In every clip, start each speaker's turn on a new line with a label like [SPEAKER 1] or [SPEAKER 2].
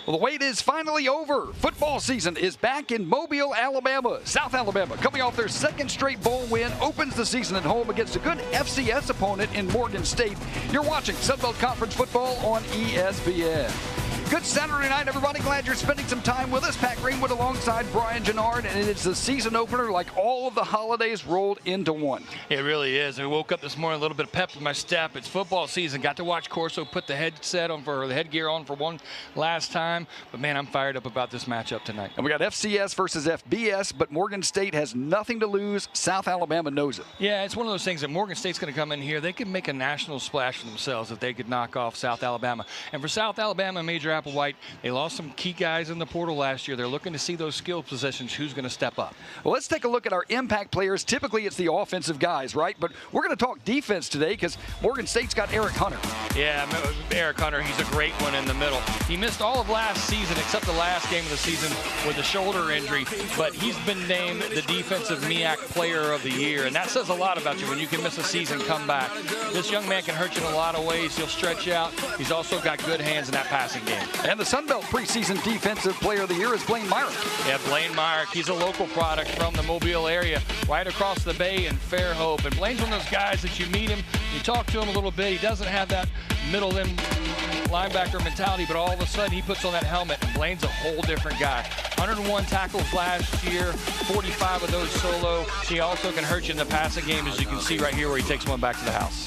[SPEAKER 1] Well, the wait is finally over. Football season is back in Mobile, Alabama. South Alabama, coming off their second straight bowl win, opens the season at home against a good FCS opponent in Morgan State. You're watching Sunbelt Conference football on ESPN. Good Saturday night, everybody. Glad you're spending some time with us. Pat Greenwood alongside Brian Gennard, and it's the season opener like all of the holidays rolled into one.
[SPEAKER 2] It really is. I woke up this morning a little bit of pep in my step. It's football season. Got to watch Corso put the headset on for the headgear on for one last time. But, man, I'm fired up about this matchup tonight.
[SPEAKER 1] And we got FCS versus FBS, but Morgan State has nothing to lose. South Alabama knows it.
[SPEAKER 2] Yeah, it's one of those things that Morgan State's going to come in here. They could make a national splash for themselves if they could knock off South Alabama. And for South Alabama, Major Applewhite, they lost some key guys in the portal last year. They're looking to see those skill positions. Who's going to step up?
[SPEAKER 1] Well, let's take a look at our impact players. Typically, it's the offensive guys, right? But we're going to talk defense today because Morgan State's got Eric Hunter.
[SPEAKER 2] Yeah, Eric Hunter, he's a great one in the middle. He missed all of last season except the last game of the season with a shoulder injury, but he's been named the Defensive MEAC Player of the Year, and that says a lot about you when you can miss a season, come back. This young man can hurt you in a lot of ways. He'll stretch you out. He's also got good hands in that passing game.
[SPEAKER 1] And the Sunbelt preseason Defensive Player of the Year is Blaine Myrick.
[SPEAKER 2] Yeah, Blaine Myrick. He's a local product from the Mobile area, right across the bay in Fairhope. And Blaine's one of those guys that you meet him, you talk to him a little bit. He doesn't have that middle linebacker mentality, but all of a sudden he puts on that helmet, and Blaine's a whole different guy. 101 tackles last year, 45 of those solo. He also can hurt you in the passing game, as you can see right here where he takes one back to the house.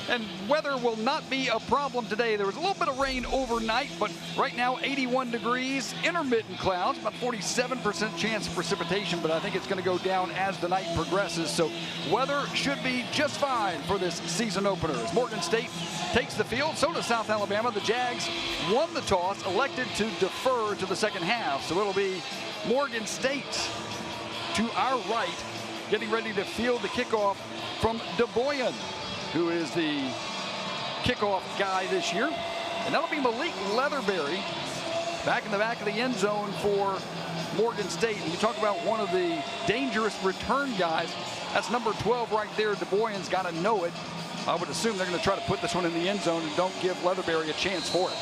[SPEAKER 1] And weather will not be a problem today. There was a little bit of rain overnight, but right now 81 degrees, intermittent clouds, about 47% chance of precipitation, but I think it's going to go down as the night progresses. So weather should be just fine for this season opener. As Morgan State takes the field, so does South Alabama. The Jags won the toss, elected to defer to the second half. So it'll be Morgan State to our right, getting ready to field the kickoff from DeBoyan, who is the kickoff guy this year. And that'll be Malik Leatherberry back in the back of the end zone for Morgan State. And you talk about one of the dangerous return guys. That's number 12 right there. DeBoyan's got to know it. I would assume they're going to try to put this one in the end zone and don't give Leatherberry a chance for it.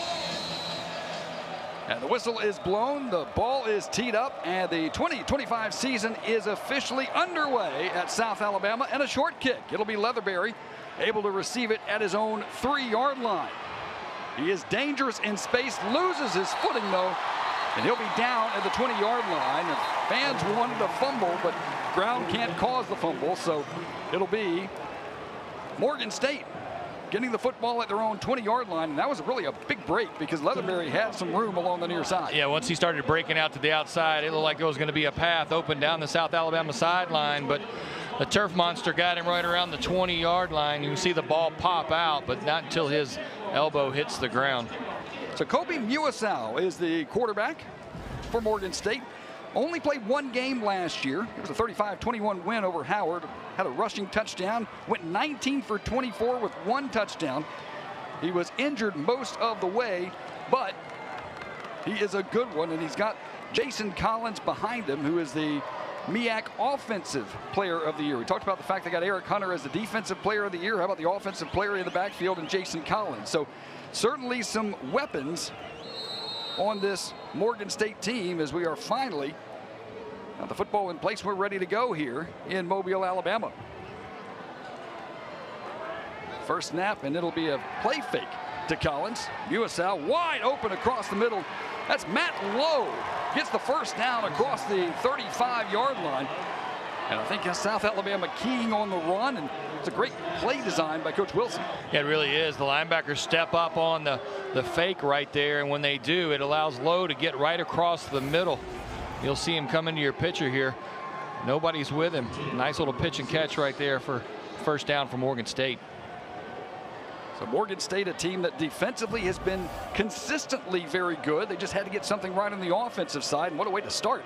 [SPEAKER 1] And the whistle is blown, the ball is teed up, and the 2025 season is officially underway at South Alabama, and a short kick. It'll be Leatherberry able to receive it at his own 3-yard line. He is dangerous in space, loses his footing though, and he'll be down at the 20-yard line. And fans wanted a fumble, but ground can't cause the fumble, so it'll be Morgan State getting the football at their own 20-yard line, and that was really a big break because Leatherberry had some room along the near side.
[SPEAKER 2] Yeah, once he started breaking out to the outside, it looked like there was going to be a path open down the South Alabama sideline, but the turf monster got him right around the 20-yard line. You can see the ball pop out, but not until his elbow hits the ground.
[SPEAKER 1] So Kobe Muasau is the quarterback for Morgan State. Only played one game last year. It was a 35-21 win over Howard. Had a rushing touchdown. Went 19 for 24 with one touchdown. He was injured most of the way, but he is a good one, and he's got Jason Collins behind him, who is the MEAC Offensive Player of the Year. We talked about the fact they got Eric Hunter as the Defensive Player of the Year. How about the Offensive Player in the backfield and Jason Collins? So certainly some weapons on this Morgan State team as we are finally got the football in place. We're ready to go here in Mobile, Alabama. First snap, and it'll be a play fake to Collins. Muasau wide open across the middle. That's Matt Lowe. Gets the first down across the 35-yard line. And I think that's South Alabama keying on the run, and it's a great play design by Coach Wilson.
[SPEAKER 2] Yeah, it really is. The linebackers step up on the fake right there, and when they do, it allows Lowe to get right across the middle. You'll see him come into your picture here. Nobody's with him. Nice little pitch and catch right there for first down for Morgan State.
[SPEAKER 1] So Morgan State, a team that defensively has been consistently very good. They just had to get something right on the offensive side, and what a way to start.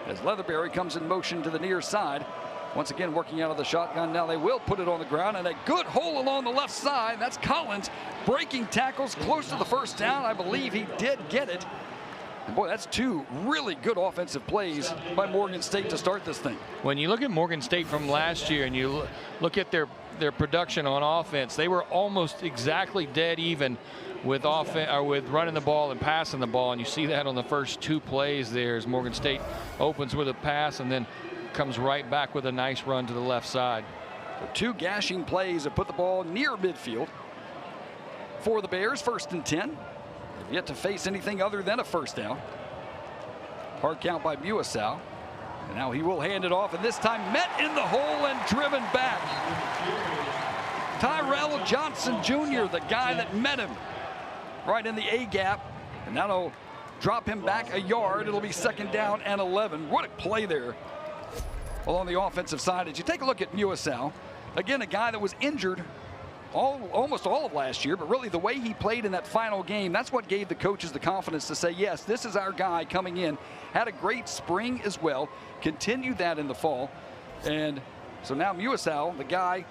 [SPEAKER 1] As Leatherberry comes in motion to the near side. Once again, working out of the shotgun. Now they will put it on the ground, and a good hole along the left side. That's Collins breaking tackles close to the first down. I believe he did get it. And boy, that's two really good offensive plays by Morgan State to start this thing.
[SPEAKER 2] When you look at Morgan State from last year and you look at their production on offense, they were almost exactly dead even with with running the ball and passing the ball, and you see that on the first two plays there as Morgan State opens with a pass and then comes right back with a nice run to the left side.
[SPEAKER 1] So two gashing plays that put the ball near midfield for the Bears. 1st and 10. They've yet to face anything other than a first down. Hard count by Muasau. And now he will hand it off, and this time met in the hole and driven back. Tyrell Johnson Jr., the guy that met him right in the A gap, and that'll drop him back a yard. It'll be 2nd down and 11. What a play there along the offensive side. As you take a look at Muasau, again, a guy that was injured almost all of last year, but really the way he played in that final game, that's what gave the coaches the confidence to say, yes, this is our guy coming in. Had a great spring as well, continued that in the fall. And so now Muasau, the guy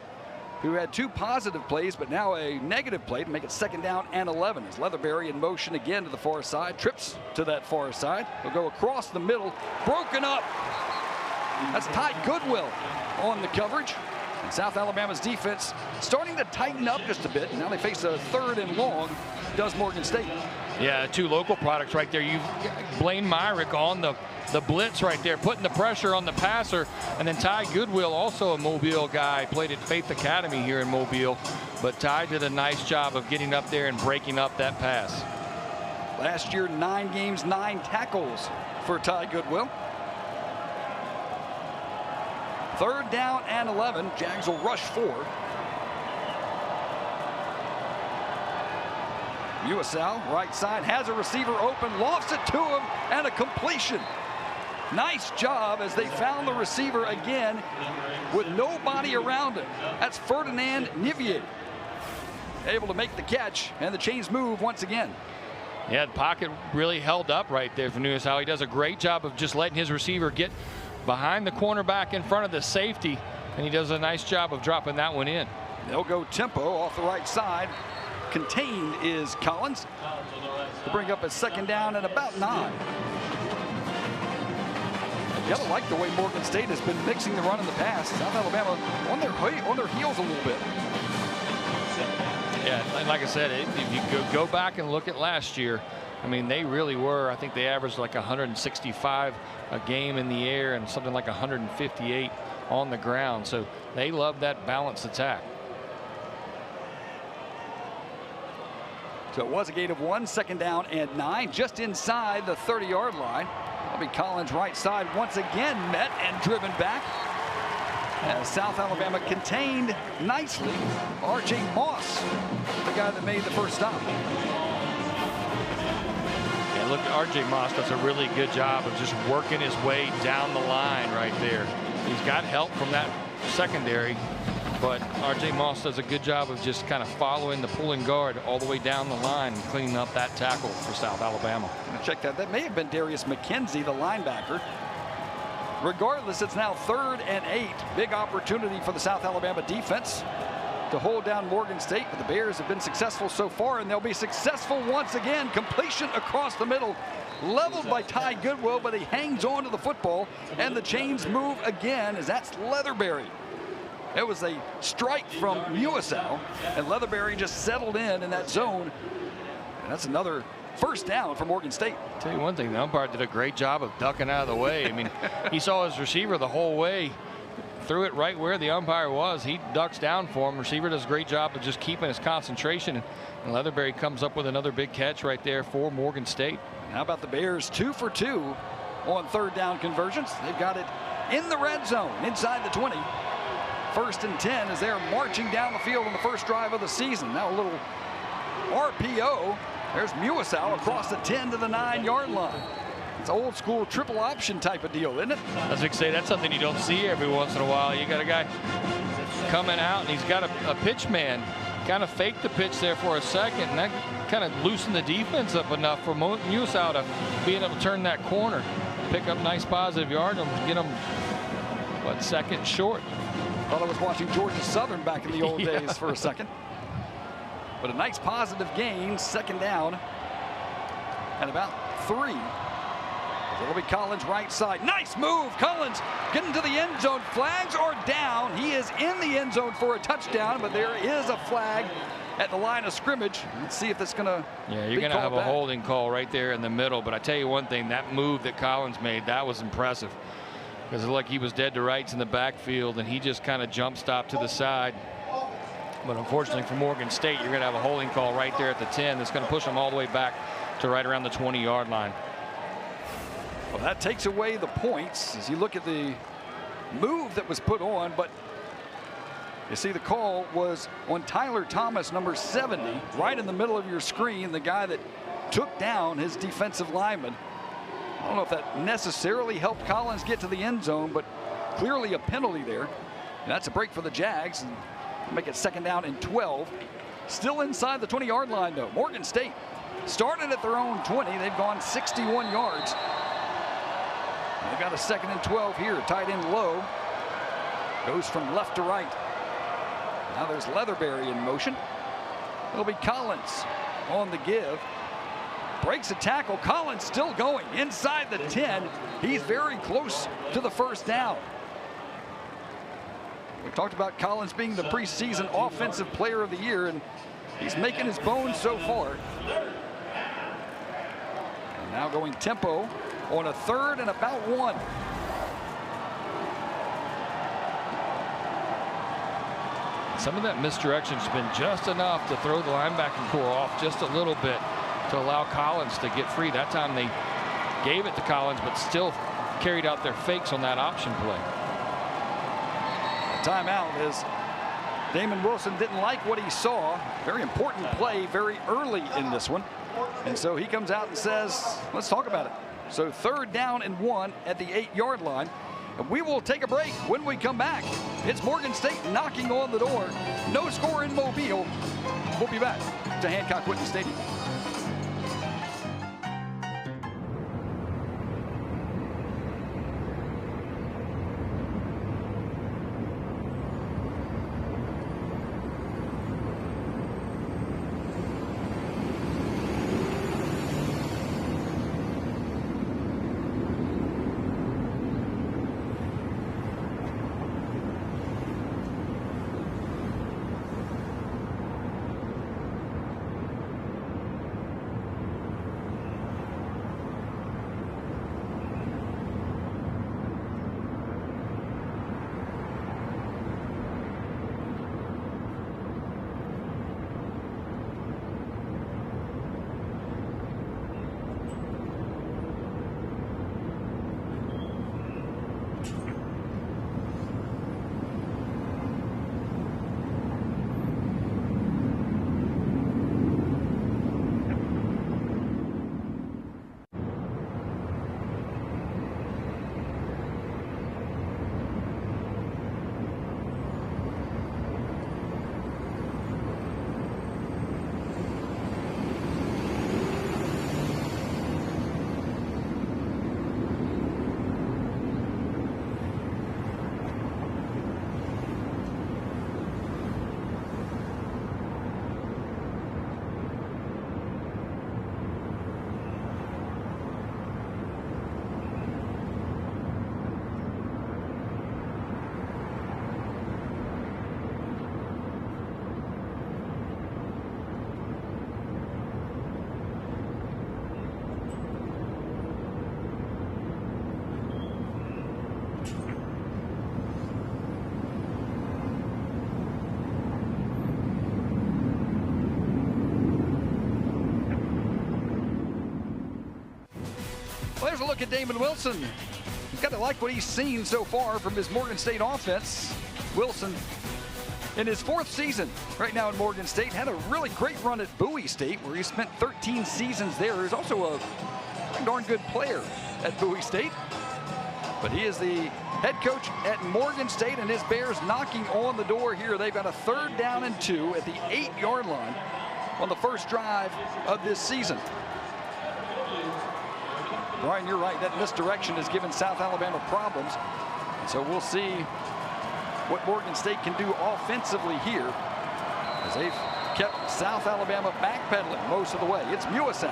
[SPEAKER 1] who had 2 positive plays, but now a negative play to make it 2nd down and 11. As Leatherberry in motion again to the far side, trips to that far side. He'll go across the middle, broken up. That's Ty Goodwill on the coverage. And South Alabama's defense starting to tighten up just a bit. Now they face a 3rd and long, does Morgan State.
[SPEAKER 2] Yeah, 2 local products right there. You've Blaine Myrick on the blitz right there, putting the pressure on the passer. And then Ty Goodwill, also a Mobile guy, played at Faith Academy here in Mobile. But Ty did a nice job of getting up there and breaking up that pass.
[SPEAKER 1] Last year, 9 games, 9 tackles for Ty Goodwill. 3rd down and 11. Jags will rush 4. Muasau, right side, has a receiver open, lofts it to him, and a completion. Nice job as they found the receiver again with nobody around him. That's Ferdinand Nivier, able to make the catch, and the chains move once again.
[SPEAKER 2] Yeah, the pocket really held up right there for Muasau. He does a great job of just letting his receiver get behind the cornerback in front of the safety, and he does a nice job of dropping that one in. They'll
[SPEAKER 1] go tempo off the right side. Contained is Collins to bring up a 2nd down and about 9. You gotta like the way Morgan State has been mixing the run and the pass. South Alabama on their heels a little bit.
[SPEAKER 2] Yeah, and like I said, if you go back and look at last year, I mean, they really were. I think they averaged like 165 a game in the air and something like 158 on the ground. So they love that balanced attack.
[SPEAKER 1] So it was a gain of 1, 2nd down and 9, just inside the 30-yard line. That'll be Collins right side once again met and driven back. As South Alabama contained nicely R.J. Moss, the guy that made the first stop.
[SPEAKER 2] Yeah, look, R.J. Moss does a really good job of just working his way down the line right there. He's got help from that secondary, but R.J. Moss does a good job of just kind of following the pulling guard all the way down the line and cleaning up that tackle for South Alabama.
[SPEAKER 1] Check that. That may have been Darius McKenzie, the linebacker. Regardless, it's now 3rd and 8. Big opportunity for the South Alabama defense to hold down Morgan State, but the Bears have been successful so far, and they'll be successful once again. Completion across the middle, leveled by Ty Goodwill, but he hangs on to the football, and the chains move again as that's Leatherberry. It was a strike from Muasau, and Leatherberry just settled in that zone. And that's another first down for Morgan State.
[SPEAKER 2] Tell you one thing, the umpire did a great job of ducking out of the way. I mean, he saw his receiver the whole way, threw it right where the umpire was. He ducks down for him. Receiver does a great job of just keeping his concentration, and Leatherberry comes up with another big catch right there for Morgan State.
[SPEAKER 1] How about the Bears 2 for 2 on 3rd down conversions? They've got it in the red zone inside the 20. 1st and 10 as they're marching down the field on the first drive of the season. Now a little RPO. There's Muasau across the 10 to the 9-yard line. It's old school triple option type of deal, isn't it?
[SPEAKER 2] As I say, that's something you don't see every once in a while. You got a guy coming out and he's got a pitch man. Kind of faked the pitch there for a second, and that kind of loosened the defense up enough for Muasau to being able to turn that corner, pick up nice positive yard and get them, what, 2nd short.
[SPEAKER 1] Thought I was watching Georgia Southern back in the old
[SPEAKER 2] yeah.
[SPEAKER 1] days for a second. But a nice positive gain, 2nd down, and about 3. It'll be Collins right side. Nice move. Collins getting to the end zone. Flags are down. He is in the end zone for a touchdown, but there is a flag at the line of scrimmage. Let's see if that's going to
[SPEAKER 2] you're going to have a holding call right there in the middle. But I tell you one thing, that move that Collins made, that was impressive. Because it looked like he was dead to rights in the backfield, and he just kind of jump stopped to the side. But unfortunately for Morgan State, you're going to have a holding call right there at the 10 that's going to push them all the way back to right around the 20-yard line.
[SPEAKER 1] Well, that takes away the points as you look at the move that was put on, but you see the call was on Tyler Thomas, number 70, right in the middle of your screen, the guy that took down his defensive lineman. I don't know if that necessarily helped Collins get to the end zone, but clearly a penalty there. And that's a break for the Jags and make it 2nd down and 12. Still inside the 20-yard line, though. Morgan State started at their own 20. They've gone 61 yards. They've got a 2nd and 12 here. Tight end low. Goes from left to right. Now there's Leatherberry in motion. It'll be Collins on the give. Breaks a tackle. Collins still going inside the 10. He's very close to the 1st down. We talked about Collins being the preseason offensive player of the year, and he's making his bones so far. And now going tempo on a 3rd and about 1.
[SPEAKER 2] Some of that misdirection has been just enough to throw the linebacking core off just a little bit to allow Collins to get free. That time they gave it to Collins, but still carried out their fakes on that option play.
[SPEAKER 1] Timeout as Damon Wilson didn't like what he saw. Very important play very early in this one. And so he comes out and says, let's talk about it. So 3rd down and 1 at the 8-yard line. And we will take a break. When we come back, it's Morgan State knocking on the door. No score in Mobile. We'll be back to Hancock-Whitney Stadium. Well, there's a look at Damon Wilson. He's got to like what he's seen so far from his Morgan State offense. Wilson, in his 4th season right now at Morgan State, had a really great run at Bowie State, where he spent 13 seasons there. He's also a darn good player at Bowie State. But he is the head coach at Morgan State, and his Bears knocking on the door here. They've got a 3rd down and 2 at the 8-yard line on the first drive of this season. Brian, you're right. That misdirection has given South Alabama problems. So we'll see what Morgan State can do offensively here, as they've kept South Alabama backpedaling most of the way. It's Muasat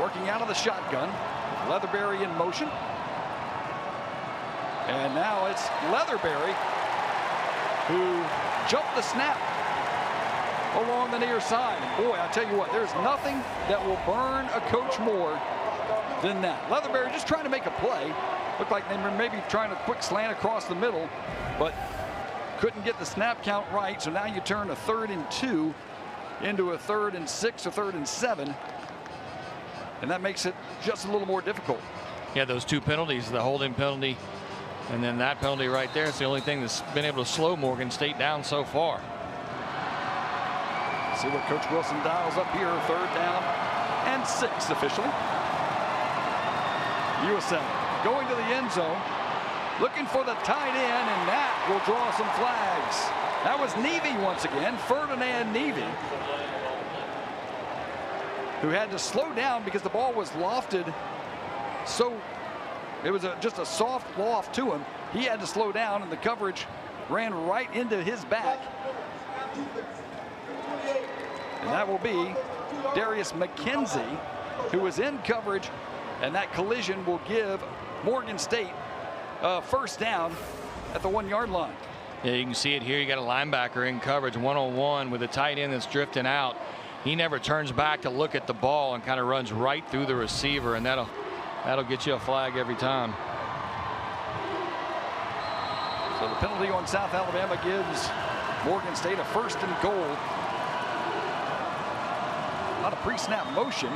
[SPEAKER 1] working out of the shotgun. shotgun. Leatherberry in motion. And now it's Leatherberry who jumped the snap along the near side. And boy, I tell you what, there's nothing that will burn a coach more than that. Leatherberry just trying to make a play. Looked like they were maybe trying a quick slant across the middle, but couldn't get the snap count right. So now you turn a 3rd and 2 into a 3rd and 6, a 3rd and 7. And that makes it just a little more difficult.
[SPEAKER 2] Yeah, those 2 penalties, the holding penalty and then that penalty right there. It's the only thing that's been able to slow Morgan State down so far.
[SPEAKER 1] See what Coach Wilson dials up here. 3rd down and 6 officially. USF going to the end zone, looking for the tight end, and that will draw some flags. That was Nevy once again, Ferdinand Nevy, who had to slow down because the ball was lofted. So it was just a soft loft to him. He had to slow down, and the coverage ran right into his back. And that will be Darius McKenzie, who was in coverage, and that collision will give Morgan State a 1st down at the 1-yard line.
[SPEAKER 2] Yeah, you can see it here. You got a linebacker in coverage one-on-one with a tight end that's drifting out. He never turns back to look at the ball and kind of runs right through the receiver, and that'll get you a flag every time.
[SPEAKER 1] So the penalty on South Alabama gives Morgan State a 1st and goal. Not a pre-snap motion.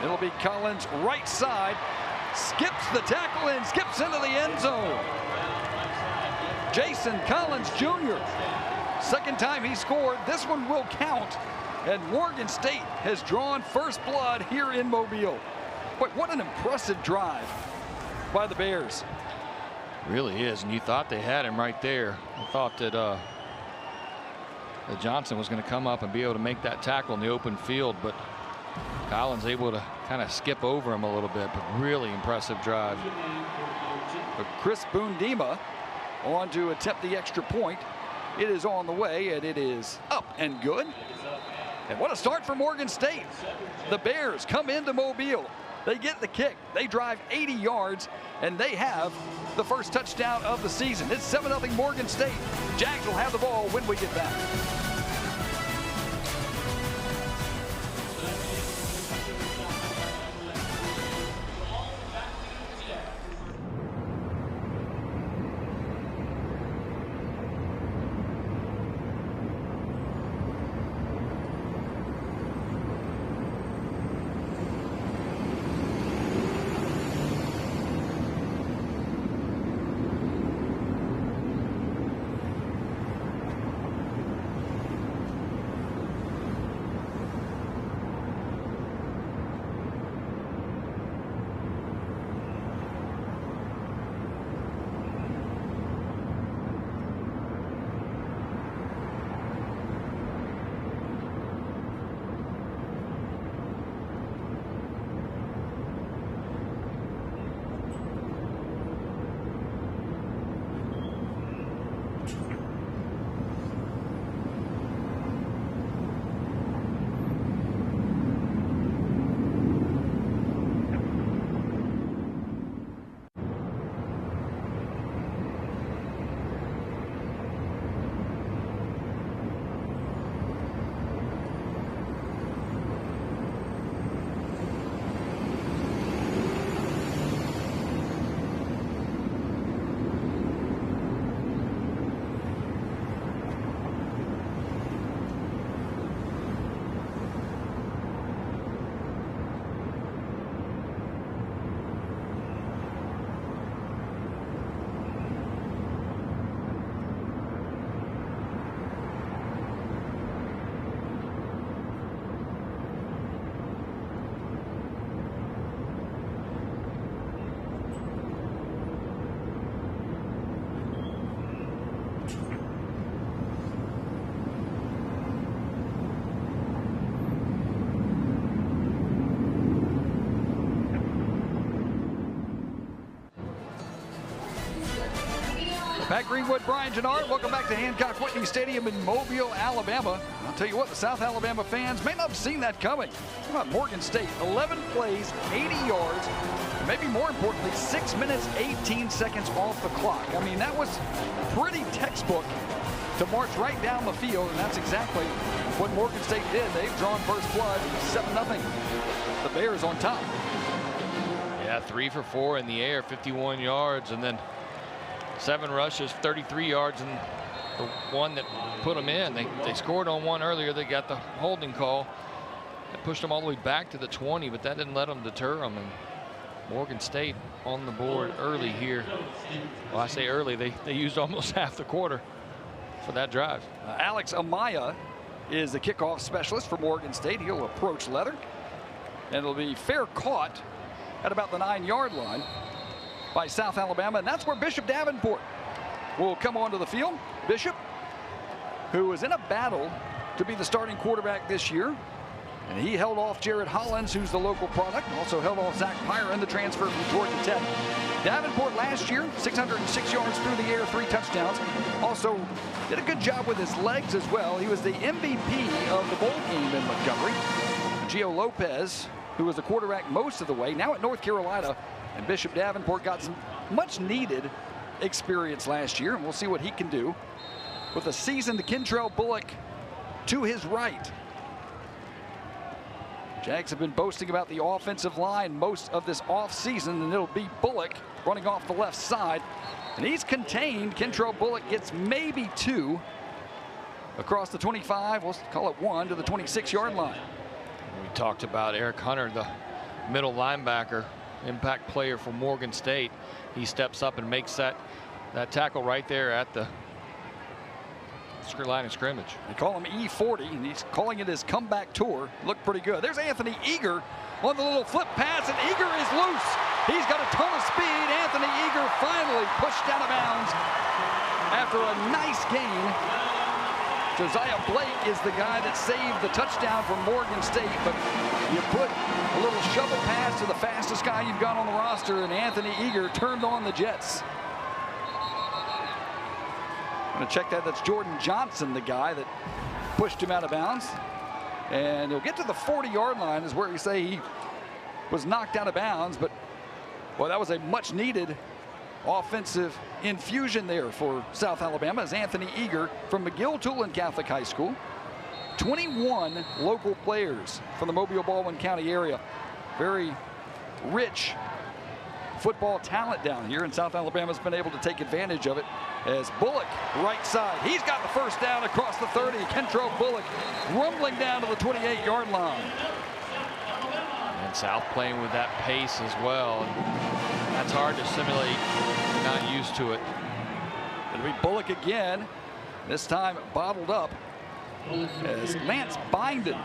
[SPEAKER 1] It'll be Collins right side. Skips the tackle and skips into the end zone. Jason Collins Jr. 2nd time he scored. This one will count. And Morgan State has drawn first blood here in Mobile. Boy, what an impressive drive by the Bears.
[SPEAKER 2] Really is, and you thought they had him right there. I thought that Johnson was going to come up and be able to make that tackle in the open field, but Collins able to kind of skip over him a little bit, but really impressive drive.
[SPEAKER 1] But Chris Boondima on to attempt the extra point. It is on the way, and it is up and good. And what a start for Morgan State. The Bears come into Mobile. They get the kick. They drive 80 yards, and they have the first touchdown of the season. It's 7-0 Morgan State. Jags will have the ball when we get back. Pat Greenwood, Brian Gennard, welcome back to Hancock Whitney Stadium in Mobile, Alabama. I'll tell you what, the South Alabama fans may not have seen that coming. How about Morgan State? 11 plays, 80 yards, and maybe more importantly, 6 minutes, 18 seconds off the clock. I mean, that was pretty textbook to march right down the field, and that's exactly what Morgan State did. They've drawn first blood, 7-0. The Bears on top.
[SPEAKER 2] Yeah, 3 for 4 in the air, 51 yards, and then 7 rushes, 33 yards, and the one that put them in. They scored on one earlier. They got the holding call. It pushed them all the way back to the 20, but that didn't let them deter them. And Morgan State on the board early here. Well, I say early. They used almost half the quarter for that drive.
[SPEAKER 1] Alex Amaya is the kickoff specialist for Morgan State. He'll approach Leather, and it'll be fair caught at about the 9-yard line by South Alabama, and that's where Bishop Davenport will come onto the field. Bishop, who was in a battle to be the starting quarterback this year, and he held off Jared Hollins, who's the local product, also held off Zach Pyron, the transfer from Georgia Tech. Davenport last year, 606 yards through the air, 3 touchdowns. Also did a good job with his legs as well. He was the MVP of the bowl game in Montgomery. Gio Lopez, who was the quarterback most of the way, now at North Carolina. And Bishop Davenport got some much needed experience last year, and we'll see what he can do with a seasoned Kentrell Bullock to his right. Jags have been boasting about the offensive line most of this offseason, and it'll be Bullock running off the left side. And he's contained. Kentrell Bullock gets maybe 2 across the 25, we'll call it 1, to the 26-yard line.
[SPEAKER 2] We talked about Eric Hunter, the middle linebacker, impact player for Morgan State. He steps up and makes that tackle right there at the line of scrimmage.
[SPEAKER 1] They call him E40, and he's calling it his comeback tour. Looked pretty good. There's Anthony Eager on the little flip pass, and Eager is loose. He's got a ton of speed. Anthony Eager finally pushed out of bounds after a nice gain. Josiah Blake is the guy that saved the touchdown from Morgan State, but you put a little shovel pass to the fastest guy you've got on the roster, and Anthony Eager turned on the Jets. I'm going to check that. That's Jordan Johnson, the guy that pushed him out of bounds. And he'll get to the 40-yard line is where you say he was knocked out of bounds, but well, that was a much needed offensive infusion there for South Alabama as Anthony Eager from McGill-Tulane Catholic High School. 21 local players from the Mobile-Baldwin County area. Very rich football talent down here, and South Alabama's been able to take advantage of it as Bullock, right side. He's got the first down across the 30. Kentrell Bullock rumbling down to the 28-yard line.
[SPEAKER 2] And South playing with that pace as well. And that's hard to simulate. You're not used to it.
[SPEAKER 1] It'll be Bullock again, this time bottled up as Lance Binden,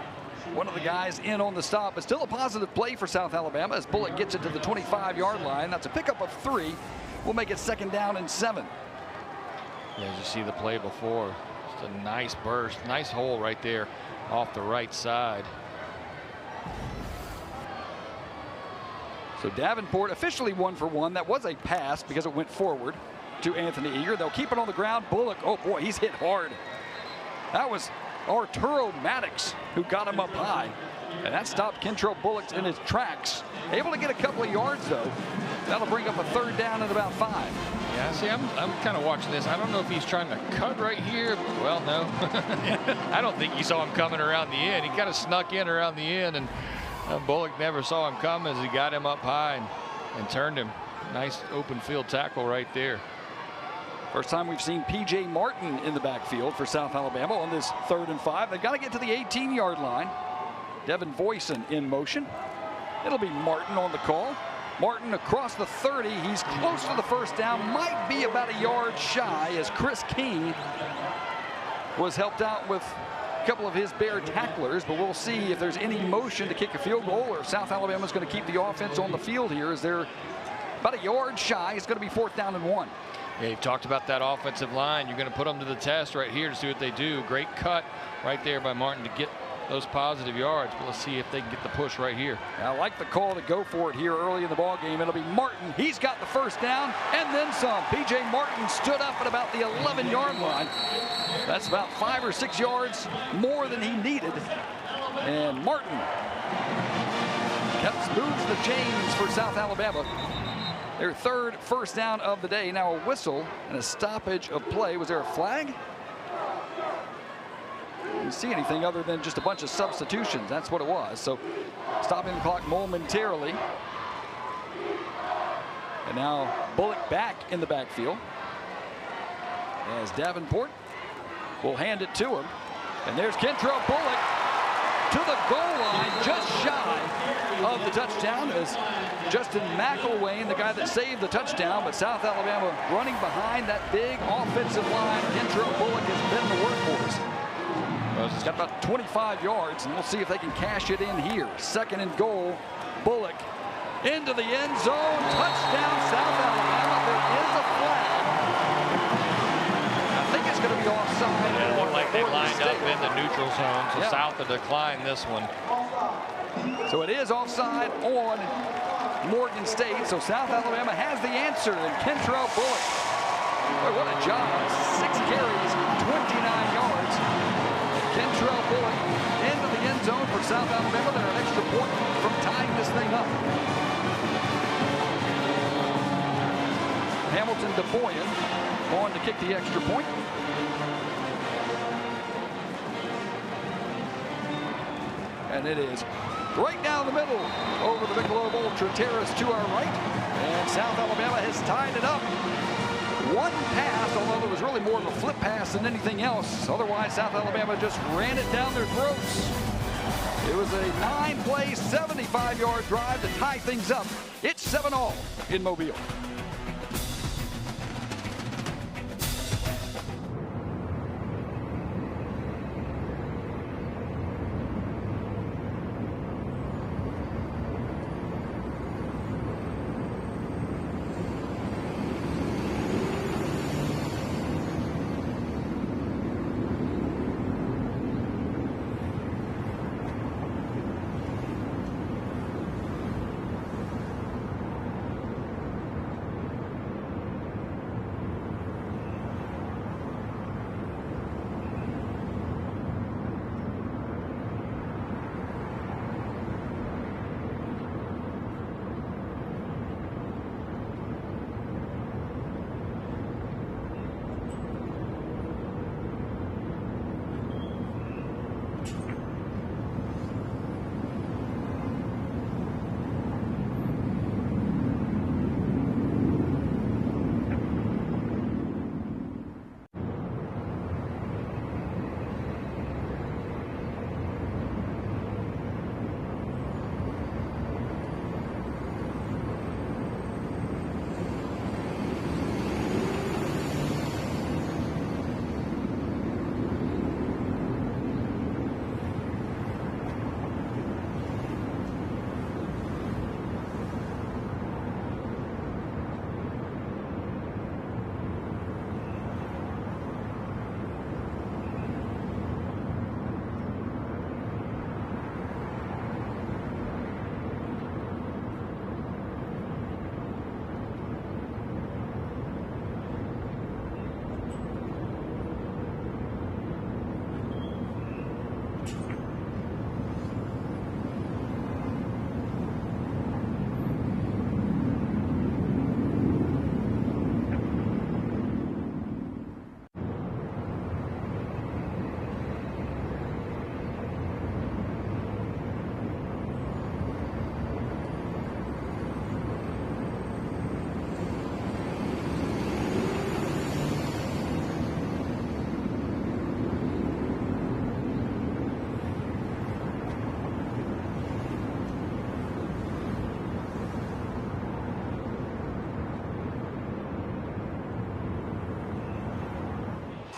[SPEAKER 1] one of the guys in on the stop, but still a positive play for South Alabama as Bullock gets it to the 25-yard line. That's a pickup of 3. We'll make it 2nd down and 7.
[SPEAKER 2] Yeah, as you see the play before, just a nice burst, nice hole right there off the right side.
[SPEAKER 1] So Davenport officially 1 for 1. That was a pass because it went forward to Anthony Eager. They'll keep it on the ground. Bullock, oh boy, he's hit hard. That was Arturo Maddox who got him up high. And that stopped Kentrell Bullock in his tracks. Able to get a couple of yards though. That'll bring up a 3rd down and about 5.
[SPEAKER 2] Yeah, see, I'm kind of watching this. I don't know if he's trying to cut right here. Well, no. I don't think you saw him coming around the end. He kind of snuck in around the end, and Bullock never saw him come as he got him up high and turned him. Nice open field tackle right there.
[SPEAKER 1] First time we've seen P.J. Martin in the backfield for South Alabama on this 3rd and 5. They've got to get to the 18-yard line. Devin Voisin in motion. It'll be Martin on the call. Martin across the 30. He's close to the first down. Might be about a yard shy as Chris King was helped out with a couple of his Bear tacklers, but we'll see if there's any motion to kick a field goal or if South Alabama's going to keep the offense on the field here as they're about a yard shy. It's going to be 4th down and 1.
[SPEAKER 2] Yeah, you talked about that offensive line. You're going to put them to the test right here to see what they do. Great cut right there by Martin to get those positive yards. But let's see if they can get the push right here.
[SPEAKER 1] I like the call to go for it here early in the ball game. It'll be Martin. He's got the first down and then some. P.J. Martin stood up at about the 11-yard line. That's about 5 or 6 yards more than he needed. And Martin moves the chains for South Alabama. Their third first down of the day. Now a whistle and a stoppage of play. Was there a flag? Didn't see anything other than just a bunch of substitutions. That's what it was. So stopping the clock momentarily. And now Bullock back in the backfield as Davenport will hand it to him. And there's Kentrell Bullock to the goal line, just shy of the touchdown, as Justin McElwain, the guy that saved the touchdown. But South Alabama running behind that big offensive line. Kentrell Bullock has been the workhorse. He's got about 25 yards, and we'll see if they can cash it in here. Second and goal. Bullock into the end zone. Touchdown, South Alabama. There is a flag. I think it's going to be offside.
[SPEAKER 2] It looked like they lined up in the neutral zone, so
[SPEAKER 1] yeah.
[SPEAKER 2] South will decline this one.
[SPEAKER 1] So it is offside on Morgan State. So South Alabama has the answer. And Kentrell Bullock, boy, what a job. 6 carries, 29 yards. Kentrell Bullock into the end zone for South Alabama. They're an extra point from tying this thing up. Hamilton DeBoyan on to kick the extra point. And it is right down the middle over the Michelob Ultra Terrace to our right. And South Alabama has tied it up. One pass, although there was really more of a flip pass than anything else. Otherwise, South Alabama just ran it down their throats. It was a 9-play, 75-yard drive to tie things up. It's 7-all in Mobile.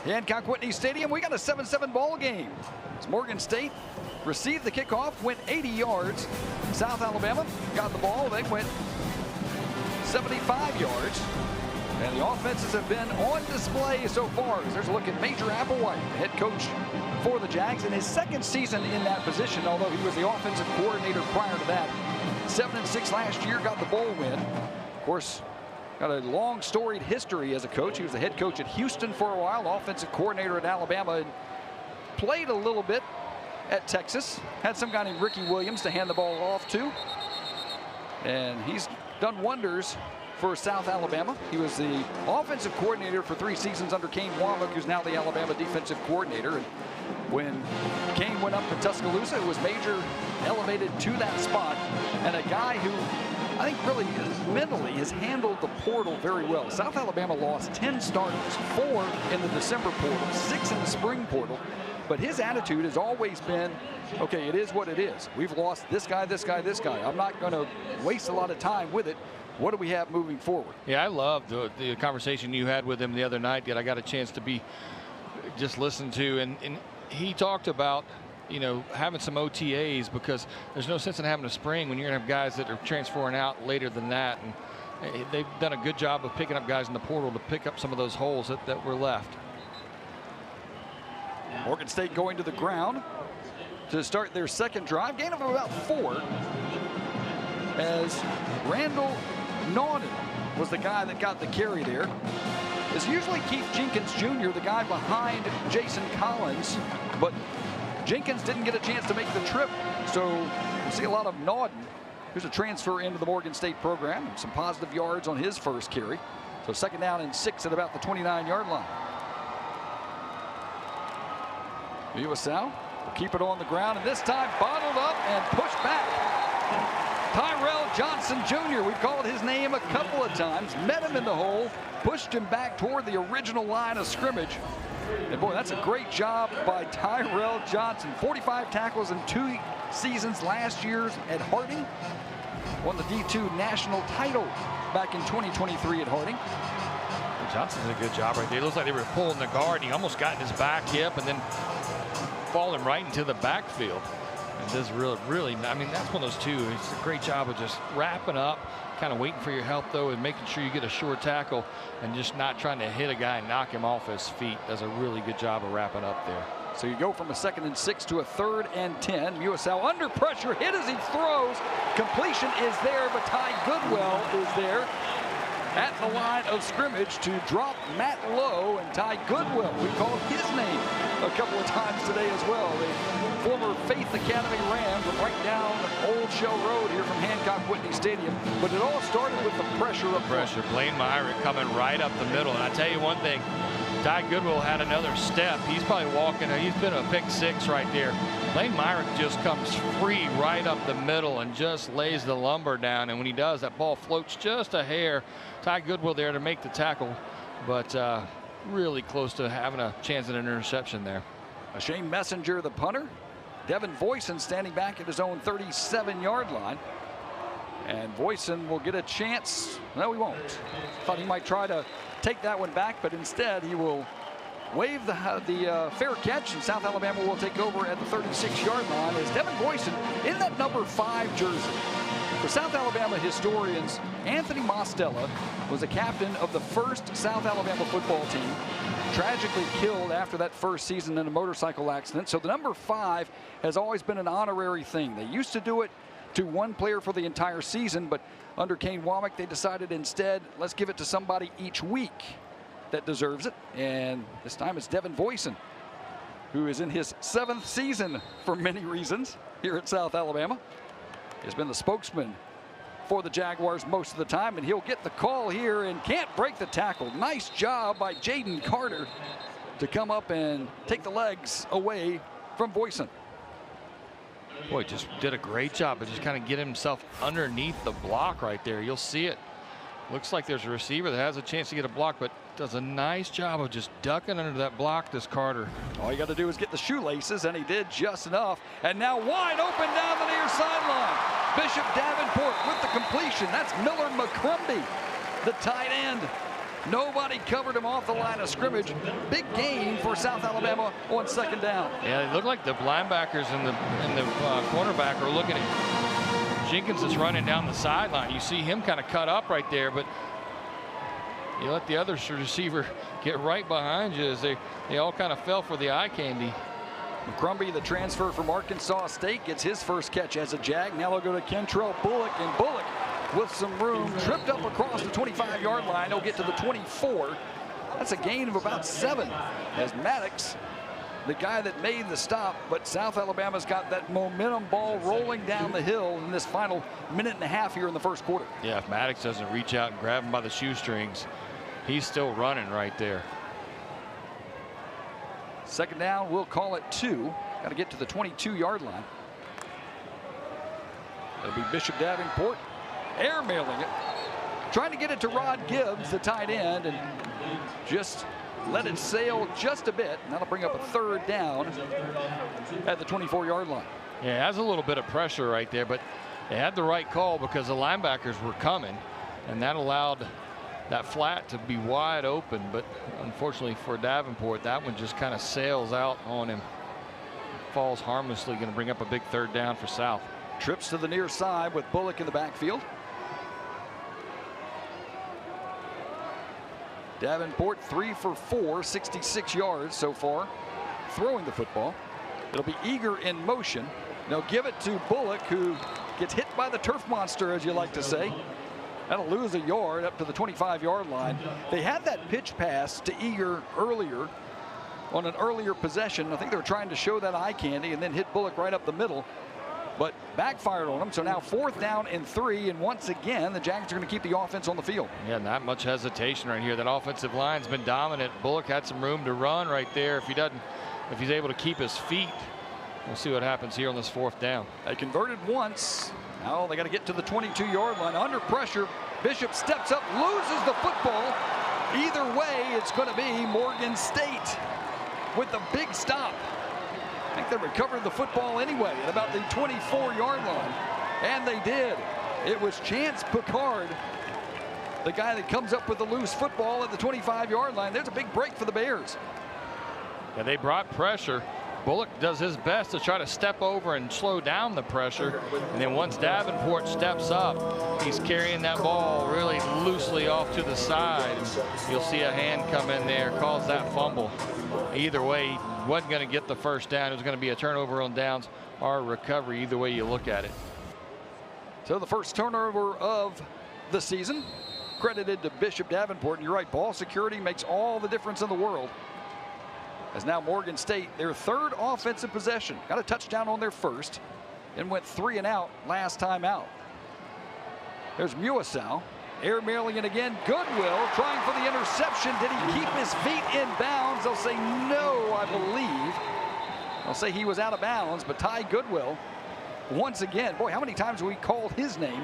[SPEAKER 1] Hancock Whitney Stadium, we got a 7-7 ball game. As Morgan State received the kickoff, went 80 yards. South Alabama got the ball, they went 75 yards. And the offenses have been on display so far. There's a look at Major Applewhite, head coach for the Jags in his second season in that position, although he was the offensive coordinator prior to that. 7-6 last year, got the bowl win. Of course, got a long storied history as a coach. He was the head coach at Houston for a while, offensive coordinator at Alabama, and played a little bit at Texas. Had some guy named Ricky Williams to hand the ball off to. And he's done wonders for South Alabama. He was the offensive coordinator for 3 seasons under Kane Womack, who's now the Alabama defensive coordinator. And when Kane went up to Tuscaloosa, it was Major elevated to that spot. And a guy who I think really mentally has handled the portal very well. South Alabama lost 10 starters, 4 in the December portal, 6 in the spring portal. But his attitude has always been, okay, it is what it is. We've lost this guy, this guy, this guy. I'm not going to waste a lot of time with it. What do we have moving forward? Yeah,
[SPEAKER 2] I loved the conversation you had with him the other night that I got a chance to just listen to. And he talked about, you know, having some OTAs, because there's no sense in having a spring when you're going to have guys that are transferring out later than that. And they've done a good job of picking up guys in the portal to pick up some of those holes that were left.
[SPEAKER 1] Morgan State going to the ground to start their second drive. Gain of about 4 as Randall Nauden was the guy that got the carry there. It's usually Keith Jenkins Jr., the guy behind Jason Collins, but Jenkins didn't get a chance to make the trip, so we'll see a lot of Nauden, who's a transfer into the Morgan State program, and some positive yards on his first carry. So 2nd down and 6 at about the 29-yard line. USL will keep it on the ground, and this time bottled up and pushed back. Tyrell Johnson Jr., we've called his name a couple of times, met him in the hole, pushed him back toward the original line of scrimmage. And boy, that's a great job by Tyrell Johnson. 45 tackles in 2 seasons last year at Harding. Won the D2 national title back in 2023 at Harding.
[SPEAKER 2] Johnson did a good job right there. It looks like they were pulling the guard. He almost got in his back hip and then falling right into the backfield. And this really, I mean, that's one of those 2. It's a great job of just wrapping up, kind of waiting for your help, though, and making sure you get a sure tackle and just not trying to hit a guy and knock him off his feet. Does a really good job of wrapping up there.
[SPEAKER 1] So you go from a 2nd and 6 to a 3rd and 10. Musau under pressure, hit as he throws. Completion is there, but Ty Goodwell is there at the line of scrimmage to drop Matt Lowe. And Ty Goodwell, we called his name a couple of times today as well. The former Faith Academy Ram from right down Old Shell Road here from Hancock Whitney Stadium. But it all started with the pressure up front.
[SPEAKER 2] Blaine Myrick coming right up the middle. And I tell you one thing, Ty Goodwell had another step. He's probably walking, he's been a pick 6 right there. Blaine Myrick just comes free right up the middle and just lays the lumber down. And when he does, that ball floats just a hair. Ty Goodwell there to make the tackle, but really close to having a chance at an interception there.
[SPEAKER 1] Shane Messenger, the punter. Devin Voisin standing back at his own 37-yard line. And Voisin will get a chance. No, he won't. Thought he might try to take that one back, but instead he will wave the fair catch, and South Alabama will take over at the 36-yard line as Devin Voisin in that number 5 jersey. For South Alabama historians, Anthony Mostella was the captain of the first South Alabama football team, tragically killed after that first season in a motorcycle accident. So the number 5 has always been an honorary thing. They used to do it to one player for the entire season, but under Kane Womack, they decided instead, let's give it to somebody each week that deserves it. And this time it's Devin Voisin, who is in his 7th season for many reasons here at South Alabama. He's been the spokesman for the Jaguars most of the time, and he'll get the call here and can't break the tackle. Nice job by Jaden Carter to come up and take the legs away from Voisin.
[SPEAKER 2] Boy, just did a great job of just kind of getting himself underneath the block right there. You'll see it. Looks like there's a receiver that has a chance to get a block, but does a nice job of just ducking under that block, this Carter.
[SPEAKER 1] All you got to do is get the shoelaces, and he did just enough. And now wide open down the near sideline. Bishop Davenport with the completion. That's Miller McCrumbie, the tight end. Nobody covered him off the line of scrimmage. Big gain for South Alabama on 2nd down.
[SPEAKER 2] Yeah, they look like the linebackers and the cornerback are looking at Jenkins is running down the sideline. You see him kind of cut up right there, but you let the other receiver get right behind you as they all kind of fell for the eye candy.
[SPEAKER 1] McCrumbie, the transfer from Arkansas State, gets his first catch as a Jag. Now they'll go to Kentrell Bullock, and Bullock with some room tripped up across the 25-yard line. He'll get to the 24. That's a gain of about 7 as Maddox, the guy that made the stop, but South Alabama's got that momentum ball rolling down the hill in this final minute and a half here in the first quarter.
[SPEAKER 2] Yeah, if Maddox doesn't reach out and grab him by the shoestrings, he's still running right there.
[SPEAKER 1] Second down, we'll call it 2. Got to get to the 22-yard line. It'll be Bishop Davenport airmailing it, trying to get it to Rod Gibbs, the tight end, and just let it sail just a bit. And that'll bring up a third down at the 24-yard line.
[SPEAKER 2] Yeah, it has a little bit of pressure right there, but they had the right call because the linebackers were coming, and that allowed that flat to be wide open. But unfortunately for Davenport, that one just kind of sails out on him. Falls harmlessly, going to bring up a big third down for South.
[SPEAKER 1] Trips to the near side with Bullock in the backfield. Davenport 3 for 4, 66 yards so far, throwing the football. It'll be Eager in motion. They'll give it to Bullock, who gets hit by the turf monster, as you like to say. That'll lose a yard up to the 25-yard line. They had that pitch pass to Eager earlier on an earlier possession. I think they were trying to show that eye candy and then hit Bullock right up the middle, but backfired on them. So now 4th down and 3, and once again the Jags are going to keep the offense on the field.
[SPEAKER 2] Yeah, not much hesitation right here. That offensive line's been dominant. Bullock had some room to run right there. If he's able to keep his feet, we'll see what happens here on this 4th down.
[SPEAKER 1] They converted once. Now they got to get to the 22-yard line. Under pressure, Bishop steps up, loses the football. Either way, it's going to be Morgan State with the big stop. I think they recovered the football anyway at about the 24-yard line, and they did. It was Chance Picard, the guy that comes up with the loose football at the 25-yard line. There's a big break for the Bears.
[SPEAKER 2] Yeah, they brought pressure. Bullock does his best to try to step over and slow down the pressure, and then once Davenport steps up, he's carrying that ball really loosely off to the side. You'll see a hand come in there, cause that fumble. Either way, he wasn't going to get the first down. It was going to be a turnover on downs or a recovery, either way you look at it.
[SPEAKER 1] So the first turnover of the season credited to Bishop Davenport. And you're right, ball security makes all the difference in the world. As now Morgan State, their 3rd offensive possession, got a touchdown on their first and went 3 and out last time out. There's Muasau airmailing it again. Goodwill trying for the interception. Did he keep his feet in bounds? They'll say no, I believe. They'll say he was out of bounds, but Ty Goodwill once again. Boy, how many times have we called his name?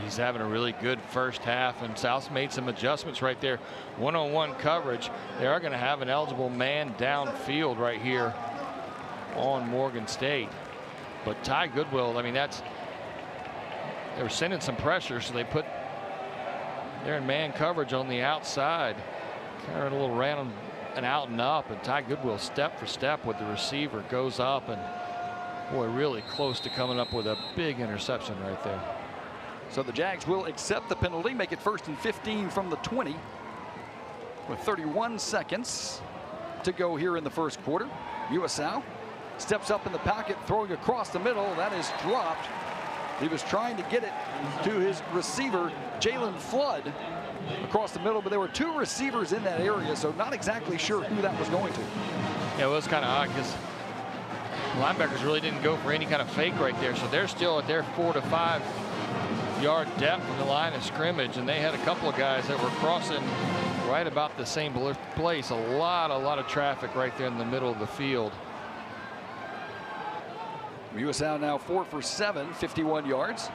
[SPEAKER 2] He's having a really good first half, and South's made some adjustments right there. One-on-one coverage. They are going to have an eligible man downfield right here on Morgan State. But Ty Goodwill, I mean, they were sending some pressure, so they're in man coverage on the outside. Kind of a little random and out and up, and Ty Goodwill step for step with the receiver goes up, and boy, really close to coming up with a big interception right there.
[SPEAKER 1] So the Jags will accept the penalty, make it 1st and 15 from the 20 with 31 seconds to go here in the first quarter. Muasau steps up in the pocket, throwing across the middle. That is dropped. He was trying to get it to his receiver, Jalen Flood, across the middle, but there were 2 receivers in that area, so not exactly sure who that was going to.
[SPEAKER 2] Yeah, it was kind of odd because linebackers really didn't go for any kind of fake right there, so they're still at their 4 to 5 yard depth from the line of scrimmage, and they had a couple of guys that were crossing right about the same place. A lot of traffic right there in the middle of the field.
[SPEAKER 1] Muasau now 4 for 7, 51 yards.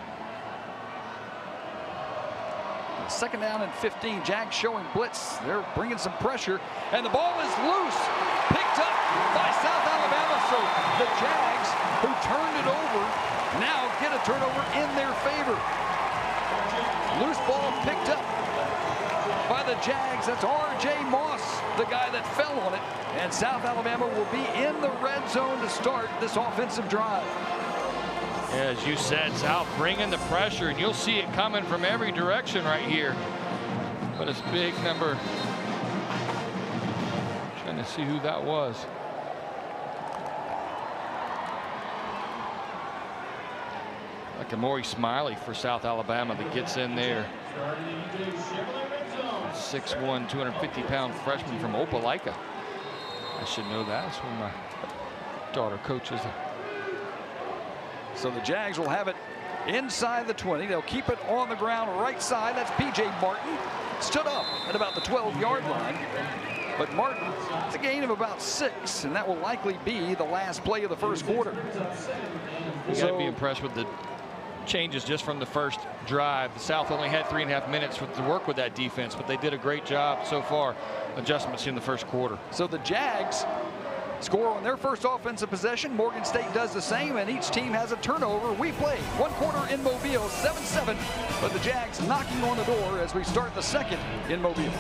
[SPEAKER 1] 2nd down and 15. Jags showing blitz. They're bringing some pressure, and the ball is loose, picked up by South Alabama. So the Jags, who turned it over, now get a turnover in their favor. Loose ball picked up by the Jags. That's R.J. Moss, the guy that fell on it. And South Alabama will be in the red zone to start this offensive drive.
[SPEAKER 2] Yeah, as you said, South bringing the pressure, and you'll see it coming from every direction right here. But it's big number. Trying to see who that was. Like a Maury Smiley for South Alabama that gets in there. 6'1", 250-pound freshman from Opelika. I should know that. That's where my daughter coaches.
[SPEAKER 1] So the Jags will have it inside the 20. They'll keep it on the ground right side. That's P.J. Martin. Stood up at about the 12-yard line. But Martin, it's a gain of about 6, and that will likely be the last play of the first quarter.
[SPEAKER 2] You got to be impressed with the changes just from the first drive. The South only had 3.5 minutes to work with that defense, but they did a great job so far. Adjustments in the first quarter.
[SPEAKER 1] So the Jags score on their first offensive possession. Morgan State does the same, and each team has a turnover. We play one quarter in Mobile, 7-7, but the Jags knocking on the door as we start the second in Mobile.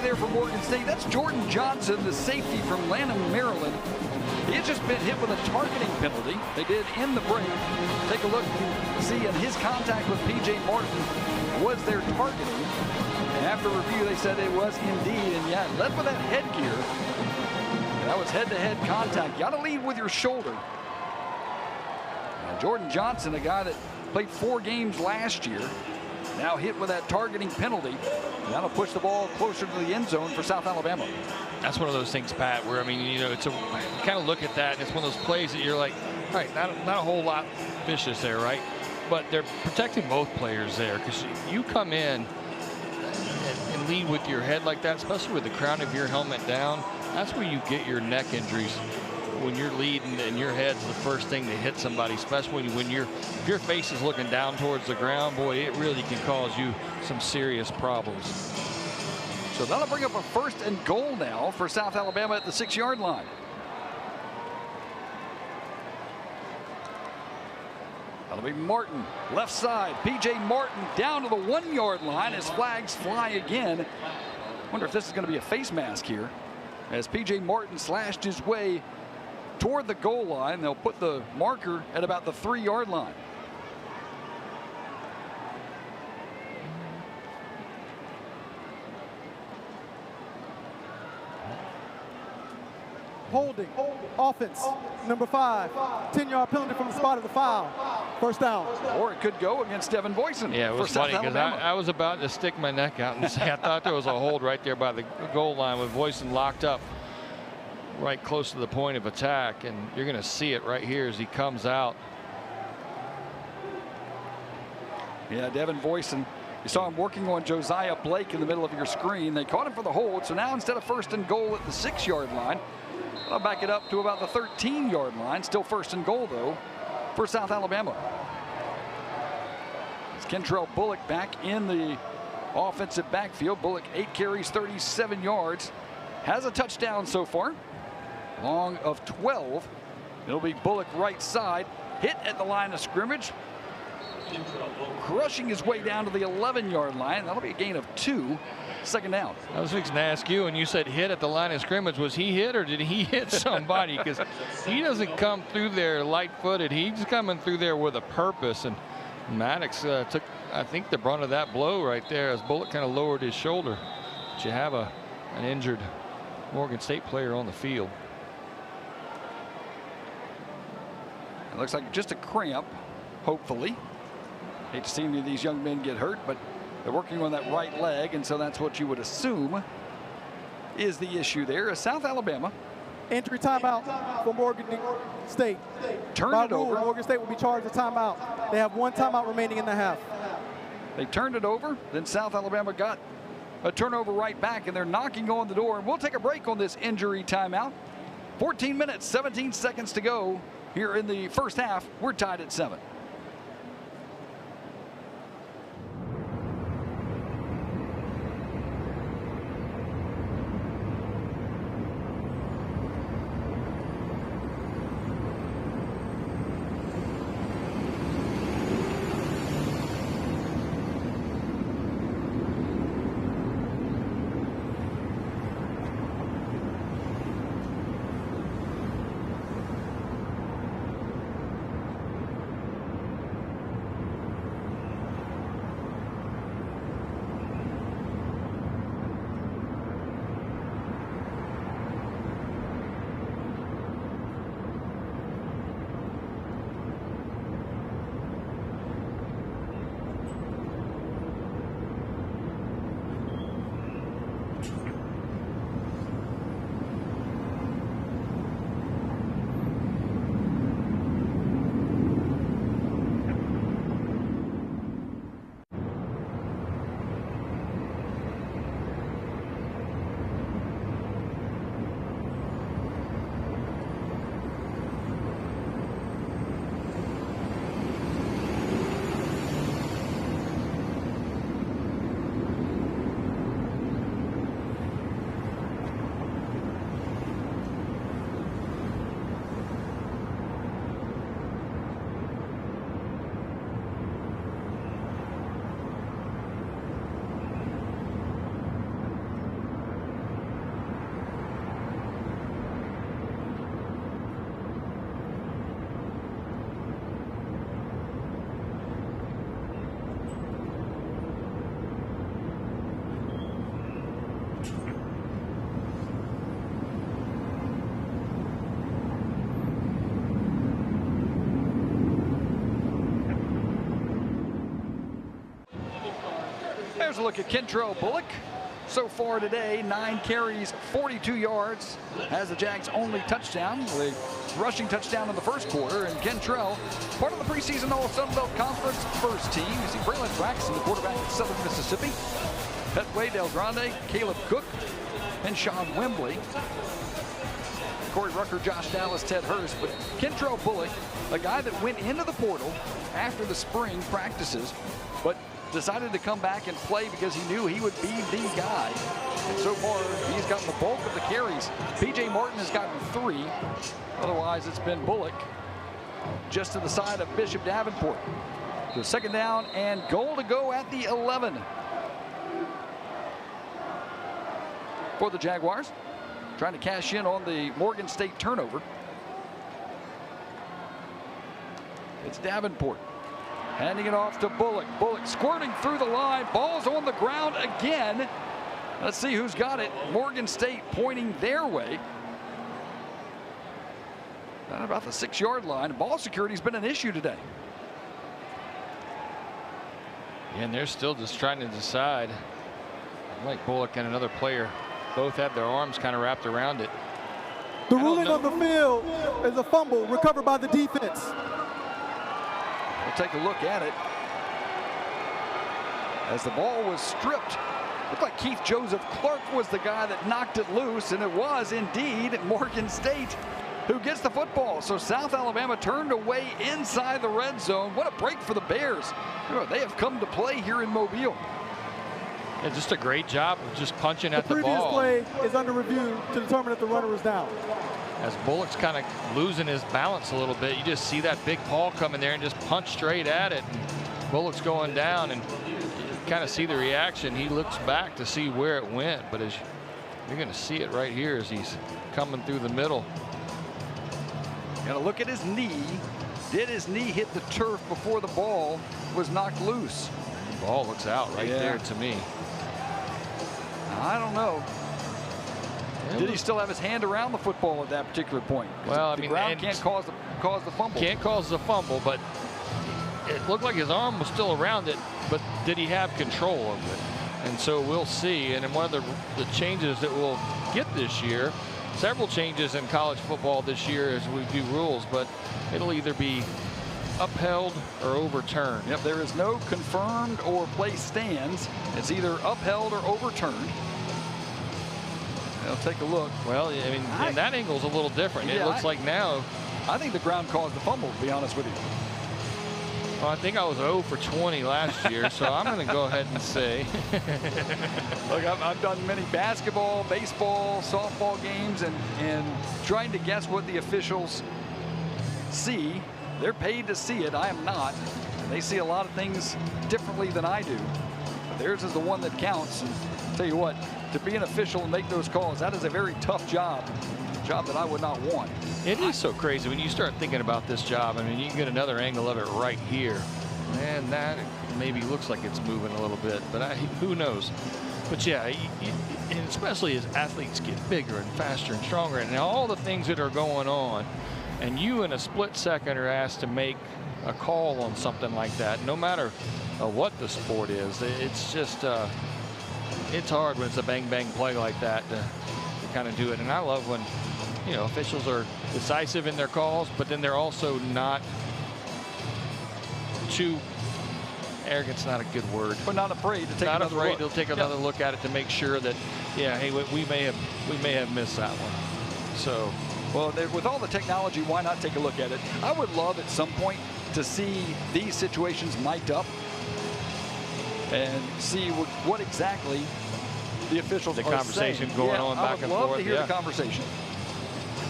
[SPEAKER 1] There for Morgan State. That's Jordan Johnson, the safety from Lanham, Maryland. He has just been hit with a targeting penalty. They did in the break. Take a look, see, in his contact with P.J. Martin was their targeting. And after review, they said it was indeed. And yeah, led with that headgear. That was head-to-head contact. You got to lead with your shoulder. And Jordan Johnson, a guy that played 4 games last year, now hit with that targeting penalty. That'll push the ball closer to the end zone for South Alabama.
[SPEAKER 2] That's one of those things, Pat, where, I mean, you know, it's a, you kind of look at that, and it's one of those plays that you're like, all right, not a whole lot vicious there, right? but they're protecting both players there, because you come in and lead with your head like that, especially with the crown of your helmet down. That's where you get your neck injuries, when you're leading and your head's the first thing to hit somebody, especially when if your face is looking down towards the ground. Boy, it really can cause you some serious problems.
[SPEAKER 1] So that'll bring up a 1st and goal now for South Alabama at the 6-yard line. That'll be Martin, left side. P.J. Martin down to the 1-yard line as flags fly again. Wonder if this is going to be a face mask here, as P.J. Martin slashed his way toward the goal line. They'll put the marker at about the 3-yard line.
[SPEAKER 3] Holding, offense, number 5, 10-yard penalty from the spot of the foul. 1st down.
[SPEAKER 1] Or it could go against Devin Boyson.
[SPEAKER 2] Yeah, it was funny because I was about to stick my neck out and say I thought there was a hold right there by the goal line with Boyson locked up right close to the point of attack, and you're going to see it right here as he comes out.
[SPEAKER 1] Yeah, Devin Boyson. You saw him working on Josiah Blake in the middle of your screen. They caught him for the hold, so now instead of 1st and goal at the 6-yard line, I'll back it up to about the 13-yard line. Still 1st and goal, though, for South Alabama. It's Kentrell Bullock back in the offensive backfield. Bullock 8 carries, 37 yards. Has a touchdown so far. Long of 12. It'll be Bullock right side. Hit at the line of scrimmage. Crushing his way down to the 11-yard line. That'll be a gain of 2. 2nd down.
[SPEAKER 2] I was fixing to ask you, and you said hit at the line of scrimmage. Was he hit or did he hit somebody? Because he doesn't come through there light-footed. He's coming through there with a purpose. And Maddox took, I think, the brunt of that blow right there as Bullock kind of lowered his shoulder. But you have an injured Morgan State player on the field.
[SPEAKER 1] It looks like just a cramp, hopefully. Hate to see any of these young men get hurt, but they're working on that right leg, and so that's what you would assume is the issue there. South Alabama.
[SPEAKER 3] Entry timeout for Morgan State.
[SPEAKER 1] Turn
[SPEAKER 3] By
[SPEAKER 1] it
[SPEAKER 3] rule,
[SPEAKER 1] over.
[SPEAKER 3] Morgan State will be charged a timeout. They have 1 timeout remaining in the half.
[SPEAKER 1] They turned it over. Then South Alabama got a turnover right back, and they're knocking on the door. And we'll take a break on this injury timeout. 14 minutes, 17 seconds to go here in the 1st half. We're tied at 7. There's a look at Kentrell Bullock. so far today. 9 carries, 42 yards. Has the Jags' only touchdown, the rushing touchdown in the first quarter. And Kentrell, part of the preseason All-Sun Belt Conference first team. You see Braylon Braxton, the quarterback at Southern Mississippi. Petway, Del Grande, Caleb Cook, and Sean Wembley. Corey Rucker, Josh Dallas, Ted Hurst. But Kentrell Bullock, a guy that went into the portal after the spring practices, but decided to come back and play because he knew he would be the guy. And so far, he's gotten the bulk of the carries. P.J. Martin has gotten 3. Otherwise, it's been Bullock just to the side of Bishop Davenport. So second down and goal to go at the 11 for the Jaguars. Trying to cash in on the Morgan State turnover. It's Davenport handing it off to Bullock. Bullock squirting through the line. Ball's on the ground again. Let's see who's got it. Morgan State pointing their way. At about the 6-yard line. Ball security's been an issue today.
[SPEAKER 2] And they're still just trying to decide. Mike Bullock and another player both have their arms kind of wrapped around it.
[SPEAKER 3] The ruling on the field is a fumble recovered by the defense.
[SPEAKER 1] We'll take a look at it. As the ball was stripped, looked like Keith Joseph Clark was the guy that knocked it loose, and it was indeed Morgan State who gets the football. So South Alabama turned away inside the red zone. What a break for the Bears. They have come to play here in Mobile.
[SPEAKER 2] Yeah, just a great job of just punching at the ball.
[SPEAKER 3] The previous play is under review to determine if the runner is down.
[SPEAKER 2] As Bullock's kind of losing his balance a little bit, you just see that big paw come in there and just punch straight at it. And Bullock's going down, and you kind of see the reaction. He looks back to see where it went, but as you're going to see it right here as he's coming through the middle.
[SPEAKER 1] Got to look at his knee. Did his knee hit the turf before the ball was knocked loose?
[SPEAKER 2] The ball looks out right there to me.
[SPEAKER 1] I don't know. Did he still have his hand around the football at that particular point?
[SPEAKER 2] Well,
[SPEAKER 1] the ground can't cause the fumble.
[SPEAKER 2] Can't cause the fumble, but it looked like his arm was still around it, but did he have control of it? And so we'll see. And in one of the changes that we'll get this year, several changes in college football this year as we do rules, but it'll either be upheld or overturned.
[SPEAKER 1] Yep, there is no confirmed or place stands. It's either upheld or overturned. I'll take a look.
[SPEAKER 2] Well, I mean, and that angle's a little different. It looks like now.
[SPEAKER 1] I think the ground caused the fumble, to be honest with you.
[SPEAKER 2] Well, I think I was 0 for 20 last year, so I'm going to go ahead and say.
[SPEAKER 1] Look, I've done many basketball, baseball, softball games, and trying to guess what the officials see. They're paid to see it. I am not. And they see a lot of things differently than I do. But theirs is the one that counts. And I'll tell you what, to be an official and make those calls, that is a very tough job. A job that I would not want.
[SPEAKER 2] It is so crazy when you start thinking about this job. I mean, you can get another angle of it right here. And that maybe looks like it's moving a little bit, but who knows? But yeah, and especially as athletes get bigger and faster and stronger and all the things that are going on, and you in a split second are asked to make a call on something like that, no matter what the sport is. It's just, it's hard when it's a bang-bang play like that to kind of do it. And I love when, officials are decisive in their calls, but then they're also not too, arrogant's not a good word.
[SPEAKER 1] But not afraid to take
[SPEAKER 2] not
[SPEAKER 1] another
[SPEAKER 2] afraid
[SPEAKER 1] look.
[SPEAKER 2] They'll take another look at it to make sure that, hey, we may have missed that one. So.
[SPEAKER 1] Well, with all the technology, why not take a look at it? I would love at some point to see these situations mic'd up and see what exactly the officials are saying.
[SPEAKER 2] The conversation going on back and forth.
[SPEAKER 1] I would love to hear the conversation.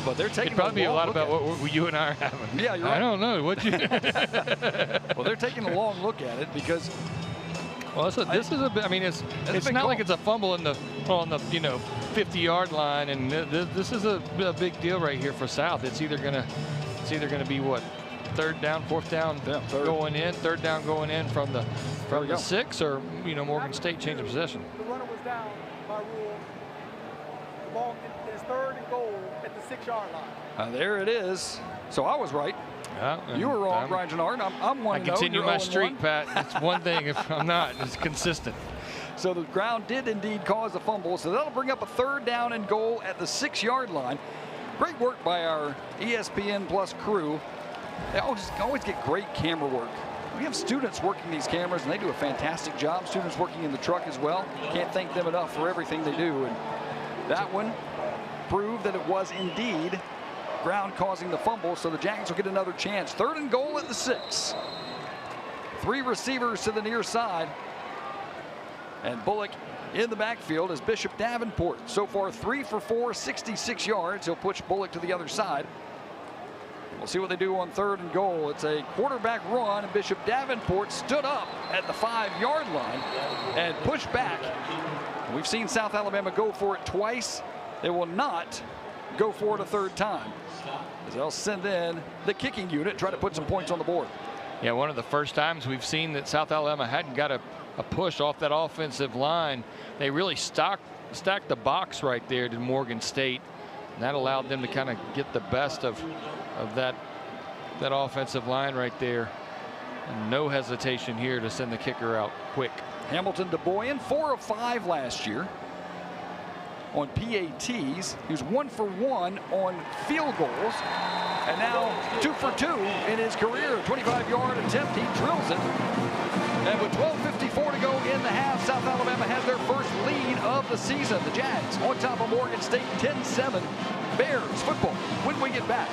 [SPEAKER 1] But they're taking
[SPEAKER 2] It'd probably be a lot about
[SPEAKER 1] what
[SPEAKER 2] you and I are having.
[SPEAKER 1] Yeah, you're right.
[SPEAKER 2] I don't know. What you?
[SPEAKER 1] Well, they're taking a long look at it because.
[SPEAKER 2] Well, this is a bit. I mean, it's not like it's a fumble on the 50-yard line, and this is a big deal right here for South. It's either gonna be what, third down, fourth down going in, third down going in from the 6, or Morgan State change of possession.
[SPEAKER 3] The runner was down by rule. The ball is 3rd and goal at the 6-yard line.
[SPEAKER 1] There it is. So I was right. You were wrong, Brian Gennard. I'm 1-0.
[SPEAKER 2] I continue my streak, Pat. It's one thing if I'm not. It's consistent.
[SPEAKER 1] So the ground did indeed cause a fumble. So that'll bring up a 3rd down and goal at the 6-yard line. Great work by our ESPN Plus crew. They always get great camera work. We have students working these cameras, and they do a fantastic job. Students working in the truck as well. Can't thank them enough for everything they do. And that one proved that it was indeed ground causing the fumble, so the Jags will get another chance. 3rd and goal at the 6. 3 receivers to the near side. And Bullock in the backfield is Bishop Davenport. So far 3 for 4, 66 yards. He'll push Bullock to the other side. We'll see what they do on 3rd and goal. It's a quarterback run, and Bishop Davenport stood up at the 5-yard line and pushed back. We've seen South Alabama go for it twice. They will not go for it a 3rd time, as they'll send in the kicking unit, try to put some points on the board.
[SPEAKER 2] Yeah, one of the first times we've seen that South Alabama hadn't got a push off that offensive line. They really stacked the box right there to Morgan State, and that allowed them to kind of get the best of that offensive line right there. And no hesitation here to send the kicker out quick.
[SPEAKER 1] Hamilton DeBoyan, 4 of 5 last year on PATs. He was 1 for 1 on field goals, and now 2 for 2 in his career. 25-yard attempt, he drills it. And with 12:54 to go in the half, South Alabama has their first lead of the season. The Jags on top of Morgan State, 10-7. Bears football when we get back.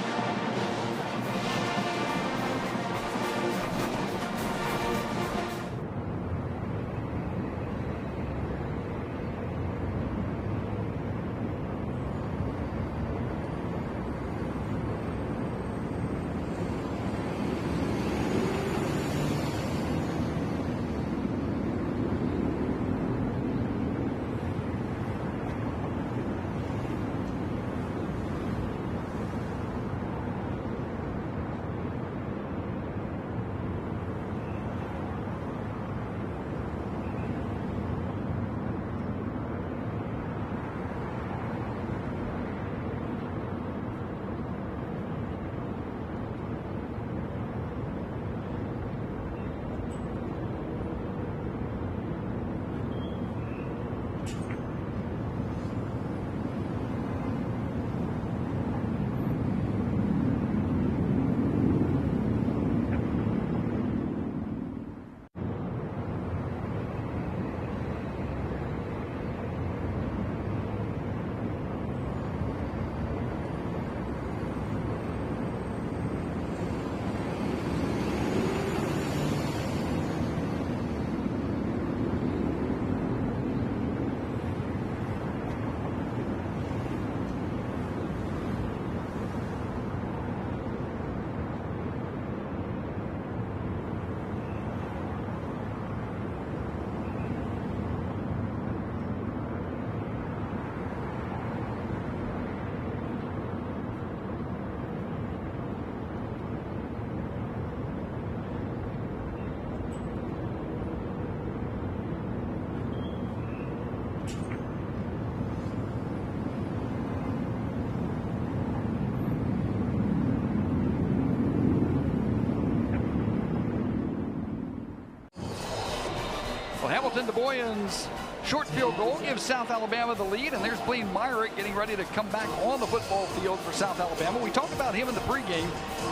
[SPEAKER 1] Well, Hamilton DeBoyan's short field goal gives South Alabama the lead, and there's Blaine Myrick getting ready to come back on the football field for South Alabama. We talked about him in the pregame.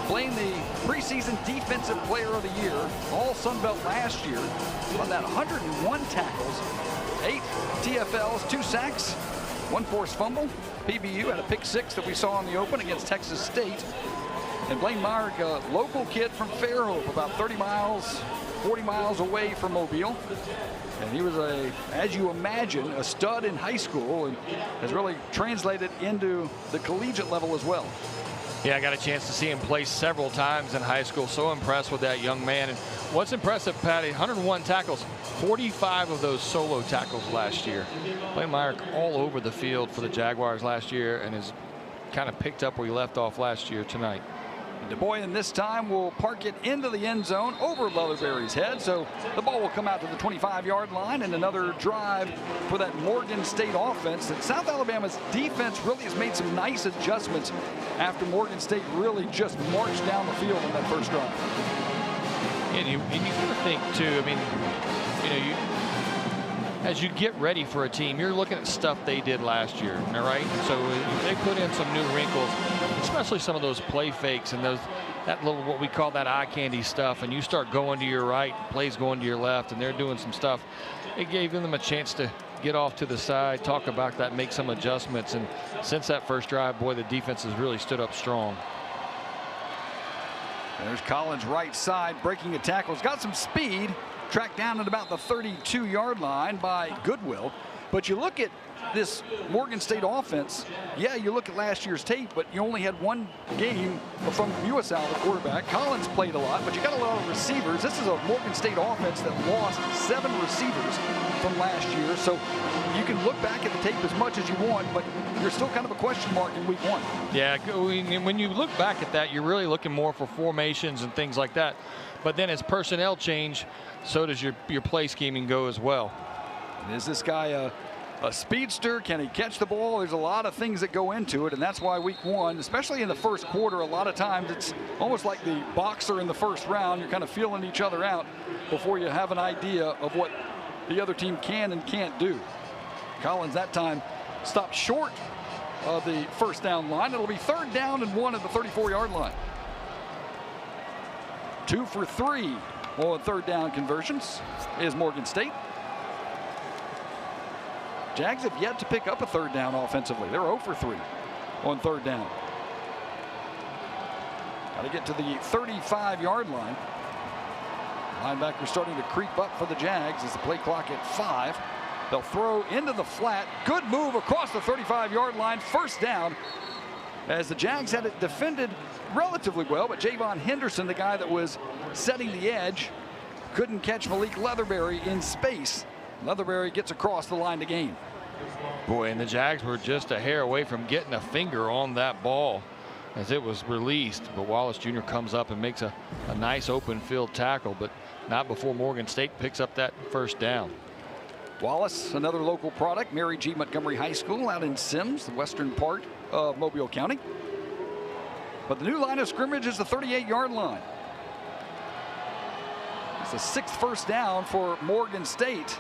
[SPEAKER 1] Blaine, the preseason defensive player of the year, all Sun Belt last year. On that 101 tackles, 8 TFLs, 2 sacks, 1 forced fumble. PBU had a pick 6 that we saw in the open against Texas State. And Blaine Myrick, a local kid from Fairhope, about 30 miles, 40 miles away from Mobile. And he was, as you imagine, a stud in high school and has really translated into the collegiate level as well.
[SPEAKER 2] Yeah, I got a chance to see him play several times in high school. So impressed with that young man. And what's impressive, Patty, 101 tackles, 45 of those solo tackles last year. Blaine Myrick all over the field for the Jaguars last year and has kind of picked up where he left off last year tonight.
[SPEAKER 1] DeBoyan this time will park it into the end zone over Leatherberry's head, so the ball will come out to the 25-yard line, and another drive for that Morgan State offense. And South Alabama's defense really has made some nice adjustments after Morgan State really just marched down the field on that first drive.
[SPEAKER 2] And you got to think too, I mean, you know, as you get ready for a team, you're looking at stuff they did last year, all right? So they put in some new wrinkles, especially some of those play fakes and that little, what we call that eye candy stuff, and you start going to your right, plays going to your left, and they're doing some stuff. It gave them a chance to get off to the side, talk about that, make some adjustments, and since that first drive, boy, the defense has really stood up strong.
[SPEAKER 1] There's Collins right side breaking a tackle. He's got some speed, tracked down at about the 32-yard line by Goodwill. But you look at this Morgan State offense, yeah, you look at last year's tape, but you only had one game from USL, the quarterback. Collins played a lot, but you got a lot of receivers. This is a Morgan State offense that lost 7 receivers from last year. So you can look back at the tape as much as you want, but you're still kind of a question mark in week 1.
[SPEAKER 2] Yeah, when you look back at that, you're really looking more for formations and things like that. But then as personnel change, so does your play scheming go as well.
[SPEAKER 1] Is this guy a speedster? Can he catch the ball? There's a lot of things that go into it, and that's why week 1, especially in the first quarter, a lot of times it's almost like the boxer in the first round. You're kind of feeling each other out before you have an idea of what the other team can and can't do. Collins that time stopped short of the first down line. It'll be 3rd down and 1 at the 34-yard line. 2 for 3 on 3rd down conversions is Morgan State. Jags have yet to pick up a 3rd down offensively. They're 0 for 3 on 3rd down. Got to get to the 35-yard line. Linebacker starting to creep up for the Jags as the play clock at 5. They'll throw into the flat. Good move across the 35-yard line. 1st down, as the Jags had it defended relatively well, but Javon Henderson, the guy that was setting the edge, couldn't catch Malik Leatherberry in space. Leatherberry gets across the line to gain.
[SPEAKER 2] Boy, and the Jags were just a hair away from getting a finger on that ball as it was released, but Wallace Jr. comes up and makes a nice open field tackle, but not before Morgan State picks up that 1st down.
[SPEAKER 1] Wallace, another local product, Mary G. Montgomery High School out in Sims, the western part of Mobile County. But the new line of scrimmage is the 38-yard line. It's the 6th 1st down for Morgan State.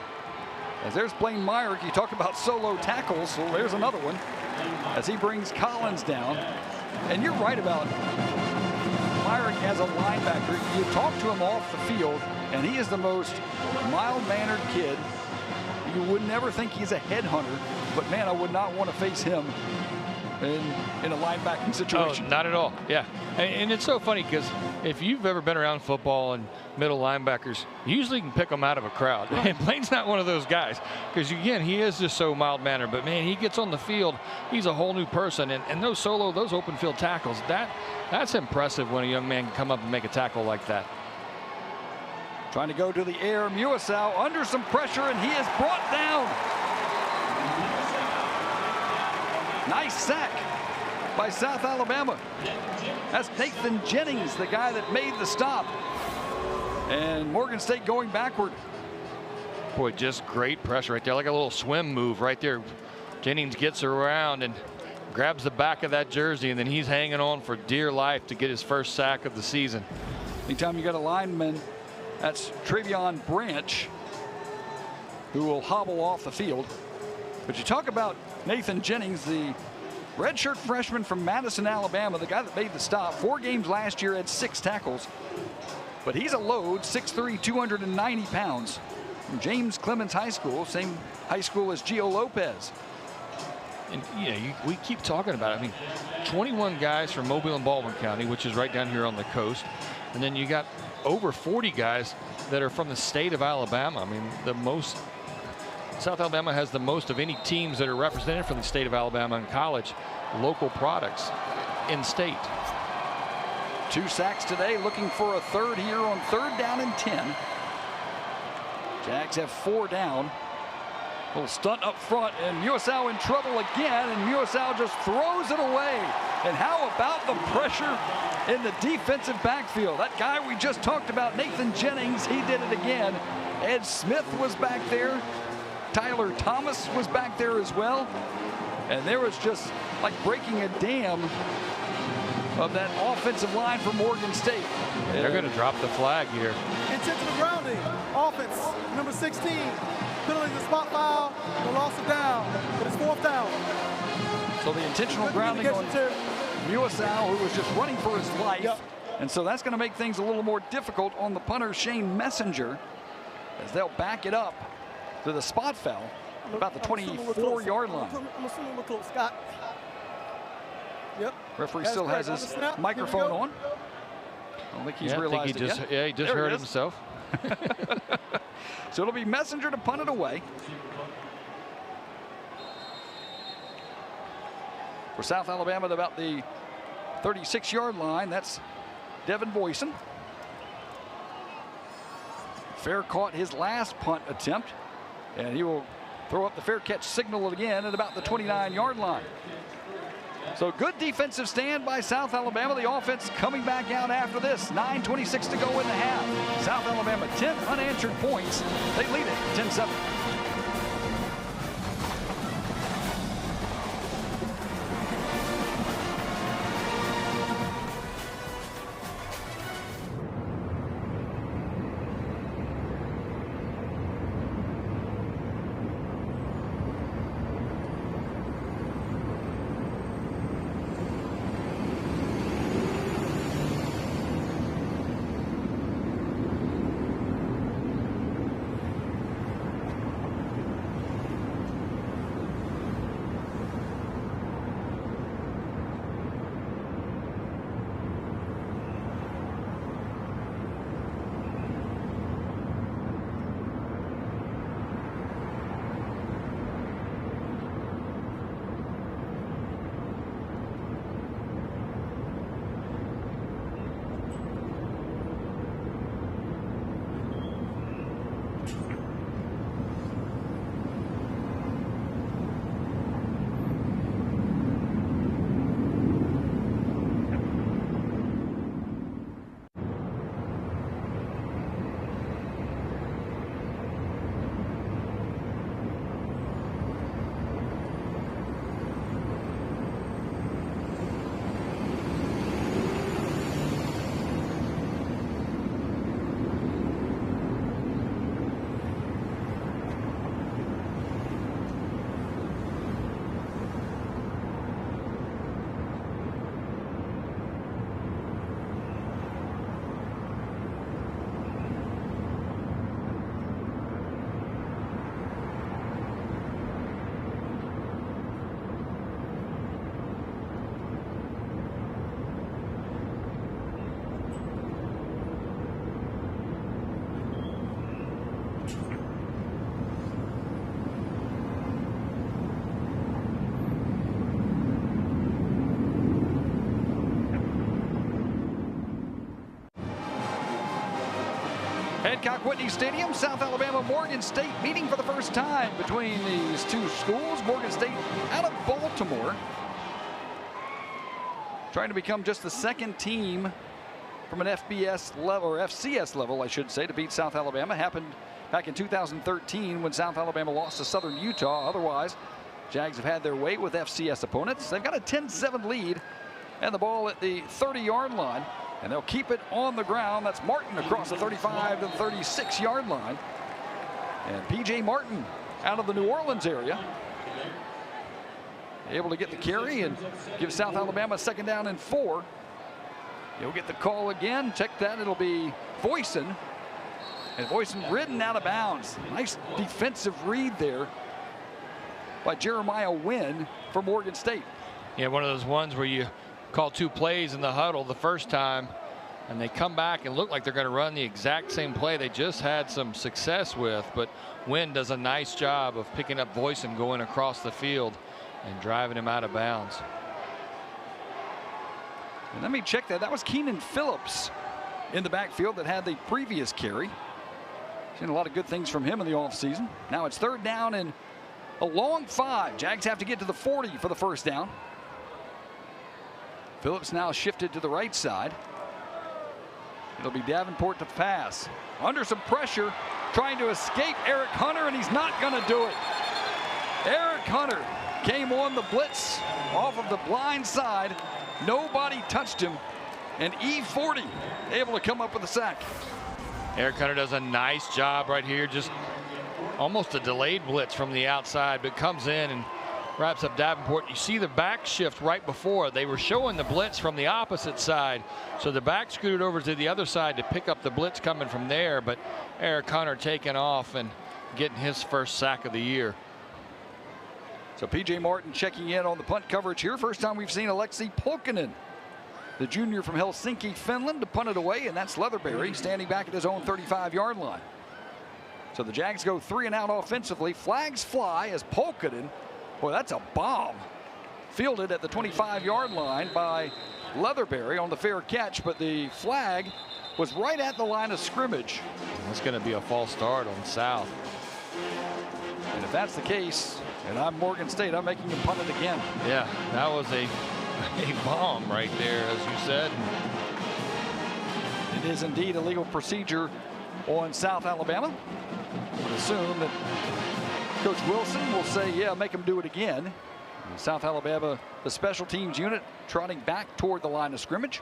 [SPEAKER 1] As there's Blaine Myrick. You talk about solo tackles, well, there's another one as he brings Collins down. And you're right about Myrick as a linebacker. You talk to him off the field, and he is the most mild-mannered kid. You would never think he's a headhunter, but man, I would not want to face him in a linebacking situation.
[SPEAKER 2] Oh, not at all. Yeah, and it's so funny because if you've ever been around football and middle linebackers, you usually can pick them out of a crowd. Right. And Blaine's not one of those guys because, again, he is just so mild-mannered. But, man, he gets on the field, he's a whole new person. And those open field tackles, that's impressive when a young man can come up and make a tackle like that.
[SPEAKER 1] Trying to go to the air. Muasau under some pressure, and he is brought down. Nice sack by South Alabama. That's Nathan Jennings, the guy that made the stop. And Morgan State going backward.
[SPEAKER 2] Boy, just great pressure right there, like a little swim move right there. Jennings gets around and grabs the back of that jersey, and then he's hanging on for dear life to get his 1st sack of the season.
[SPEAKER 1] Anytime you got a lineman, that's Travion Branch, who will hobble off the field. But you talk about Nathan Jennings, the redshirt freshman from Madison, Alabama, the guy that made the stop. 4 games last year, had 6 tackles. But he's a load, 6'3", 290 pounds. From James Clemens High School, same high school as Gio Lopez.
[SPEAKER 2] And we keep talking about it. I mean, 21 guys from Mobile and Baldwin County, which is right down here on the coast. And then you got over 40 guys that are from the state of Alabama. I mean, South Alabama has the most of any teams that are represented from the state of Alabama in college, local products in state.
[SPEAKER 1] 2 sacks today, looking for a 3rd here on 3rd down and 10. Jags have 4 down. A little stunt up front, and Muasau in trouble again, and Muasau just throws it away. And how about the pressure in the defensive backfield? That guy we just talked about, Nathan Jennings, he did it again. Ed Smith was back there. Tyler Thomas was back there as well. And there was just like breaking a dam of that offensive line for Morgan State.
[SPEAKER 2] They're going to drop the flag here.
[SPEAKER 3] Intentional grounding. Offense, number 16. penalty is a spot foul, the loss of down, but it's 4th down.
[SPEAKER 1] So the intentional grounding on Muasau, who was just running for his life.
[SPEAKER 3] Yep.
[SPEAKER 1] And so that's going to make things a little more difficult on the punter, Shane Messenger, as they'll back it up to the spot foul about the 24-yard line.
[SPEAKER 3] I'm assuming we're close, Scott. Yep.
[SPEAKER 1] Referee still has his microphone on. I don't think he's realized it yet.
[SPEAKER 2] Yeah, he just heard himself.
[SPEAKER 1] So it'll be Messenger to punt it away. For South Alabama at about the 36-yard line, that's Devin Boyson. Fair caught his last punt attempt, and he will throw up the fair catch signal again at about the 29-yard line. So good defensive stand by South Alabama. The offense coming back out after this. 9:26 to go in the half. South Alabama 10 unanswered points. They lead it 10-7. Hancock Whitney Stadium, South Alabama, Morgan State meeting for the first time between these two schools. Morgan State out of Baltimore, trying to become just the second team from an FBS level, or FCS level, I should say, to beat South Alabama. Happened back in 2013 when South Alabama lost to Southern Utah. Otherwise, Jags have had their way with FCS opponents. They've got a 10-7 lead and the ball at the 30-yard line. And they'll keep it on the ground. That's Martin across the 35 to the 36-yard line. And P.J. Martin out of the New Orleans area, able to get the carry and give South Alabama a 2nd down and 4. He'll get the call again. Check that. It'll be Voisin. And Voisin ridden out of bounds. Nice defensive read there by Jeremiah Wynn for Morgan State.
[SPEAKER 2] Yeah, one of those ones where you call 2 plays in the huddle the first time, and they come back and look like they're going to run the exact same play they just had some success with. But Wynn does a nice job of picking up Voisin going across the field and driving him out of bounds.
[SPEAKER 1] And let me check that. That was Keenan Phillips in the backfield that had the previous carry. Seen a lot of good things from him in the offseason. Now it's 3rd down and a long 5. Jags have to get to the 40 for the 1st down. Phillips now shifted to the right side. It'll be Davenport to pass. Under some pressure, trying to escape Eric Hunter, and he's not going to do it. Eric Hunter came on the blitz off of the blind side. Nobody touched him. And E40 able to come up with a sack.
[SPEAKER 2] Eric Hunter does a nice job right here, just almost a delayed blitz from the outside, but comes in and wraps up Davenport. You see the back shift right before. They were showing the blitz from the opposite side, so the back scooted over to the other side to pick up the blitz coming from there, but Eric Hunter taking off and getting his first sack of the year.
[SPEAKER 1] So P.J. Martin checking in on the punt coverage here. First time we've seen Alexi Polkinen, the junior from Helsinki, Finland, to punt it away, and that's Leatherberry standing back at his own 35-yard line. So the Jags go 3 and out offensively. Flags fly as Polkinen, boy, that's a bomb, fielded at the 25-yard line by Leatherberry on the fair catch, but the flag was right at the line of scrimmage.
[SPEAKER 2] That's going to be a false start on South.
[SPEAKER 1] And if that's the case, and I'm Morgan State, I'm making him punt it again.
[SPEAKER 2] Yeah, that was a bomb right there, as you said.
[SPEAKER 1] It is indeed a legal procedure on South Alabama. I would assume that Coach Wilson will say, yeah, make him do it again. And South Alabama, the special teams unit, trotting back toward the line of scrimmage.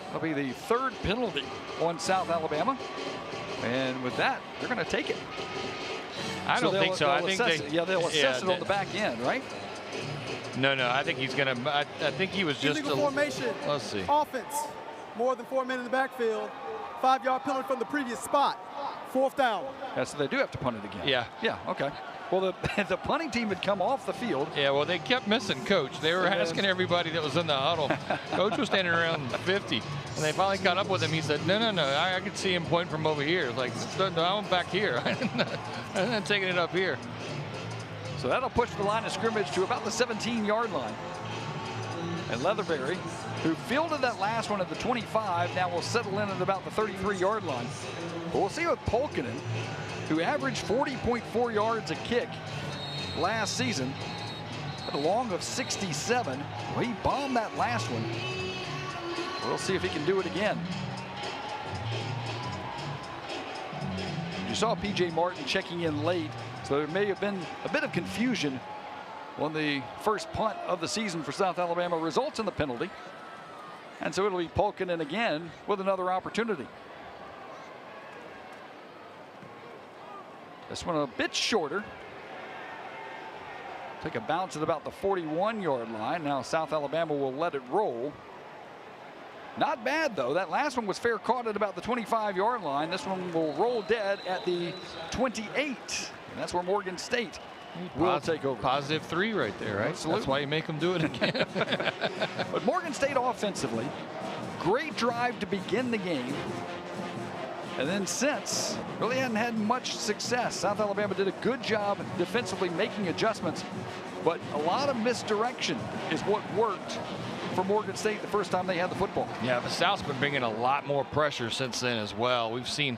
[SPEAKER 1] That'll be the third penalty on South Alabama. And with that, they're going to take it.
[SPEAKER 2] I don't think so. I think
[SPEAKER 1] they'll assess it on the back end, right?
[SPEAKER 2] No, I think he's going to. I think he was just
[SPEAKER 3] illegal formation.
[SPEAKER 2] Let's see.
[SPEAKER 3] Offense. More than 4 men in the backfield. 5-yard penalty from the previous spot. 4th down.
[SPEAKER 1] Yeah, so they do have to punt it again.
[SPEAKER 2] Yeah.
[SPEAKER 1] Yeah, okay. Well, the punting team had come off the field.
[SPEAKER 2] Yeah, well, they kept missing Coach. They were asking everybody that was in the huddle. Coach was standing around 50, and they finally caught up with him. He said, no, I could see him point from over here. Like, no, I'm back here. I'm not taking it up here.
[SPEAKER 1] So that'll push the line of scrimmage to about the 17-yard line. And Leatherberry, who fielded that last one at the 25, now will settle in at about the 33-yard line. But we'll see with Polkinen, who averaged 40.4 yards a kick last season, at a long of 67. Well, he bombed that last one. We'll see if he can do it again. You saw P.J. Martin checking in late, so there may have been a bit of confusion on the first punt of the season for South Alabama. Results in the penalty. And so it'll be Polkinen again with another opportunity. This one a bit shorter. Take a bounce at about the 41-yard line. Now South Alabama will let it roll. Not bad, though. That last one was fair caught at about the 25-yard line. This one will roll dead at the 28. And that's where Morgan State will take over.
[SPEAKER 2] +3 right there, right?
[SPEAKER 1] Absolutely.
[SPEAKER 2] That's why you make them do it again.
[SPEAKER 1] But Morgan State offensively, great drive to begin the game. And then since, really hadn't had much success. South Alabama did a good job defensively making adjustments, but a lot of misdirection is what worked for Morgan State the first time they had the football.
[SPEAKER 2] Yeah, the South's been bringing a lot more pressure since then as well. We've seen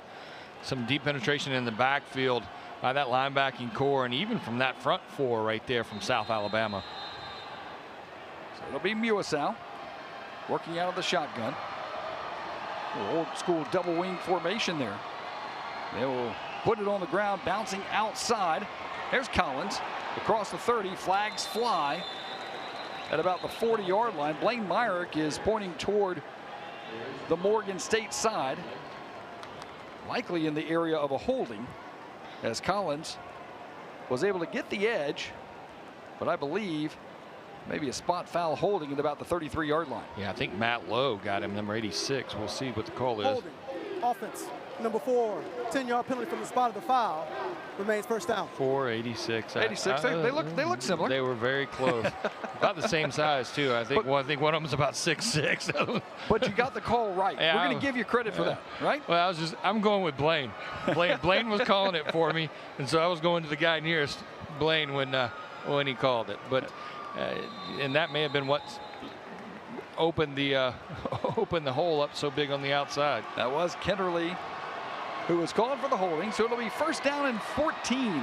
[SPEAKER 2] some deep penetration in the backfield by that linebacking core, and even from that front four right there from South Alabama.
[SPEAKER 1] So it'll be Muasau working out of the shotgun. Old school double wing formation there. They will put it on the ground, bouncing outside. There's Collins across the 30. Flags fly at about the 40-yard line. Blaine Myrick is pointing toward the Morgan State side, likely in the area of a holding, as Collins was able to get the edge, but I believe maybe a spot foul holding at about the 33-yard line.
[SPEAKER 2] Yeah, I think Matt Lowe got him, number 86. We'll see what the call is.
[SPEAKER 3] Holding. Offense. Number 4. 10-yard penalty from the spot of the foul. Remains first down.
[SPEAKER 2] 486.
[SPEAKER 1] 86. They look similar.
[SPEAKER 2] They were very close. About the same size too. I think one of them was about 6'6".
[SPEAKER 1] But you got the call right.
[SPEAKER 2] Yeah,
[SPEAKER 1] we're going to give you credit for that, right?
[SPEAKER 2] Well, I'm going with Blaine. Blaine was calling it for me, and so I was going to the guy nearest Blaine when he called it. But and that may have been what opened the hole up so big on the outside.
[SPEAKER 1] That was Kennerly who was calling for the holding, so it'll be first down and 14.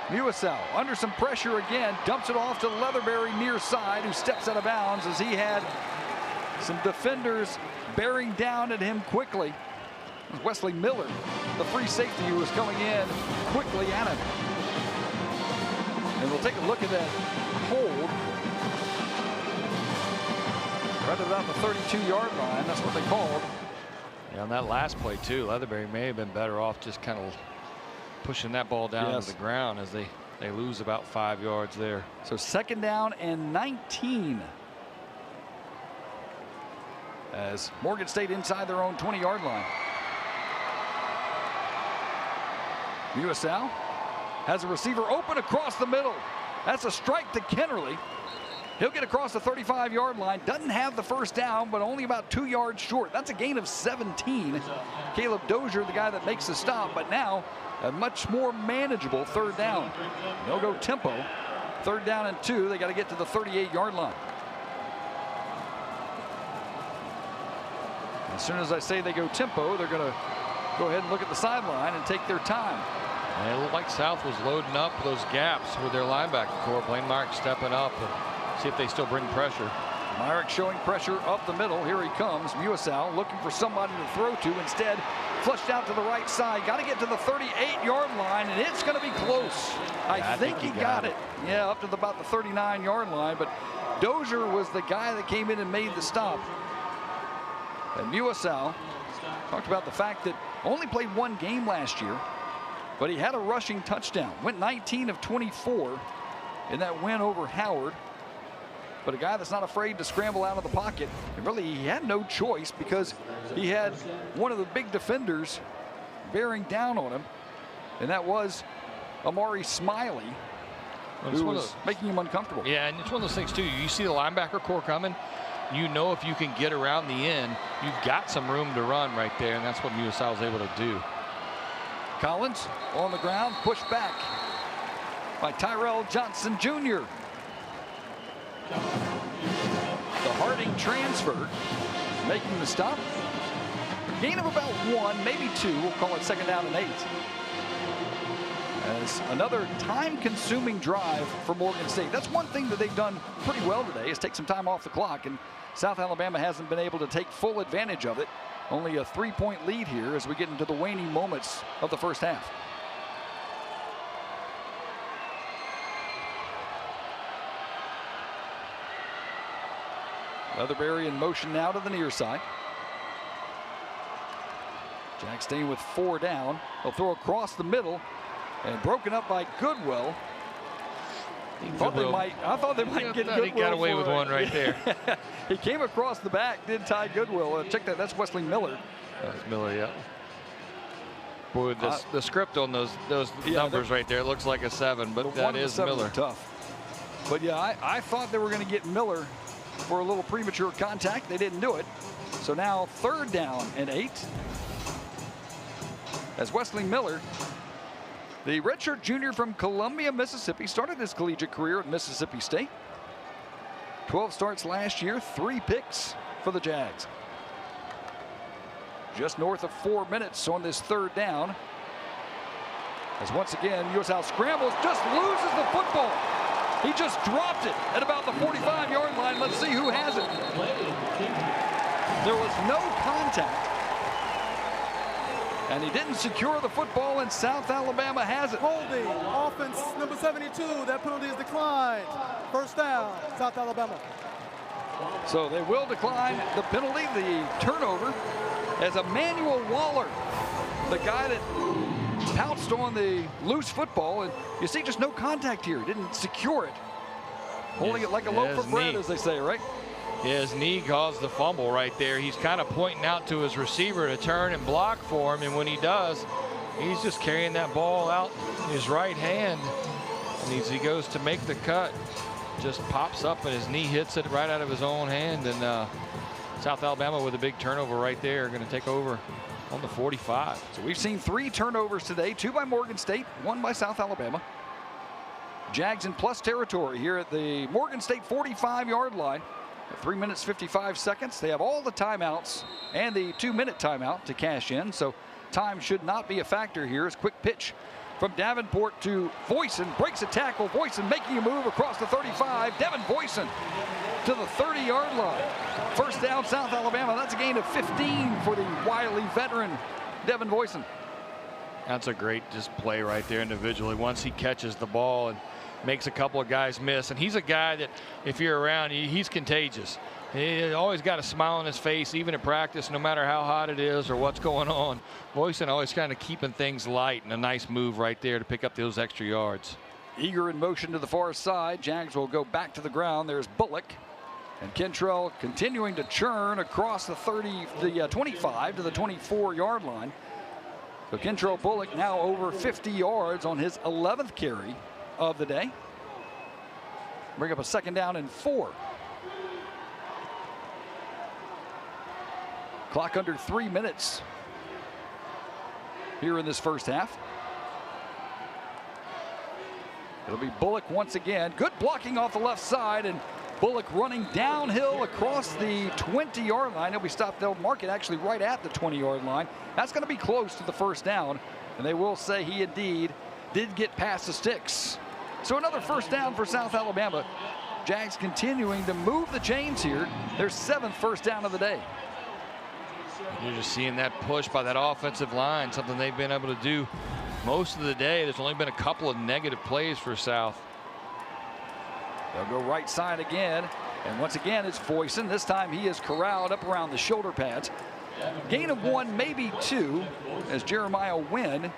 [SPEAKER 1] Muasau under some pressure again, dumps it off to Leatherberry near side, who steps out of bounds as he had some defenders bearing down at him quickly. It was Wesley Miller, the free safety, who was coming in quickly at him. And we'll take a look at that hold. Right about the 32-yard line. That's what they called.
[SPEAKER 2] Yeah, on that last play too, Leatherbury may have been better off just kind of pushing that ball down to the ground as they lose about 5 yards there.
[SPEAKER 1] So 2nd down and 19. As Morgan State inside their own 20-yard line. USL has a receiver open across the middle. That's a strike to Kennerly. He'll get across the 35-yard line. Doesn't have the first down, but only about 2 yards short. That's a gain of 17. Caleb Dozier, the guy that makes the stop, but now a much more manageable 3rd down. They'll go tempo. 3rd down and 2. They got to get to the 38-yard line. As soon as I say they go tempo, they're going to go ahead and look at the sideline and take their time.
[SPEAKER 2] And it looked like South was loading up those gaps with their linebacker core. Blaine Mark stepping up and see if they still bring pressure.
[SPEAKER 1] Myrick showing pressure up the middle. Here he comes. Muasau looking for somebody to throw to. Instead, flushed out to the right side. Got to get to the 38-yard line, and it's going to be close. I think he got it. Yeah, up to about the 39-yard line. But Dozier was the guy that came in and made the stop. And Muasau talked about the fact that only played 1 game last year, but he had a rushing touchdown. Went 19 of 24 in that win over Howard. But a guy that's not afraid to scramble out of the pocket. And really, he had no choice because he had one of the big defenders bearing down on him, and that was Amari Smiley, who was making him uncomfortable.
[SPEAKER 2] Yeah, and it's one of those things, too. You see the linebacker core coming. You know if you can get around the end, you've got some room to run right there, and that's what Muasau was able to do.
[SPEAKER 1] Collins on the ground, pushed back by Tyrell Johnson Jr. The Harding transfer making the stop. Gain of about 1, maybe 2. We'll call it 2nd down and 8. As another time-consuming drive for Morgan State. That's one thing that they've done pretty well today, is take some time off the clock, and South Alabama hasn't been able to take full advantage of it. Only a 3-point lead here as we get into the waning moments of the first half. Leatherbury in motion now to the near side. Jack staying with 4 down. They'll throw across the middle and broken up by Goodwill. I thought they might get Goodwill.
[SPEAKER 2] He got away with one right there.
[SPEAKER 1] He came across the back, did Ty Goodwill. Check that, that's Wesley Miller.
[SPEAKER 2] That's Miller, yeah. Boy, the script on those numbers right there, it looks like a 7, but that is Miller.
[SPEAKER 1] Tough. But yeah, I thought they were going to get Miller for a little premature contact. They didn't do it. So now 3rd down and 8. As Wesley Miller, the redshirt junior from Columbia, Mississippi, started his collegiate career at Mississippi State. 12 starts last year, 3 picks for the Jags. Just north of 4 minutes on this 3rd down. As once again, USL scrambles, just loses the football. He just dropped it at about the 45-yard line. Let's see who has it. There was no contact. And he didn't secure the football, and South Alabama has it.
[SPEAKER 3] Holding, offense number 72. That penalty is declined. 1st down, South Alabama.
[SPEAKER 1] So they will decline the penalty, the turnover, as Emmanuel Waller, the guy that pounced on the loose football, and you see just no contact here. Didn't secure it. Holding it like a loaf of bread, as they say, right?
[SPEAKER 2] His knee caused the fumble right there. He's kind of pointing out to his receiver to turn and block for him, and when he does, he's just carrying that ball out in his right hand, and as he goes to make the cut, just pops up and his knee hits it right out of his own hand, and South Alabama with a big turnover right there, going to take over on the 45.
[SPEAKER 1] So we've seen 3 turnovers today, 2 by Morgan State, 1 by South Alabama. Jags in plus territory here at the Morgan State 45-yard line. 3 minutes 55 seconds. They have all the timeouts and the 2-minute timeout to cash in, so time should not be a factor here. As quick pitch from Davenport to Voisin, breaks a tackle. Voisin making a move across the 35. Devin Voisin to the 30-yard line. 1st down, South Alabama. That's a gain of 15 for the wily veteran Devin Voisin.
[SPEAKER 2] That's a great just play right there individually. Once he catches the ball and makes a couple of guys miss, and he's a guy that if you're around, he's contagious. He always got a smile on his face, even at practice, no matter how hot it is or what's going on. Boyson always kind of keeping things light, and a nice move right there to pick up those extra yards.
[SPEAKER 1] Eager in motion to the far side. Jags will go back to the ground. There's Bullock. And Kentrell continuing to churn across the 25 to the 24-yard line. So Kentrell Bullock now over 50 yards on his 11th carry of the day. Bring up a 2nd down and 4. Clock under 3 minutes here in this first half. It'll be Bullock once again. Good blocking off the left side, and Bullock running downhill across the 20-yard line. He'll be stopped. They'll mark it actually right at the 20-yard line. That's going to be close to the 1st down, and they will say he indeed did get past the sticks. So another 1st down for South Alabama. Jags continuing to move the chains here. Their 7th 1st down of the day.
[SPEAKER 2] You're just seeing that push by that offensive line, something they've been able to do most of the day. There's only been a couple of negative plays for South.
[SPEAKER 1] They'll go right side again, and once again it's Boyson. This time he is corralled up around the shoulder pads. Gain of 1, maybe 2, as Jeremiah Wynn,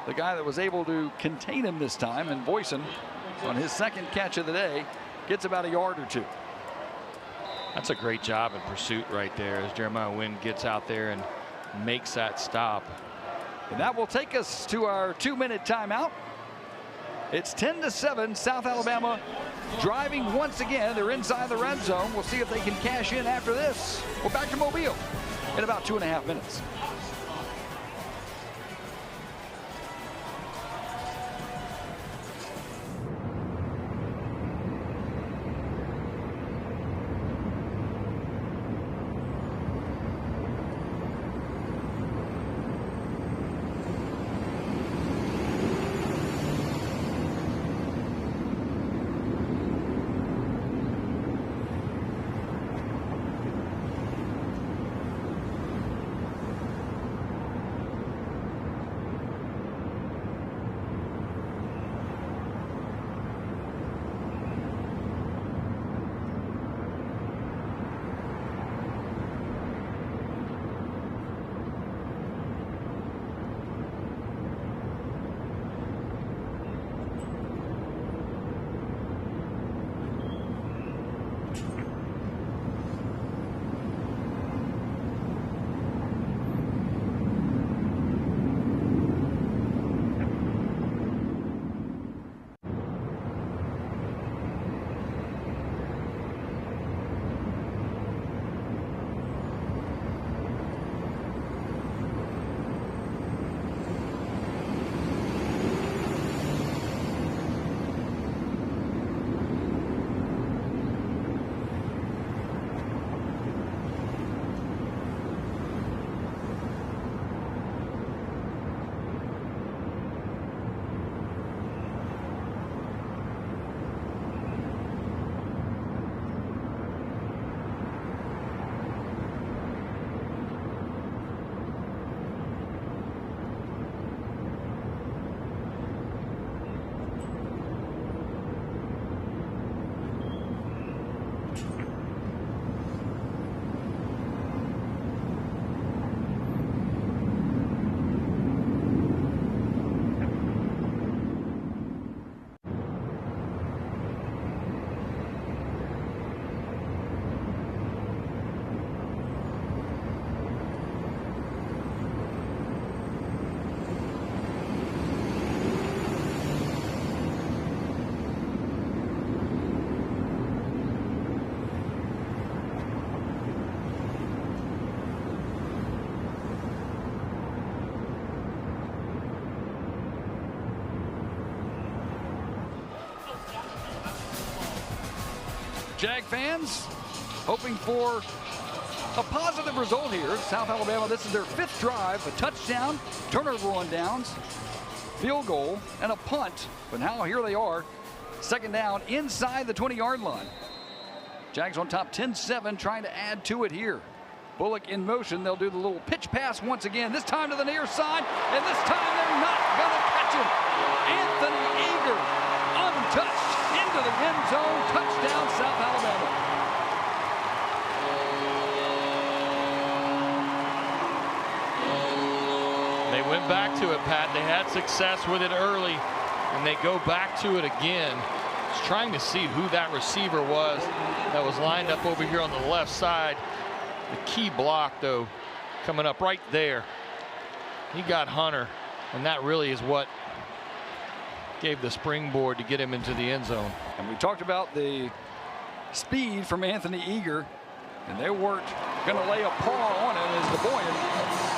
[SPEAKER 1] the guy that was able to contain him this time, and Boyson on his 2nd catch of the day gets about a yard or 2.
[SPEAKER 2] That's a great job in pursuit right there as Jeremiah Wynn gets out there and makes that stop.
[SPEAKER 1] And that will take us to our 2-minute timeout. It's 10-7, South Alabama driving once again. They're inside the red zone. We'll see if they can cash in after this. We're back to Mobile in about 2.5 minutes. Jag fans hoping for a positive result here. South Alabama, this is their 5th drive, a touchdown, turnover on downs, field goal, and a punt. But now here they are, 2nd down inside the 20-yard line. Jags on top 10-7, trying to add to it here. Bullock in motion. They'll do the little pitch pass once again, this time to the near side, and this time they're not going to catch him. Anthony Eager, untouched, into the end zone. Touchdown, South Alabama.
[SPEAKER 2] They went back to it, Pat. They had success with it early, and they go back to it again. Just trying to see who that receiver was that was lined up over here on the left side. The key block, though, coming up right there. He got Hunter, and that really is what gave the springboard to get him into the end zone.
[SPEAKER 1] And we talked about the speed from Anthony Eager, and they weren't going to lay a paw on him as the Boyan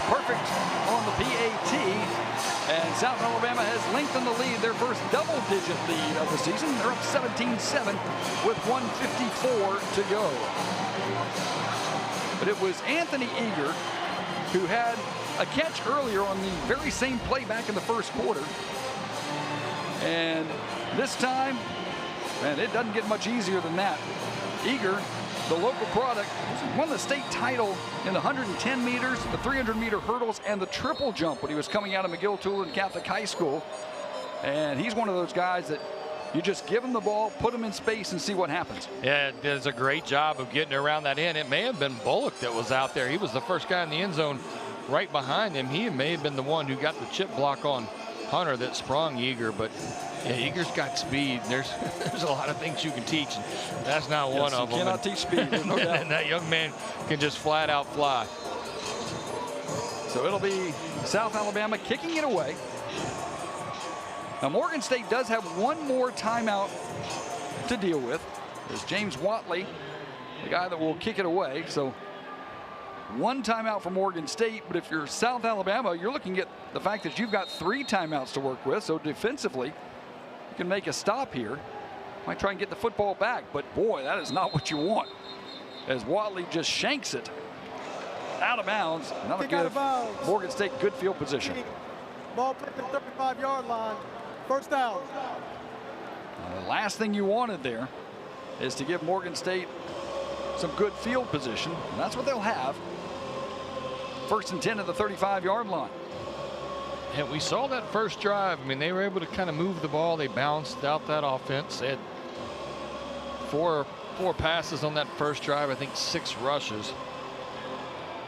[SPEAKER 1] perfect on the PAT, and South Alabama has lengthened the lead, their first double-digit lead of the season. They're up 17-7 with 1:54 to go. But it was Anthony Eager who had a catch earlier on the very same play back in the first quarter. And this time, man, it doesn't get much easier than that. Eager, the local product, won the state title in the 110 meters, the 300-meter hurdles, and the triple jump when he was coming out of McGill-Toolen Catholic High School. And he's one of those guys that you just give him the ball, put him in space, and see what happens.
[SPEAKER 2] Yeah, it does a great job of getting around that end. It may have been Bullock that was out there. He was the first guy in the end zone right behind him. He may have been the one who got the chip block on Hunter that sprung Eager, but yeah, Eager's got speed. There's a lot of things you can teach, and that's not one of them.
[SPEAKER 1] You cannot teach speed, there's no doubt.
[SPEAKER 2] And that young man can just flat out fly.
[SPEAKER 1] So it'll be South Alabama kicking it away. Now Morgan State does have one more timeout to deal with. There's James Watley, the guy that will kick it away. So one timeout for Morgan State, but if you're South Alabama, you're looking at the fact that you've got 3 timeouts to work with. So defensively, you can make a stop here. Might try and get the football back, but boy, that is not what you want. As Watley just shanks it out of bounds. Another good Morgan State good field position.
[SPEAKER 3] Ball put the 35-yard line. First down.
[SPEAKER 1] The last thing you wanted there is to give Morgan State some good field position, and that's what they'll have. First and 10 at the 35-yard line.
[SPEAKER 2] And we saw that first drive. I mean, they were able to kind of move the ball. They bounced out that offense. They had four passes on that first drive, I think 6 rushes.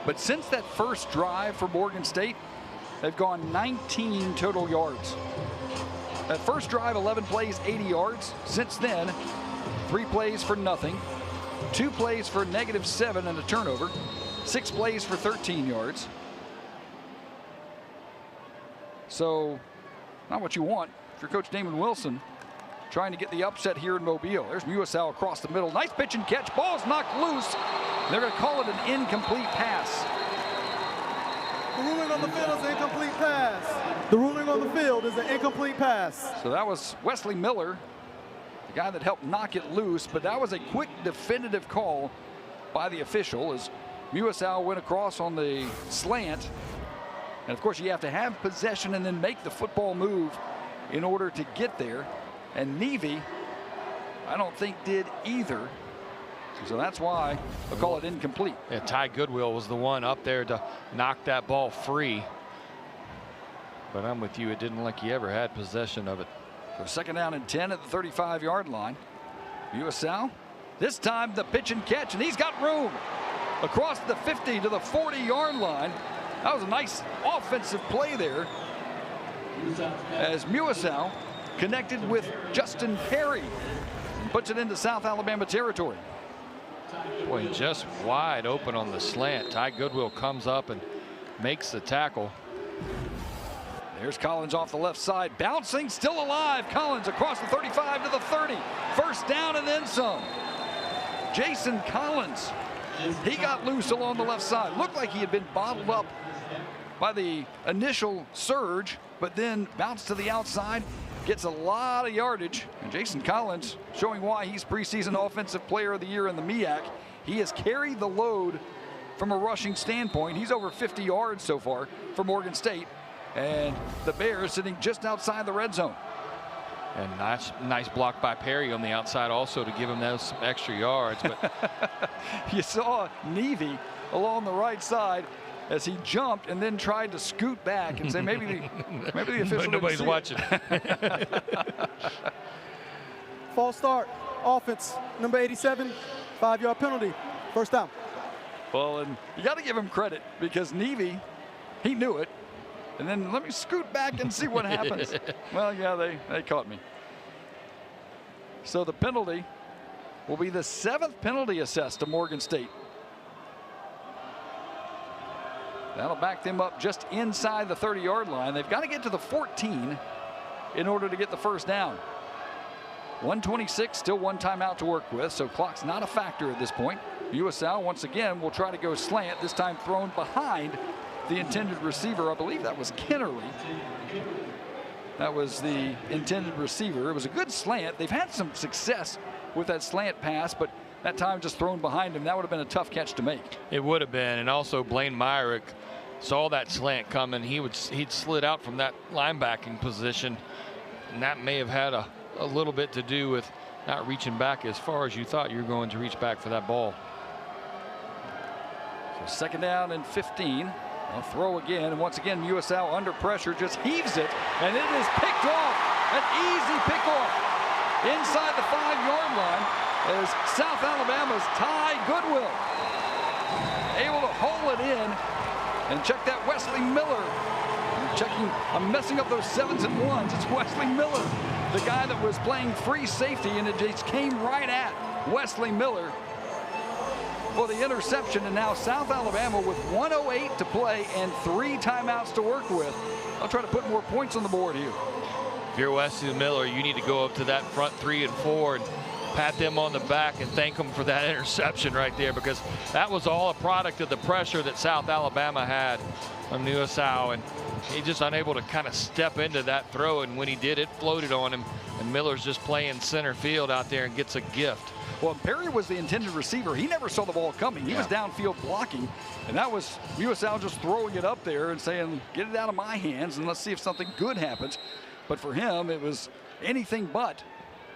[SPEAKER 1] But since that first drive for Morgan State, they've gone 19 total yards. That first drive, 11 plays, 80 yards. Since then, 3 plays for nothing, 2 plays for -7 and a turnover, 6 plays for 13 yards. So, not what you want if you're Coach Damon Wilson trying to get the upset here in Mobile. There's Muasau across the middle. Nice pitch and catch. Ball is knocked loose. They're going to call it an incomplete pass.
[SPEAKER 3] The ruling on the field is an incomplete pass. The ruling on the field is an incomplete pass.
[SPEAKER 1] So that was Wesley Miller, the guy that helped knock it loose, but that was a quick definitive call by the official as Muasau went across on the slant. And of course you have to have possession and then make the football move in order to get there. And Nevy, I don't think did either. So that's why they'll call it incomplete.
[SPEAKER 2] Yeah, Ty Goodwill was the one up there to knock that ball free. But I'm with you, it didn't look like he ever had possession of it.
[SPEAKER 1] So second down and 10 at the 35-yard line. Muasau, this time the pitch and catch, and he's got room across the 50 to the 40-yard line. That was a nice offensive play there as Muasau connected with Justin Perry and puts it into South Alabama territory.
[SPEAKER 2] Boy, just wide open on the slant. Ty Goodwill comes up and makes the tackle.
[SPEAKER 1] There's Collins off the left side, bouncing, still alive. Collins across the 35 to the 30. First down and then some. Jason Collins, he got loose along the left side. Looked like he had been bottled up by the initial surge, but then bounced to the outside, gets a lot of yardage. And Jason Collins showing why he's preseason offensive player of the year in the MEAC. He has carried the load from a rushing standpoint. He's over 50 yards so far for Morgan State. And the Bears sitting just outside the red zone.
[SPEAKER 2] And nice block by Perry on the outside also to give him those extra yards. But
[SPEAKER 1] you saw Nevy along the right side as he jumped and then tried to scoot back and say maybe the official
[SPEAKER 2] nobody's watching.
[SPEAKER 3] False start. Offense. Number 87. 5-yard penalty. First down.
[SPEAKER 1] Well, and you got to give him credit because Nevy, he knew it. and then let me scoot back and see what happens. Well, yeah, they caught me. So the penalty will be the 7th penalty assessed to Morgan State. That'll back them up just inside the 30-yard line. They've got to get to the 14 in order to get the first down. 1:26, still one timeout to work with, so clock's not a factor at this point. USL once again will try to go slant, this time thrown behind the intended receiver. I believe that was Kennerly. That was the intended receiver. It was a good slant. They've had some success with that slant pass, but that time just thrown behind him. That would have been a tough catch to make.
[SPEAKER 2] It would have been, and also Blaine Myrick saw that slant coming. He'd slid out from that linebacking position, and that may have had a little bit to do with not reaching back as far as you thought you were going to reach back for that ball.
[SPEAKER 1] So 2nd down and 15. They'll throw again, and once again USL under pressure just heaves it, and it is picked off. An easy pick off inside the 5-yard line as South Alabama's Ty Goodwill able to hole it in. And check that, Wesley Miller. I'm messing up those 7s and 1s. It's Wesley Miller, the guy that was playing free safety, and it just came right at Wesley Miller for the interception. And now South Alabama with 1:08 to play and 3 timeouts to work with. I'll try to put more points on the board here.
[SPEAKER 2] If you're Wesley Miller, you need to go up to that front 3 and 4 and pat them on the back and thank them for that interception right there, because that was all a product of the pressure that South Alabama had on USL, and he just unable to kind of step into that throw, and when he did, it floated on him, and Miller's just playing center field out there and gets a gift.
[SPEAKER 1] Well, Perry was the intended receiver. He never saw the ball coming. He was downfield blocking, and that was USL just throwing it up there and saying, get it out of my hands and let's see if something good happens. But for him, it was anything but.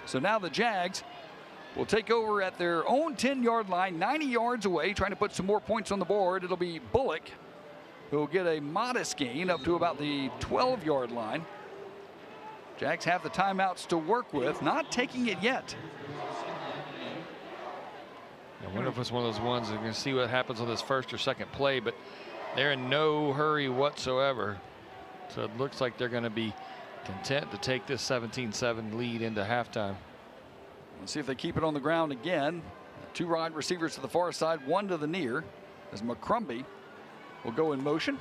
[SPEAKER 1] So now the Jags will take over at their own 10-yard line, 90 yards away, trying to put some more points on the board. It'll be Bullock who will get a modest gain up to about the 12-yard line. Jags have the timeouts to work with, not taking it yet.
[SPEAKER 2] I wonder if it's one of those ones that are going to see what happens on this first or second play, but they're in no hurry whatsoever. So it looks like they're going to be content to take this 17-7 lead into halftime.
[SPEAKER 1] Let's see if they keep it on the ground again. 2 wide receivers to the far side, 1 to the near, as McCrumbie will go in motion.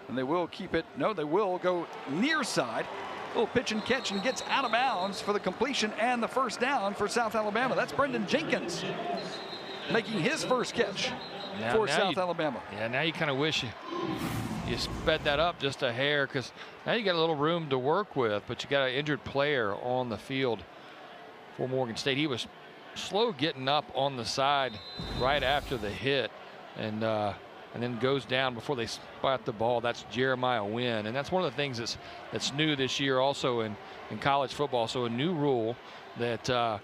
[SPEAKER 1] And they will keep it. No, they will go near side. Little pitch and catch, and gets out of bounds for the completion and the first down for South Alabama. That's Brendan Jenkins making his first catch for South Alabama.
[SPEAKER 2] Yeah, now you kind of wish you sped that up just a hair, because now you got a little room to work with, but you got an injured player on the field for Morgan State. He was slow getting up on the side right after the hit, and then goes down before they spot the ball. That's Jeremiah Wynn, and that's one of the things that's new this year also in college football. So a new rule that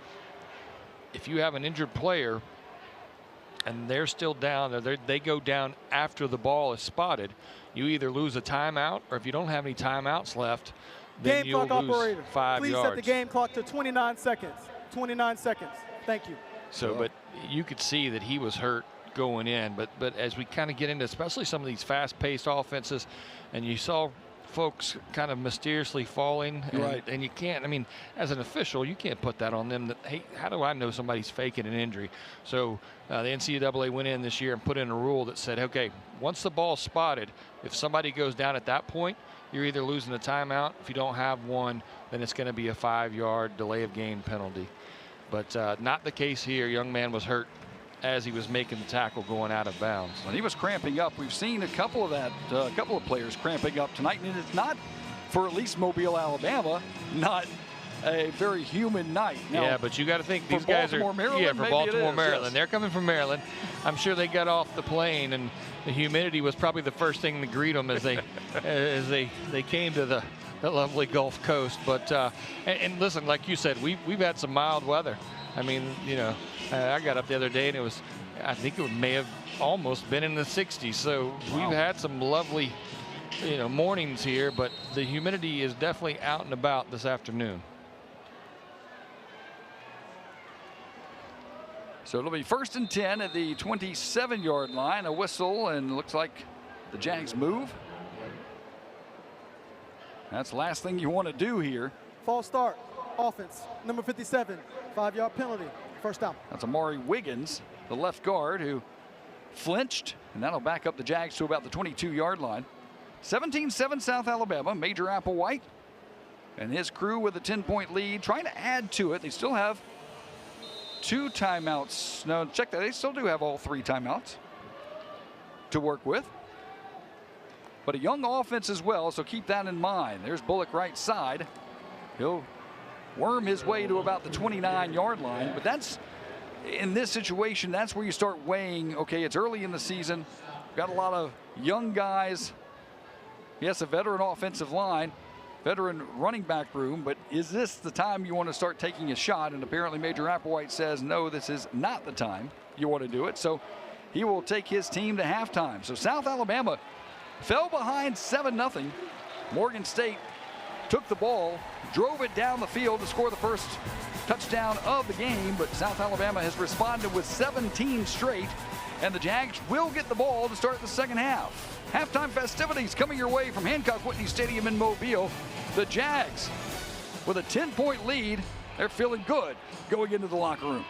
[SPEAKER 2] if you have an injured player and they're still down, or they go down after the ball is spotted, you either lose a timeout, or if you don't have any timeouts left, then you'll lose 5
[SPEAKER 3] Please
[SPEAKER 2] yards.
[SPEAKER 3] set the game clock to 29 seconds. 29 seconds. Thank you.
[SPEAKER 2] So, but you could see that he was hurt going in. But as we kind of get into, especially some of these fast-paced offenses, and you saw folks kind of mysteriously falling, and you can't, I mean, as an official, you can't put that on them. That, hey, how do I know somebody's faking an injury? So the NCAA went in this year and put in a rule that said, okay, once the ball's spotted, if somebody goes down at that point, you're either losing a timeout. If you don't have one, then it's going to be a 5-yard delay of game penalty. But not the case here. Young man was hurt as he was making the tackle going out of bounds.
[SPEAKER 1] When he was cramping up, we've seen a couple of players cramping up tonight, and it's not, for at least Mobile, Alabama, not a very humid night. Now,
[SPEAKER 2] yeah, but you got to think these guys are
[SPEAKER 1] Maryland,
[SPEAKER 2] for Baltimore, Maryland.
[SPEAKER 1] Yes.
[SPEAKER 2] They're coming from Maryland. I'm sure they got off the plane, and the humidity was probably the first thing to greet them as they came to the lovely Gulf Coast. But and listen, like you said, we've had some mild weather. I mean, you know, I got up the other day and it was, I think it may have almost been in the 60s. So we've had some lovely, you know, mornings here, but the humidity is definitely out and about this afternoon.
[SPEAKER 1] So it'll be 1st and 10 at the 27-yard line. A whistle, and looks like the Jags move. That's the last thing you want to do here.
[SPEAKER 3] False start, offense, number 57, 5-yard penalty, first down.
[SPEAKER 1] That's Amari Wiggins, the left guard, who flinched, and that'll back up the Jags to about the 22-yard line. 17-7 South Alabama, Major Applewhite and his crew with a 10-point lead, trying to add to it. They still have 2 timeouts. No, check that. They still do have all 3 timeouts to work with. But a young offense as well, so keep that in mind. There's Bullock right side. He'll worm his way to about the 29-yard line. But that's, in this situation, that's where you start weighing, okay, it's early in the season. Got a lot of young guys. Yes, a veteran offensive line, veteran running back room, but is this the time you want to start taking a shot? And apparently Major Applewhite says, no, this is not the time you want to do it. So he will take his team to halftime. So South Alabama fell behind 7-0. Morgan State took the ball, drove it down the field to score the first touchdown of the game, but South Alabama has responded with 17 straight, and the Jags will get the ball to start the second half. Halftime festivities coming your way from Hancock-Whitney Stadium in Mobile. The Jags with a 10-point lead. They're feeling good going into the locker room.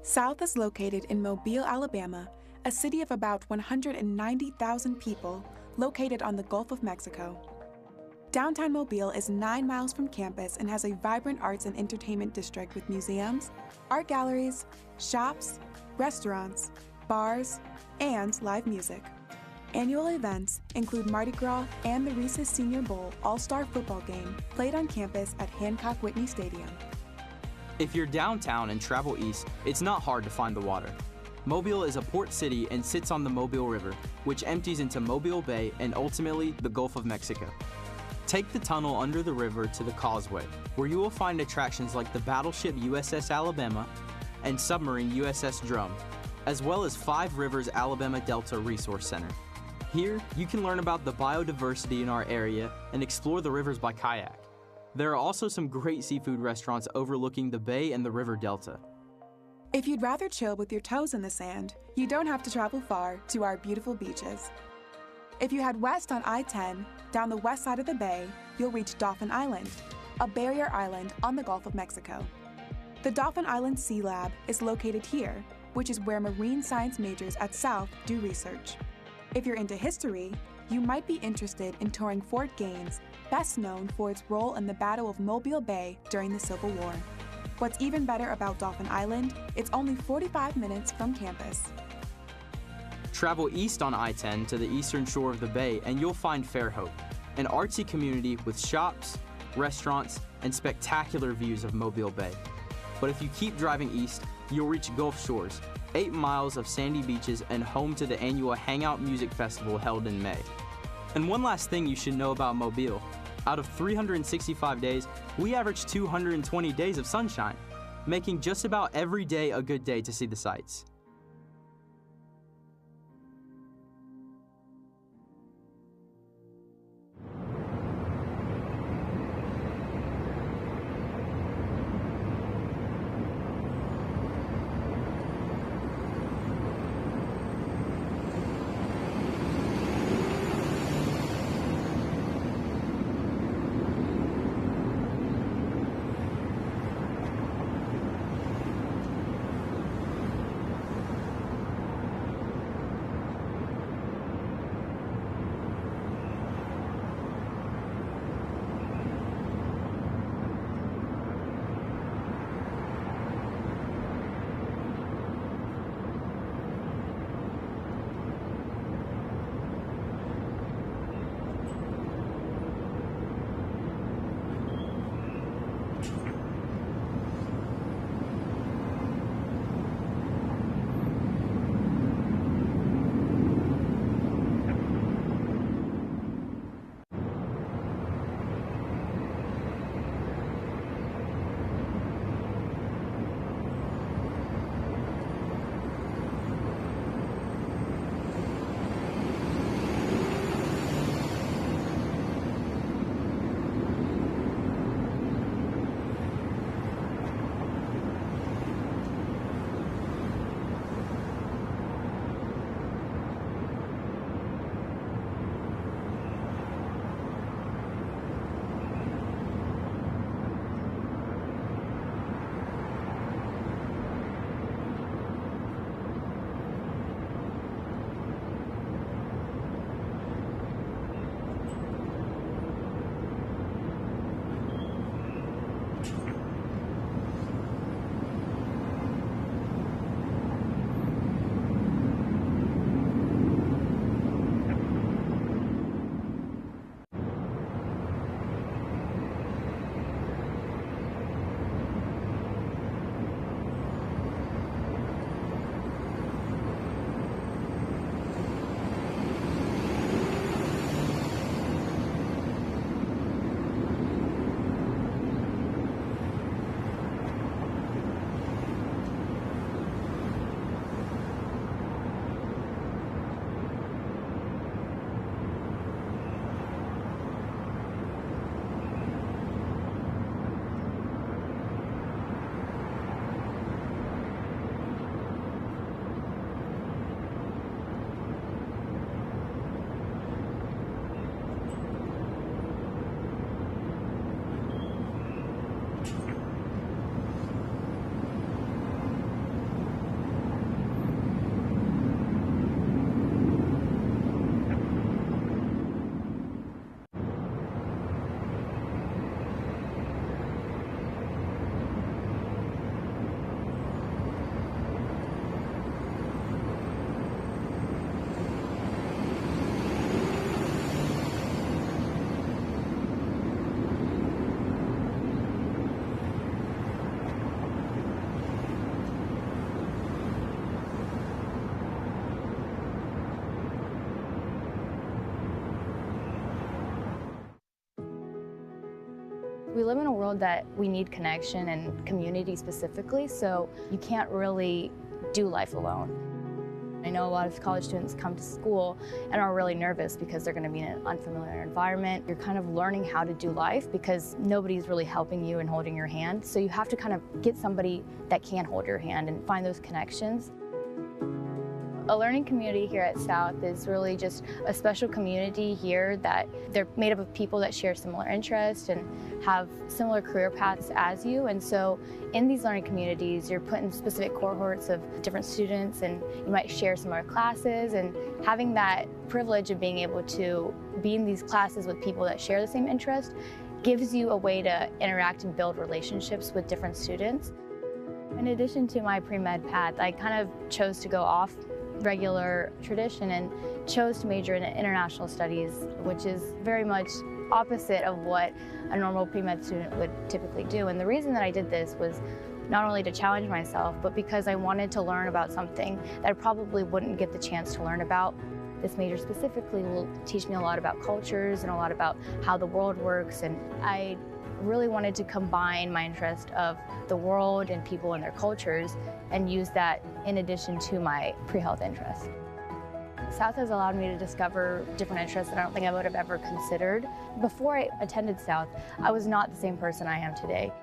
[SPEAKER 4] South is located in Mobile, Alabama, a city of about 190,000 people located on the Gulf of Mexico. Downtown Mobile is 9 miles from campus and has a vibrant arts and entertainment district with museums, art galleries, shops, restaurants, bars, and live music. Annual events include Mardi Gras and the Reese's Senior Bowl All-Star football game played on campus at Hancock Whitney Stadium.
[SPEAKER 5] If you're downtown and travel east, it's not hard to find the water. Mobile is a port city and sits on the Mobile River, which empties into Mobile Bay and ultimately the Gulf of Mexico. Take the tunnel under the river to the causeway, where you will find attractions like the battleship USS Alabama and submarine USS Drum, as well as Five Rivers Alabama Delta Resource Center. Here, you can learn about the biodiversity in our area and explore the rivers by kayak. There are also some great seafood restaurants overlooking the bay and the river delta.
[SPEAKER 4] If you'd rather chill with your toes in the sand, you don't have to travel far to our beautiful beaches. If you head west on I-10, down the west side of the bay, you'll reach Dauphin Island, a barrier island on the Gulf of Mexico. The Dauphin Island Sea Lab is located here, which is where marine science majors at South do research. If you're into history, you might be interested in touring Fort Gaines, best known for its role in the Battle of Mobile Bay during the Civil War. What's even better about Dauphin Island, it's only 45 minutes from campus.
[SPEAKER 5] Travel east on I-10 to the eastern shore of the bay and you'll find Fairhope, an artsy community with shops, restaurants, and spectacular views of Mobile Bay. But if you keep driving east, you'll reach Gulf Shores, 8 miles of sandy beaches and home to the annual Hangout Music Festival held in May. And one last thing you should know about Mobile. Out of 365 days, we average 220 days of sunshine, making just about every day a good day to see the sights.
[SPEAKER 6] We live in a world that we need connection and community specifically, so you can't really do life alone. I know a lot of college students come to school and are really nervous because they're going to be in an unfamiliar environment. You're kind of learning how to do life because nobody's really helping you and holding your hand. So you have to kind of get somebody that can hold your hand and find those connections. A learning community here at South is really just a special community here that they're made up of people that share similar interests and have similar career paths as you. And so in these learning communities, you're put in specific cohorts of different students and you might share similar classes, and having that privilege of being able to be in these classes with people that share the same interest gives you a way to interact and build relationships with different students. In addition to my pre-med path, I kind of chose to go off regular tradition and chose to major in international studies, which is very much opposite of what a normal pre-med student would typically do. And the reason that I did this was not only to challenge myself, but because I wanted to learn about something that I probably wouldn't get the chance to learn about. This major specifically will teach me a lot about cultures and a lot about how the world works, and I really wanted to combine my interest of the world and people and their cultures and use that in addition to my pre-health interests. South has allowed me to discover different interests that I don't think I would have ever considered. Before I attended South, I was not the same person I am today.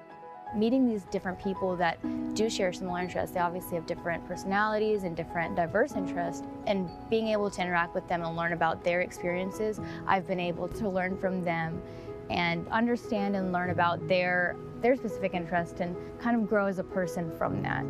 [SPEAKER 6] Meeting these different people that do share similar interests, they obviously have different personalities and different diverse interests, and being able to interact with them and learn about their experiences, I've been able to learn from them and understand and learn about their specific interest and kind of grow as a person from that.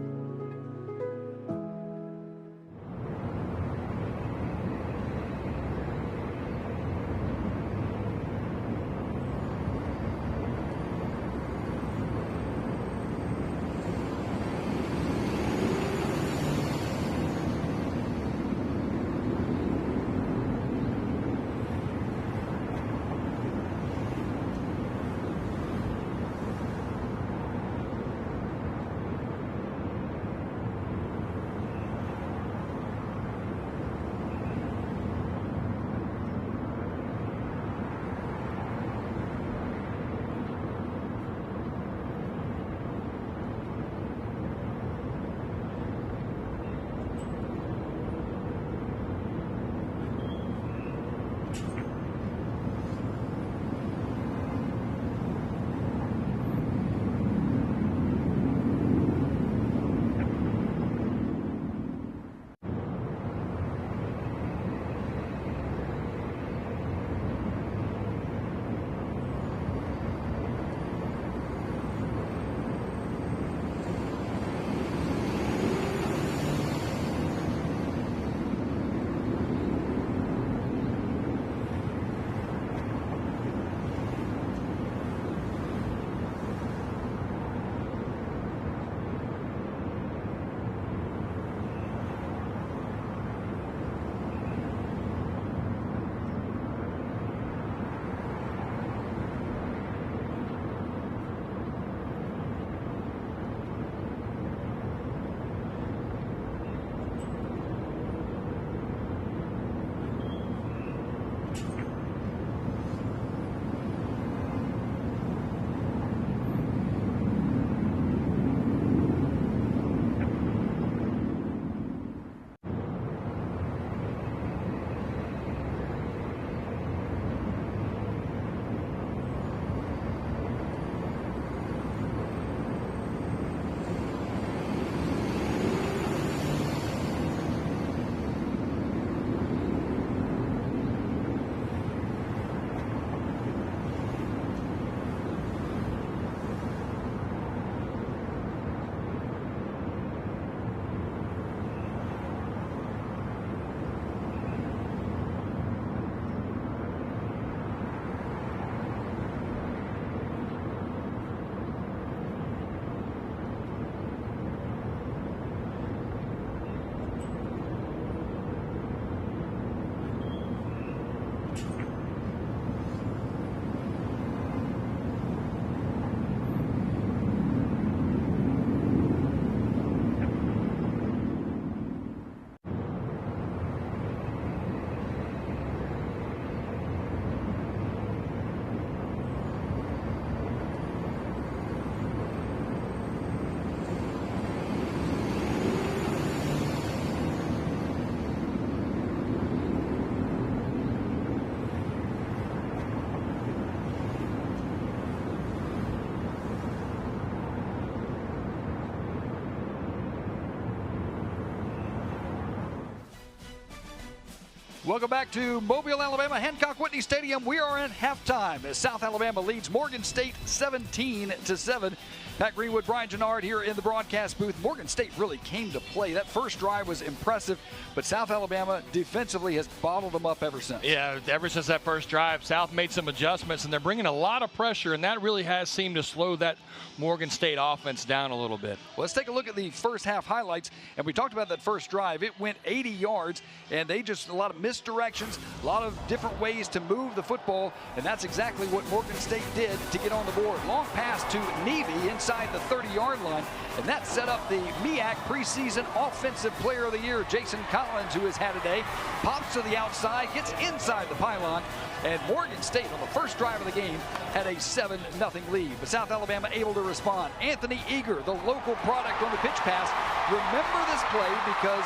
[SPEAKER 1] Welcome back to Mobile, Alabama, Hancock Whitney Stadium. We are at halftime as South Alabama leads Morgan State 17-7. Pat Greenwood, Brian Gennard here in the broadcast booth. Morgan State really came to play. That first drive was impressive, but South Alabama defensively has bottled them up ever since.
[SPEAKER 2] Yeah, ever since that first drive, South made some adjustments, and they're bringing a lot of pressure, and that really has seemed to slow that Morgan State offense down a little bit.
[SPEAKER 1] Well, let's take a look at the first half highlights, and we talked about that first drive. It went 80 yards, and they just a lot of misdirections, a lot of different ways to move the football, and that's exactly what Morgan State did to get on the board. Long pass to Nevy inside the 30-yard line, and that set up the MEAC preseason Offensive Player of the Year, Jason Collins, who has had a day. Pops to the outside, gets inside the pylon, and Morgan State on the first drive of the game had a 7-0 lead. But South Alabama able to respond. Anthony Eager, the local product on the pitch pass. Remember this play because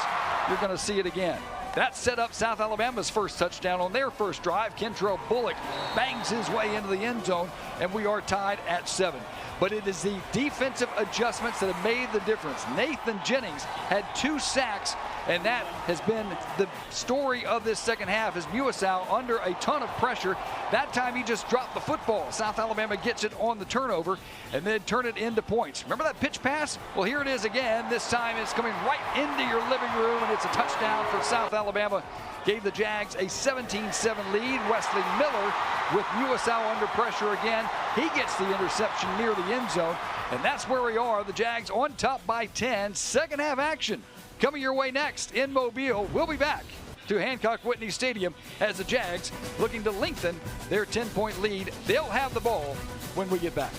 [SPEAKER 1] you're going to see it again. That set up South Alabama's first touchdown on their first drive. Kentrell Bullock bangs his way into the end zone, and we are tied at 7. But it is the defensive adjustments that have made the difference. Nathan Jennings had 2 sacks, and that has been the story of this second half as Muasau under a ton of pressure. That time he just dropped the football. South Alabama gets it on the turnover and then turn it into points. Remember that pitch pass? Well, here it is again. This time it's coming right into your living room, and it's a touchdown for South Alabama. Gave the Jags a 17-7 lead. Wesley Miller with Muasau under pressure again. He gets the interception near the end zone, and that's where we are. The Jags on top by 10. Second half action coming your way next in Mobile. We'll be back to Hancock Whitney Stadium as the Jags looking to lengthen their 10-point lead. They'll have the ball when we get back.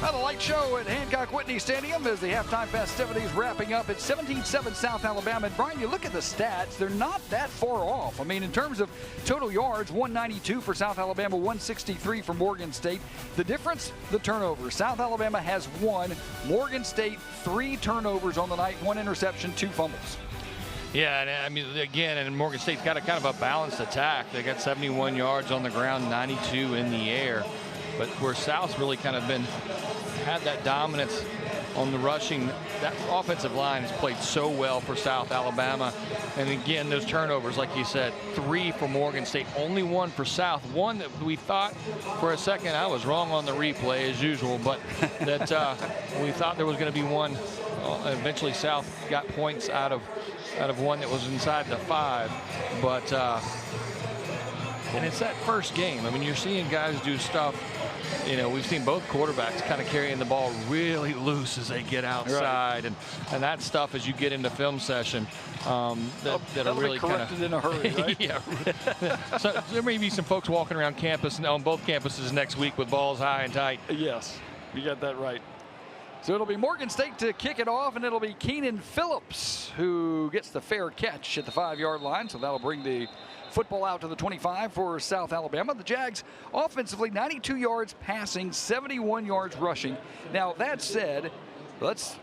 [SPEAKER 1] Well, the light show at Hancock-Whitney Stadium as the halftime festivities wrapping up at 17-7 South Alabama. And Brian, you look at the stats, they're not that far off. I mean, in terms of total yards, 192 for South Alabama, 163 for Morgan State. The difference, the turnovers. South Alabama has 1, Morgan State 3 turnovers on the night, 1 interception, 2 fumbles.
[SPEAKER 2] Yeah, and I mean, again, and Morgan State's got a kind of a balanced attack. They got 71 yards on the ground, 92 in the air. But where South's really kind of had that dominance on the rushing, that offensive line has played so well for South Alabama. And again, those turnovers, like you said, 3 for Morgan State, only 1 for South. One that we thought for a second, I was wrong on the replay as usual, but that we thought there was going to be one. Eventually South got points out of one that was inside the 5, but and it's that first game. I mean, you're seeing guys do stuff. You know, we've seen both quarterbacks kind of carrying the ball really loose as they get outside, right. and that stuff as you get into film session that are really kind of
[SPEAKER 1] in a hurry, right?
[SPEAKER 2] Yeah. So there may be some folks walking around campus on both campuses next week with balls high and tight.
[SPEAKER 1] Yes, you got that right. So it'll be Morgan State to kick it off, and it'll be Keenan Phillips who gets the fair catch at the 5-yard line. So that'll bring the football out to the 25 for South Alabama. The Jags offensively 92 yards passing, 71 yards rushing. Now that said, let's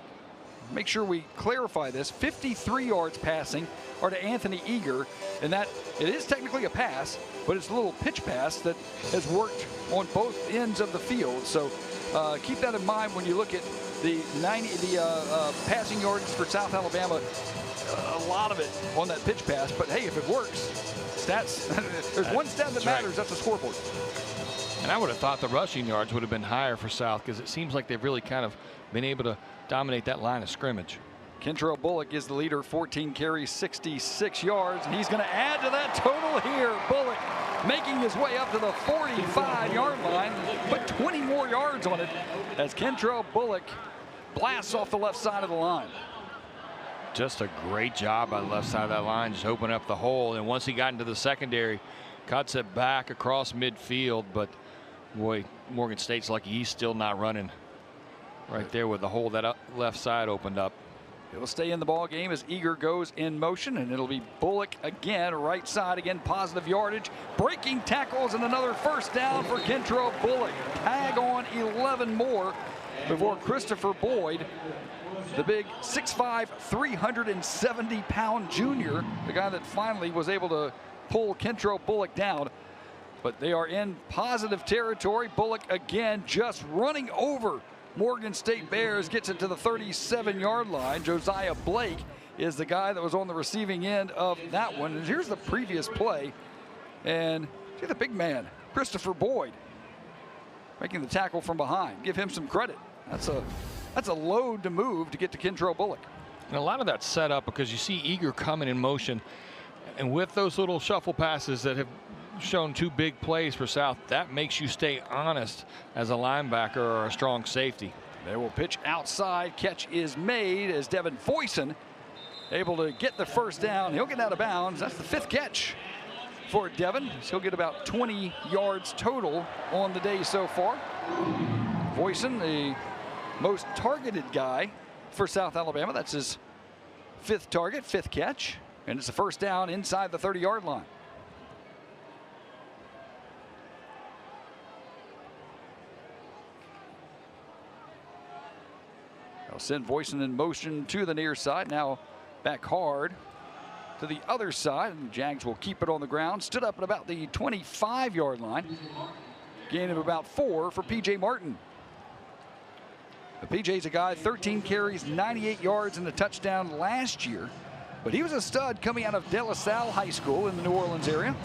[SPEAKER 1] make sure we clarify this. 53 yards passing are to Anthony Eager, and that it is technically a pass, but it's a little pitch pass that has worked on both ends of the field. So keep that in mind when you look at the passing yards for South Alabama. A lot of it on that pitch pass, but hey, if it works, stats. There's one stat that matters. Right. That's the scoreboard.
[SPEAKER 2] And I would have thought the rushing yards would have been higher for South because it seems like they've really kind of been able to dominate that line of scrimmage.
[SPEAKER 1] Kentrell Bullock is the leader, 14 carries, 66 yards, and he's going to add to that total here. Bullock making his way up to the 45-yard line, put 20 more yards on it as Kentrell Bullock blasts off the left side of the line.
[SPEAKER 2] Just a great job by the left side of that line, just opening up the hole. And once he got into the secondary, cuts it back across midfield. But boy, Morgan State's lucky he's still not running right there with the hole that left side opened up.
[SPEAKER 1] He'll stay in the ball game as Eager goes in motion, and it'll be Bullock again, right side again, positive yardage, breaking tackles, and another first down for Kentrell Bullock. Tag on 11 more before Christopher Boyd, the big 6'5", 370-pound junior, the guy that finally was able to pull Kentrell Bullock down. But they are in positive territory. Bullock again just running over Morgan State Bears, gets it to the 37-yard line. Josiah Blake is the guy that was on the receiving end of that one. And here's the previous play. And see the big man, Christopher Boyd, making the tackle from behind. Give him some credit. That's a load to move to get to Kentrell Bullock.
[SPEAKER 2] And a lot of that's set up because you see Eager coming in motion. And with those little shuffle passes that have shown 2 big plays for South, that makes you stay honest as a linebacker or a strong safety.
[SPEAKER 1] They will pitch outside. Catch is made as Devin Foyson able to get the first down. He'll get out of bounds. That's the 5th catch for Devin. So he'll get about 20 yards total on the day so far. Foyson, the most targeted guy for South Alabama. That's his 5th target, 5th catch. And it's a first down inside the 30-yard line. They'll send Voisin in motion to the near side. Now back hard to the other side. And the Jags will keep it on the ground. Stood up at about the 25-yard line. Gain of about 4 for P.J. Martin. PJ's a guy, 13 carries, 98 yards and a touchdown last year. But he was a stud coming out of De La Salle High School in the New Orleans area.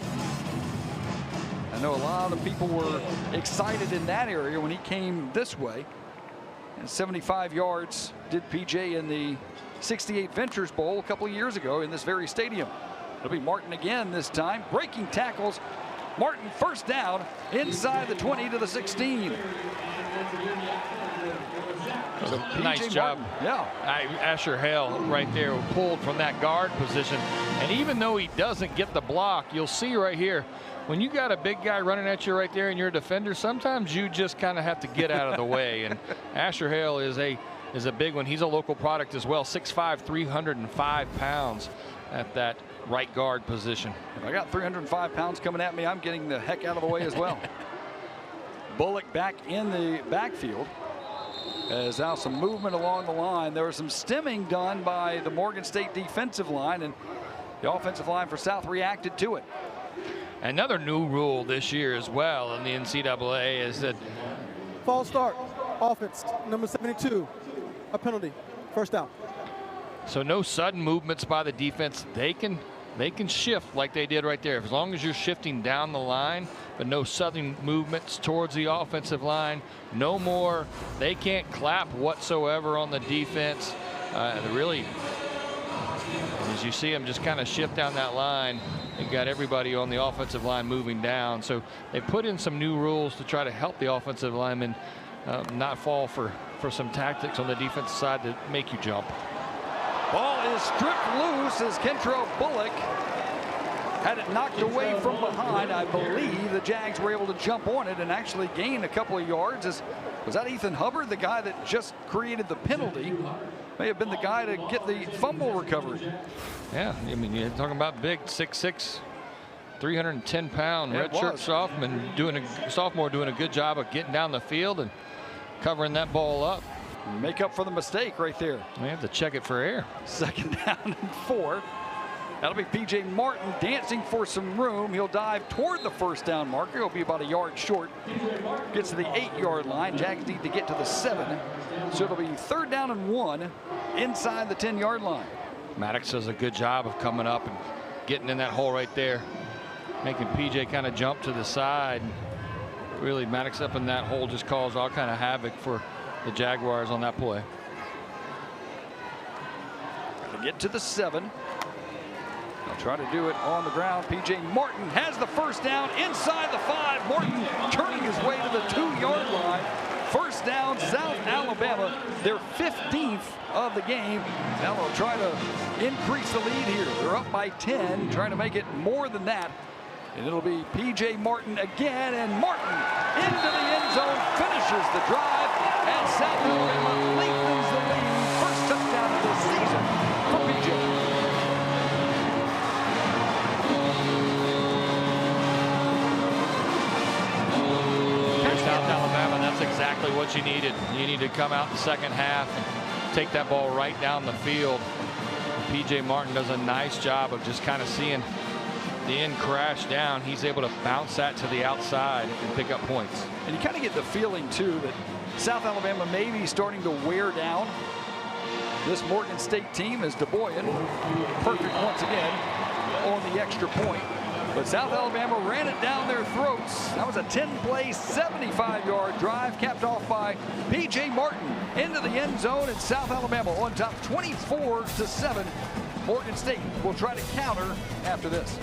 [SPEAKER 1] I know a lot of people were excited in that area when he came this way. And 75 yards did PJ in the 68 Ventures Bowl a couple of years ago in this very stadium. It'll be Martin again this time, breaking tackles. Martin first down inside the 20 to the 16. So
[SPEAKER 2] Nice
[SPEAKER 1] P.J.
[SPEAKER 2] job.
[SPEAKER 1] Martin, yeah.
[SPEAKER 2] Asher Hale right there pulled from that guard position. And even though he doesn't get the block, you'll see right here, when you got a big guy running at you right there and you're a defender, sometimes you just kind of have to get out of the way. And Asher Hale is a big one. He's a local product as well, 6'5", 305 pounds at that right guard position.
[SPEAKER 1] If I got 305 pounds coming at me, I'm getting the heck out of the way as well. Bullock back in the backfield. As now some movement along the line. There was some stemming done by the Morgan State defensive line, and the offensive line for South reacted to it.
[SPEAKER 2] Another new rule this year as well in the NCAA is that
[SPEAKER 3] False start, offense, number 72, a penalty, first down.
[SPEAKER 2] so no sudden movements by the defense. They can shift like they did right there, as long as you're shifting down the line, but no sudden movements towards the offensive line. No more. They can't clap whatsoever on the defense. Really, as you see them just kind of shift down that line, they got everybody on the offensive line moving down. So they put in some new rules to try to help the offensive linemen not fall for some tactics on the defensive side that make you jump.
[SPEAKER 1] Ball is stripped loose as Kentrell Bullock had it knocked away from behind. I believe the Jags were able to jump on it and actually gain a couple of yards. Was that Ethan Hubbard, the guy that just created the penalty? May have been the guy to get the fumble recovery.
[SPEAKER 2] Yeah, I mean, you're talking about big 6'6", 310-pound redshirt sophomore doing a good job of getting down the field and covering that ball up.
[SPEAKER 1] Make up for the mistake right there.
[SPEAKER 2] We have to check it for air.
[SPEAKER 1] 2nd down and 4. That'll be P.J. Martin dancing for some room. He'll dive toward the first down marker. He'll be about a yard short. Gets to the 8-yard line. Jags need to get to the 7. So it'll be 3rd down and 1 inside the 10-yard line.
[SPEAKER 2] Maddox does a good job of coming up and getting in that hole right there, making P.J. kind of jump to the side. Really, Maddox up in that hole just caused all kind of havoc for the Jaguars on that play.
[SPEAKER 1] To get to the 7. They'll try to do it on the ground. P.J. Martin has the first down inside the 5. Martin turning his way to the 2-yard line. First down, South Alabama, their 15th of the game. Now they'll try to increase the lead here. They're up by 10, trying to make it more than that. And it'll be P.J. Martin again, and Martin into the end zone, finishes the drive, and South Alabama lengthens the lead. First touchdown of the season for P.J.
[SPEAKER 2] South Alabama, that's exactly what you needed. You need to come out the second half and take that ball right down the field. P.J. Martin does a nice job of just kind of seeing the end crash down. He's able to bounce that to the outside and pick up points.
[SPEAKER 1] And you kind of get the feeling, too, that South Alabama may be starting to wear down this Morgan State team as DeBoyan, perfect once again on the extra point. But South Alabama ran it down their throats. That was a 10-play, 75-yard drive capped off by P.J. Martin into the end zone, and South Alabama on top 24-7. Morgan State will try to counter after this.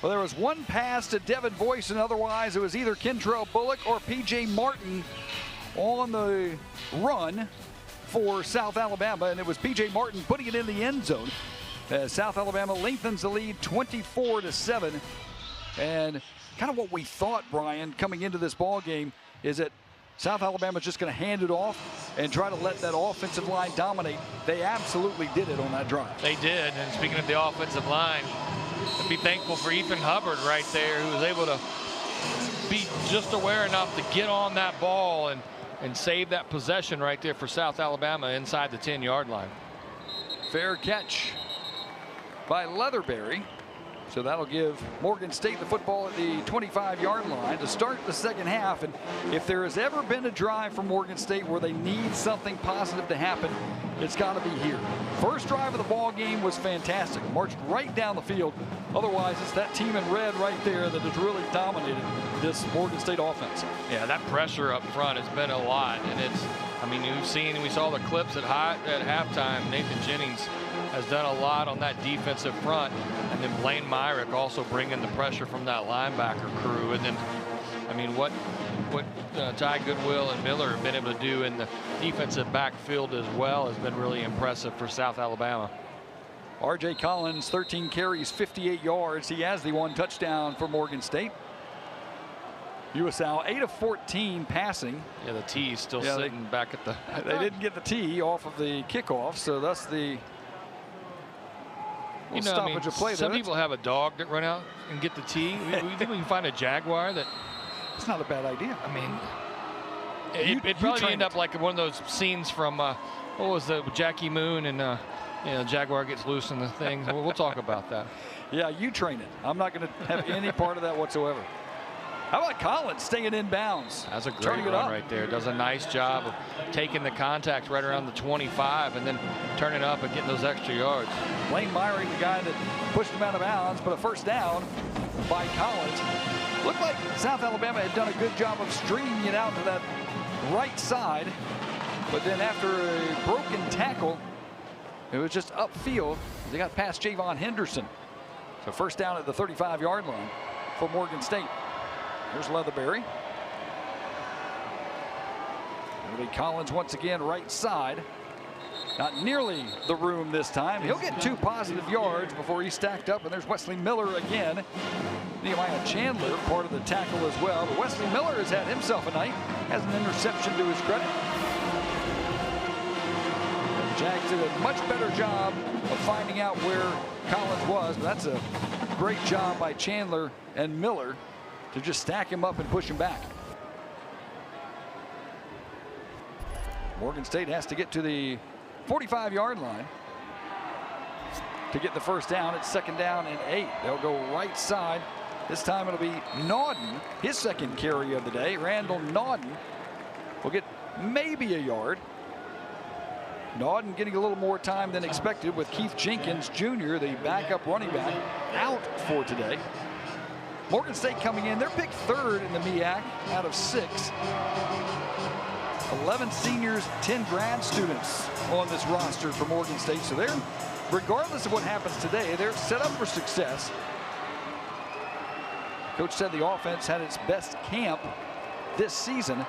[SPEAKER 1] Well, there was one pass to Devin Boyce, and otherwise it was either Kentrell Bullock or P.J. Martin on the run for South Alabama, and it was P.J. Martin putting it in the end zone. South Alabama lengthens the lead 24-7. And kind of what we thought, Brian, coming into this ball game is that South Alabama's just going to hand it off and try to let that offensive line dominate. They absolutely did it on that drive.
[SPEAKER 2] They did, and speaking of the offensive line, be thankful for Ethan Hubbard right there, who was able to be just aware enough to get on that ball and save that possession right there for South Alabama inside the 10-yard line.
[SPEAKER 1] Fair catch by Leatherberry. So that'll give Morgan State the football at the 25-yard line to start the second half. And if there has ever been a drive for Morgan State where they need something positive to happen, it's got to be here. First drive of the ball game was fantastic. Marched right down the field. Otherwise, it's that team in red right there that has really dominated this Morgan State offense.
[SPEAKER 2] Yeah, that pressure up front has been a lot. And it's, I mean, we saw the clips at halftime. Nathan Jennings has done a lot on that defensive front, and then Blaine Myrick also bringing the pressure from that linebacker crew. And then, I mean, what Ty Goodwill and Miller have been able to do in the defensive backfield as well has been really impressive for South Alabama.
[SPEAKER 1] R.J. Collins, 13 carries, 58 yards. He has the one touchdown for Morgan State. USAL 8 of 14 passing.
[SPEAKER 2] Yeah, the tee is still sitting back at the.
[SPEAKER 1] They didn't get the tee off of the kickoff, so that's the. Stoppage of play.
[SPEAKER 2] Some people have a dog that run out and get the tee. We think we can find a Jaguar that.
[SPEAKER 1] It's not a bad idea.
[SPEAKER 2] I mean, it'd probably end up like one of those scenes from what was the Jackie Moon and Jaguar gets loose in the thing. We'll talk about that.
[SPEAKER 1] Yeah, you train it. I'm not going to have any part of that whatsoever. How about Collins staying in bounds?
[SPEAKER 2] That's a great run right there. Does a nice job of taking the contact right around the 25 and then turning up and getting those extra yards.
[SPEAKER 1] Blaine Myrick, the guy that pushed him out of bounds, but a first down by Collins. Looked like South Alabama had done a good job of stringing it out to that right side, but then after a broken tackle, it was just upfield. They got past Javon Henderson. So first down at the 35-yard line for Morgan State. Here's Leatherberry. It'll be Collins once again right side. Not nearly the room this time. He'll get 2 positive yards before he's stacked up, and there's Wesley Miller again. Nehemiah Chandler, part of the tackle as well. But Wesley Miller has had himself a night. Has an interception to his credit. And Jags did a much better job of finding out where Collins was. But that's a great job by Chandler and Miller to just stack him up and push him back. Morgan State has to get to the 45-yard line to get the first down. It's second down and 8. They'll go right side. This time it'll be Nauden, his second carry of the day. Randall Nauden will get maybe a yard. Nauden getting a little more time than expected with Keith Jenkins Jr., the backup running back, out for today. Morgan State coming in, they're picked 3rd in the MEAC out of 6. 11 seniors, 10 grad students on this roster for Morgan State. So they're, regardless of what happens today, they're set up for success. Coach said the offense had its best camp this season.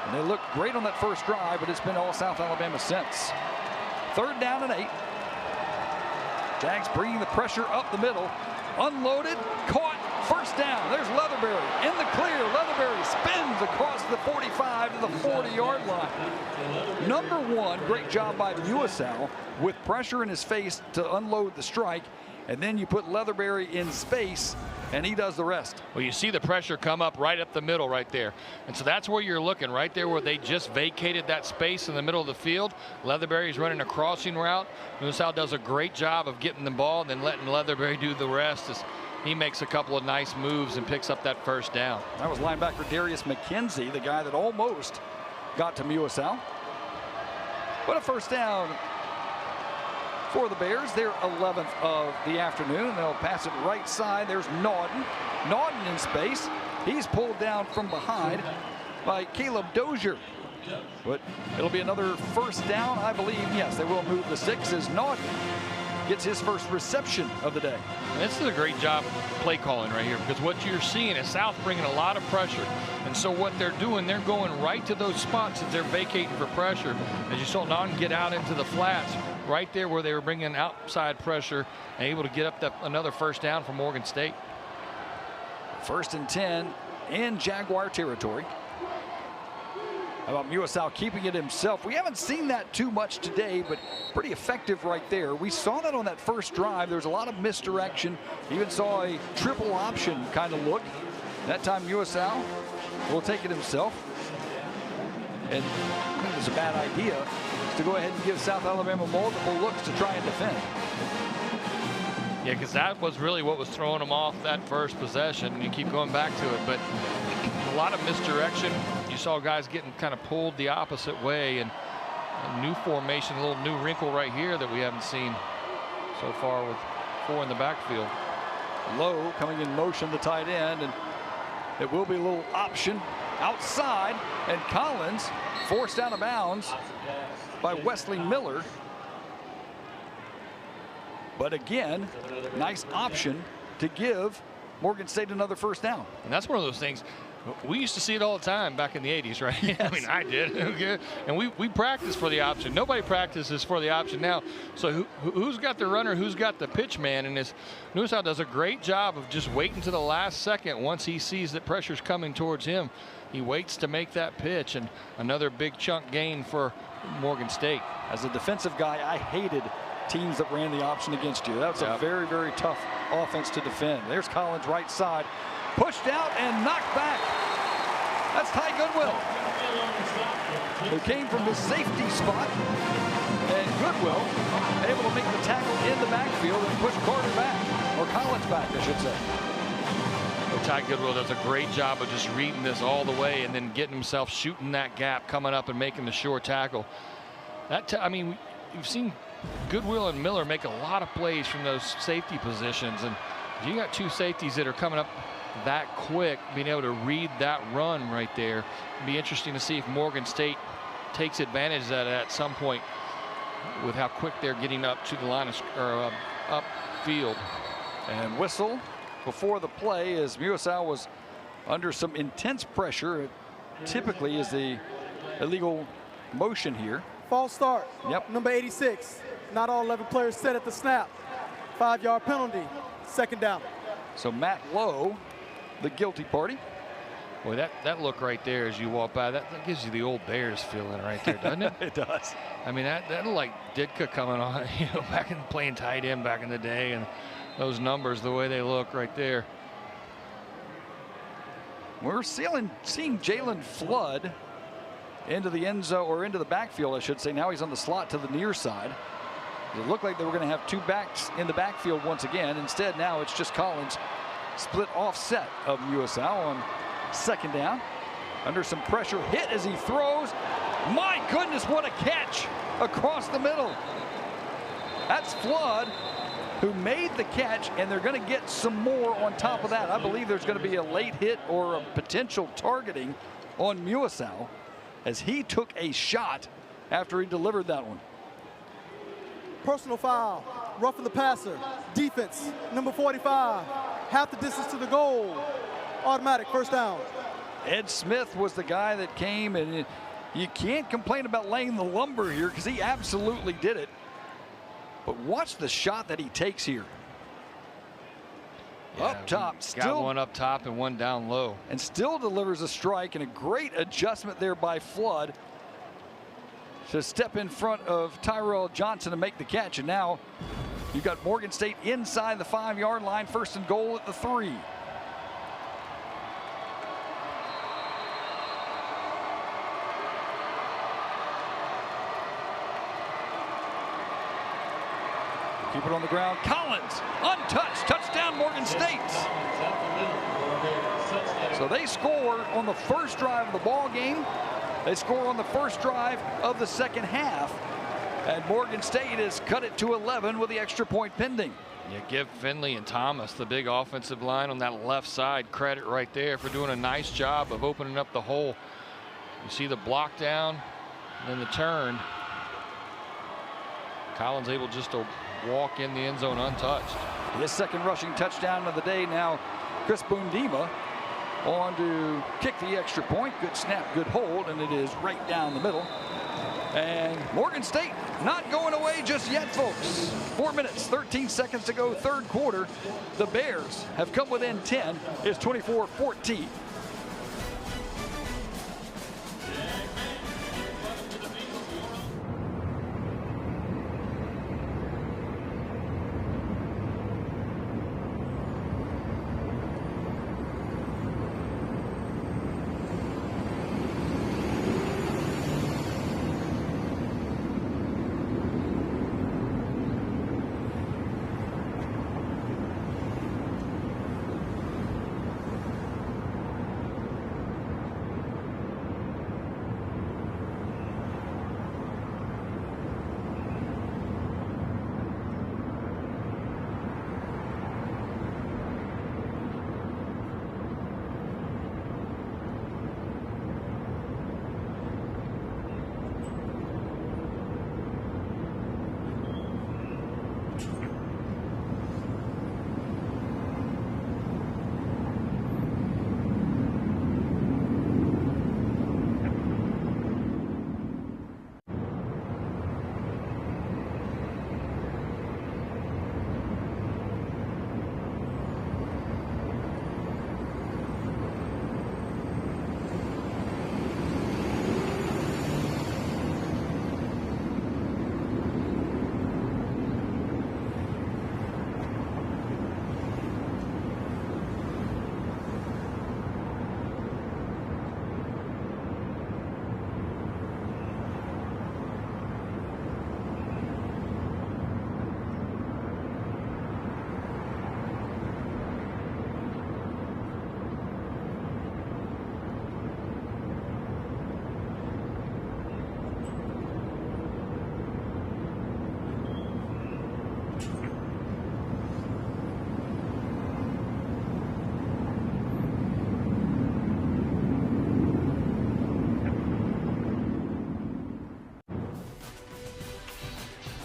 [SPEAKER 1] And they looked great on that first drive, but it's been all South Alabama since. 3rd down and 8. Jags bringing the pressure up the middle. Unloaded, caught, first down. There's Leatherberry in the clear. Leatherberry spins across the 45 to the 40-yard line. Number 1, great job by Muasau with pressure in his face to unload the strike. And then you put Leatherberry in space, and he does the rest.
[SPEAKER 2] Well, you see the pressure come up right up the middle right there. And so that's where you're looking, right there where they just vacated that space in the middle of the field. Leatherberry's running a crossing route. Muasau does a great job of getting the ball and then letting Leatherberry do the rest as he makes a couple of nice moves and picks up that first down.
[SPEAKER 1] That was linebacker Darius McKenzie, the guy that almost got to Muasau. But a first down for the Bears, their 11th of the afternoon. They'll pass it right side. There's Nauden. Nauden in space. He's pulled down from behind by Caleb Dozier. But it'll be another first down, I believe. Yes, they will move the 6 as Nauden gets his first reception of the day.
[SPEAKER 2] And this is a great job play calling right here, because what you're seeing is South bringing a lot of pressure. And so what they're doing, they're going right to those spots as they're vacating for pressure. As you saw Naughton get out into the flats, right there where they were bringing outside pressure and able to get up another first down for Morgan State.
[SPEAKER 1] 1st and 10 in Jaguar territory. How about Muasau keeping it himself? We haven't seen that too much today, but pretty effective right there. We saw that on that first drive. There was a lot of misdirection. Even saw a triple option kind of look. That time Muasau will take it himself. And I think it was a bad idea to go ahead and give South Alabama multiple looks to try and defend.
[SPEAKER 2] Yeah, because that was really what was throwing them off that first possession. You keep going back to it, but a lot of misdirection. You saw guys getting kind of pulled the opposite way, and a new formation, a little new wrinkle right here that we haven't seen so far with 4 in the backfield.
[SPEAKER 1] Lowe coming in motion, the tight end, and it will be a little option outside, and Collins forced out of bounds by Wesley Miller. But again, nice option to give Morgan State another first down.
[SPEAKER 2] And that's one of those things. We used to see it all the time back in the 80s, right? Yes. I mean, I did. And we practice for the option. Nobody practices for the option now. So who's got the runner? Who's got the pitch man? And Muasau does a great job of just waiting to the last second. Once he sees that pressure's coming towards him, he waits to make that pitch. And another big chunk gain for Morgan State.
[SPEAKER 1] As a defensive guy, I hated teams that ran the option against you. That was a very, very tough offense to defend. There's Collins right side. Pushed out and knocked back. That's Ty Goodwill, who came from the safety spot. And Goodwill able to make the tackle in the backfield and push Carter back, or Collins back, I should say.
[SPEAKER 2] Well, Ty Goodwill does a great job of just reading this all the way and then getting himself shooting that gap, coming up and making the short tackle. I mean, you've seen Goodwill and Miller make a lot of plays from those safety positions, and you got two safeties that are coming up that quick, being able to read that run right there. It'd be interesting to see if Morgan State takes advantage of that at some point with how quick they're getting up to the line of upfield.
[SPEAKER 1] And whistle before the play as Muasau was under some intense pressure. It typically is the illegal motion here.
[SPEAKER 3] False start.
[SPEAKER 1] Yep.
[SPEAKER 3] Number 86. Not all 11 players set at the snap. 5-yard penalty. 2nd down.
[SPEAKER 1] So Matt Lowe, the guilty party.
[SPEAKER 2] Boy, that look right there as you walk by, that gives you the old Bears feeling right there, doesn't it?
[SPEAKER 1] It does.
[SPEAKER 2] I mean, that looked like Ditka coming on, back in playing tight end back in the day, and those numbers, the way they look right there.
[SPEAKER 1] We're seeing Jalen Flood into the end zone, or into the backfield, I should say. Now he's on the slot to the near side. It looked like they were going to have two backs in the backfield once again. Instead, now it's just Collins, split offset of Muasau on 2nd down. Under some pressure, hit as he throws. My goodness, what a catch across the middle. That's Flood, who made the catch, and they're going to get some more on top of that. I believe there's going to be a late hit or a potential targeting on Muasau as he took a shot after he delivered that one.
[SPEAKER 3] Personal foul. Roughing the passer. Defense. Number 45. Half the distance to the goal. Automatic 1st down.
[SPEAKER 1] Ed Smith was the guy that came, and you can't complain about laying the lumber here because he absolutely did it. But watch the shot that he takes here.
[SPEAKER 2] Yeah,
[SPEAKER 1] up top,
[SPEAKER 2] got one up top and one down low.
[SPEAKER 1] And still delivers a strike, and a great adjustment there by Flood to step in front of Tyrell Johnson to make the catch. And now you've got Morgan State inside the 5-yard line, 1st and goal at the 3. Keep it on the ground. Collins, untouched, touchdown Morgan State. So they score on the first drive of the ball game. They score on the first drive of the 2nd half. And Morgan State has cut it to 11 with the extra point pending.
[SPEAKER 2] You give Finley and Thomas, the big offensive line on that left side, credit right there for doing a nice job of opening up the hole. You see the block down, and then the turn. Collins able just to walk in the end zone untouched.
[SPEAKER 1] His second rushing touchdown of the day. Now Chris Bundima on to kick the extra point. Good snap, good hold, and it is right down the middle. And Morgan State not going away just yet, folks. 4 minutes, 13 seconds to go, third quarter. The Bears have come within 10. It's 24-14.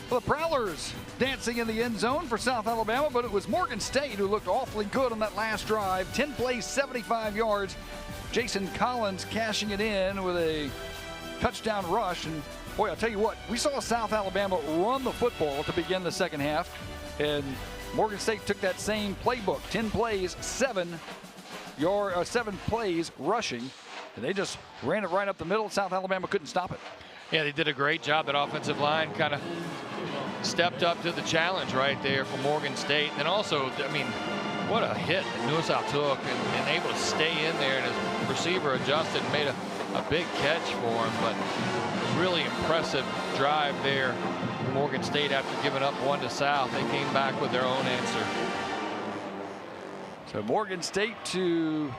[SPEAKER 1] The Prowlers dancing in the end zone for South Alabama, but it was Morgan State who looked awfully good on that last drive. 10 plays, 75 yards. Jason Collins cashing it in with a touchdown rush. And boy, I'll tell you what, we saw South Alabama run the football to begin the second half. And Morgan State took that same playbook, 10 plays, 7 plays rushing. And they just ran it right up the middle. South Alabama couldn't stop it.
[SPEAKER 2] Yeah, they did a great job. That offensive line kind of stepped up to the challenge right there for Morgan State. And also, I mean, what a hit that Newsau took and able to stay in there, and his receiver adjusted and made a big catch for him. But really impressive drive there for Morgan State after giving up one to South. They came back with their own answer.
[SPEAKER 1] So Morgan State to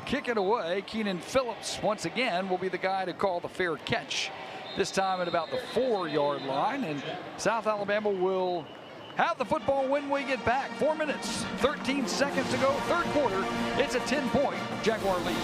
[SPEAKER 1] kick it away. Keenan Phillips once again will be the guy to call the fair catch. This time at about the 4-yard line, and South Alabama will have the football when we get back. 4 minutes, 13 seconds to go, third quarter. It's a 10-point Jaguar lead.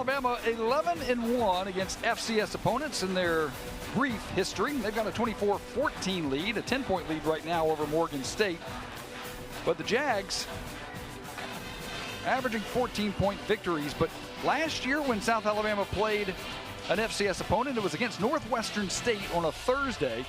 [SPEAKER 1] Alabama 11-1 against FCS opponents in their brief history. They've got a 24-14 lead, a 10-point lead right now over Morgan State. But the Jags averaging 14-point victories. But last year when South Alabama played an FCS opponent, it was against Northwestern State on a Thursday.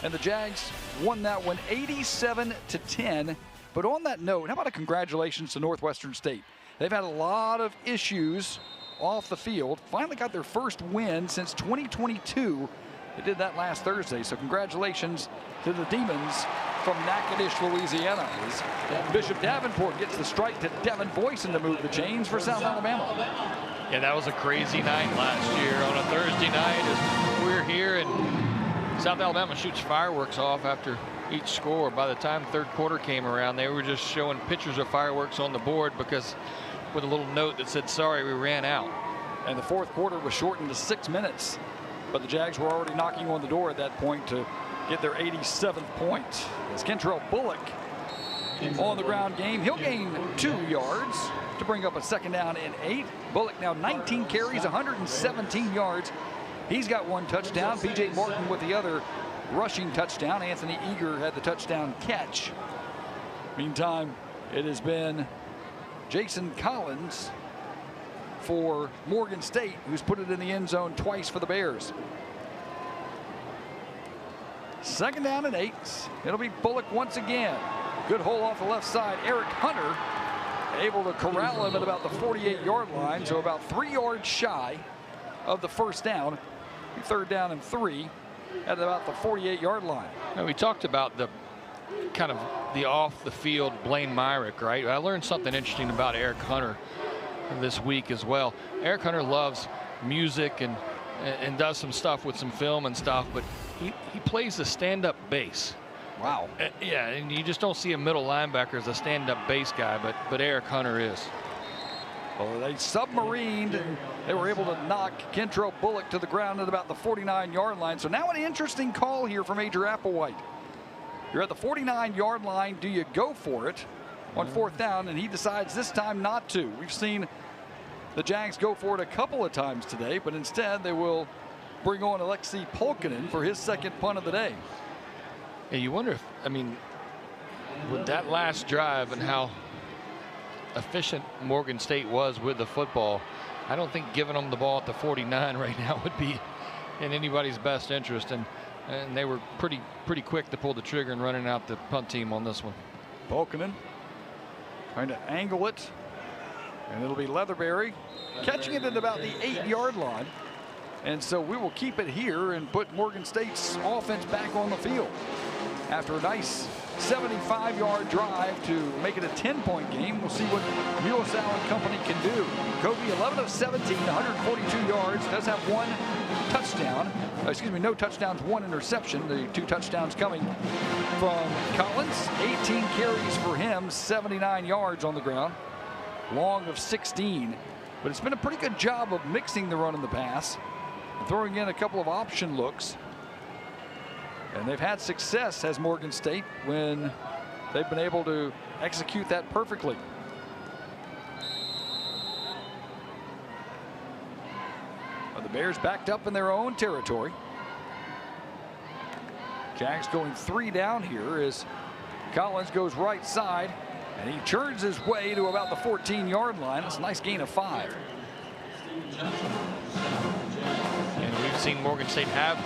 [SPEAKER 1] And the Jags won that one 87-10. But on that note, how about a congratulations to Northwestern State? They've had a lot of issues off the field. Finally got their first win since 2022. They did that last Thursday. So congratulations to the Demons from Natchitoches, Louisiana. As Bishop Davenport gets the strike to Devin Boyson to move the chains for South Alabama.
[SPEAKER 2] Yeah, that was a crazy night last year on a Thursday night as we're here, and South Alabama shoots fireworks off after each score. By the time third quarter came around, they were just showing pictures of fireworks on the board because with a little note that said, sorry, we ran out.
[SPEAKER 1] And the fourth quarter was shortened to 6 minutes. But the Jags were already knocking on the door at that point to get their 87th point. As Kentrell Bullock on the ground game, he'll gain 2 yards to bring up a 2nd down and 8. Bullock now 19 carries, 117 yards. He's got 1 touchdown. P.J. Martin with the other rushing touchdown. Anthony Eager had the touchdown catch. Meantime, it has been Jason Collins for Morgan State, who's put it in the end zone twice for the Bears. 2nd down and 8. It'll be Bullock once again. Good hole off the left side. Eric Hunter able to corral him at about the 48-yard line, so about 3 yards shy of the first down. 3rd down and 3 at about the 48-yard line.
[SPEAKER 2] Now, we talked about the kind of the off the field Blaine Myrick, right? I learned something interesting about Eric Hunter this week as well. Eric Hunter loves music and does some stuff with some film and stuff, but he plays the stand-up bass.
[SPEAKER 1] Wow.
[SPEAKER 2] Yeah, and you just don't see a middle linebacker as a stand-up bass guy, but Eric Hunter is.
[SPEAKER 1] Well, they submarined, and they were able to knock Kentrell Bullock to the ground at about the 49-yard line. So now an interesting call here from Major Applewhite. You're at the 49-yard line. Do you go for it on 4th down? And he decides this time not to. We've seen the Jags go for it a couple of times today, but instead they will bring on Alexi Polkinen for his 2nd punt of the day.
[SPEAKER 2] Yeah, you wonder if, I mean, with that last drive and how efficient Morgan State was with the football, I don't think giving them the ball at the 49 right now would be in anybody's best interest. And they were pretty quick to pull the trigger and running out the punt team on this one.
[SPEAKER 1] Polkinen trying to angle it, and it'll be Leatherberry catching it at about the 8-yard line. And so we will keep it here and put Morgan State's offense back on the field after a nice 75-yard drive to make it a 10-point game. We'll see what Mulesow and company can do. Kobe 11 of 17, 142 yards, does have 1 touchdown. No touchdowns, 1 interception. The 2 touchdowns coming from Collins. 18 carries for him, 79 yards on the ground. Long of 16. But it's been a pretty good job of mixing the run and the pass, throwing in a couple of option looks. And they've had success as Morgan State when they've been able to execute that perfectly. But the Bears backed up in their own territory. Jags going 3 down here as Collins goes right side, and he churns his way to about the 14-yard line. That's a nice gain of 5.
[SPEAKER 2] And we've seen Morgan State have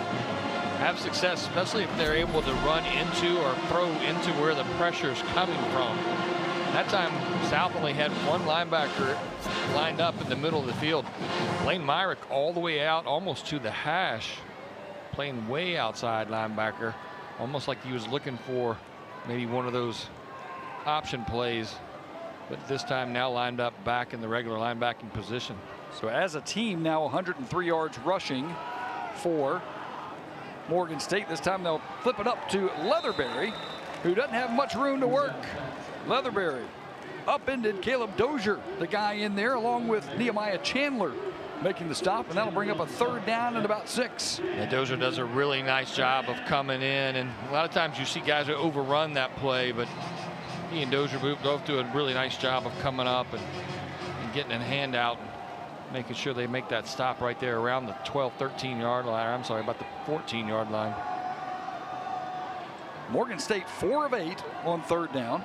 [SPEAKER 2] success, especially if they're able to run into or throw into where the pressure's coming from. That time, South only had 1 linebacker lined up in the middle of the field. Blaine Myrick all the way out, almost to the hash, playing way outside linebacker, almost like he was looking for maybe one of those option plays, but this time now lined up back in the regular linebacking position.
[SPEAKER 1] So as a team now 103 yards rushing for Morgan State. This time they'll flip it up to Leatherberry, who doesn't have much room to work. Leatherberry upended Caleb Dozier, the guy in there, along with Nehemiah Chandler making the stop, and that'll bring up a 3rd down and about 6.
[SPEAKER 2] And Dozier does a really nice job of coming in, and a lot of times you see guys who overrun that play, but he and Dozier both do a really nice job of coming up and getting a hand out and making sure they make that stop right there around the 13 yard line. I'm sorry, about the 14-yard line.
[SPEAKER 1] Morgan State 4 of 8 on 3rd down.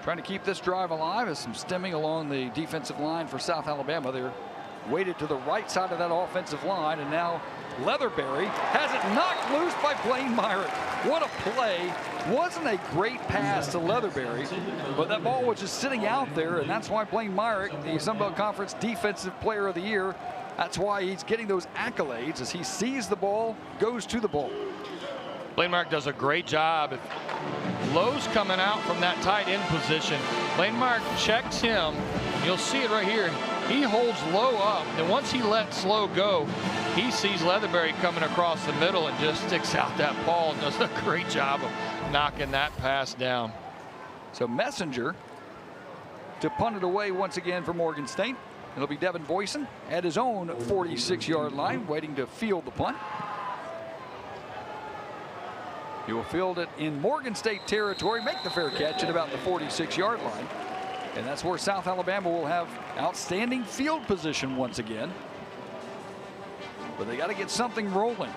[SPEAKER 1] Trying to keep this drive alive as some stemming along the defensive line for South Alabama. They're weighted to the right side of that offensive line, and now Leatherberry has it knocked loose by Blaine Myrick. What a play. Wasn't a great pass to Leatherberry, but that ball was just sitting out there, and that's why Blaine Myrick, the Sun Belt Conference Defensive Player of the Year, that's why he's getting those accolades as he sees the ball, goes to the ball.
[SPEAKER 2] Blaine Myrick does a great job. If Lowe's coming out from that tight end position, Blaine Myrick checks him. You'll see it right here. He holds Lowe up, and once he lets Lowe go, he sees Leatherberry coming across the middle and just sticks out that ball and does a great job of knocking that pass down.
[SPEAKER 1] So Messenger to punt it away once again for Morgan State. It'll be Devin Boyson at his own 46-yard line, waiting to field the punt. He will field it in Morgan State territory, make the fair catch at about the 46-yard line. And that's where South Alabama will have outstanding field position once again. But they got to get something rolling.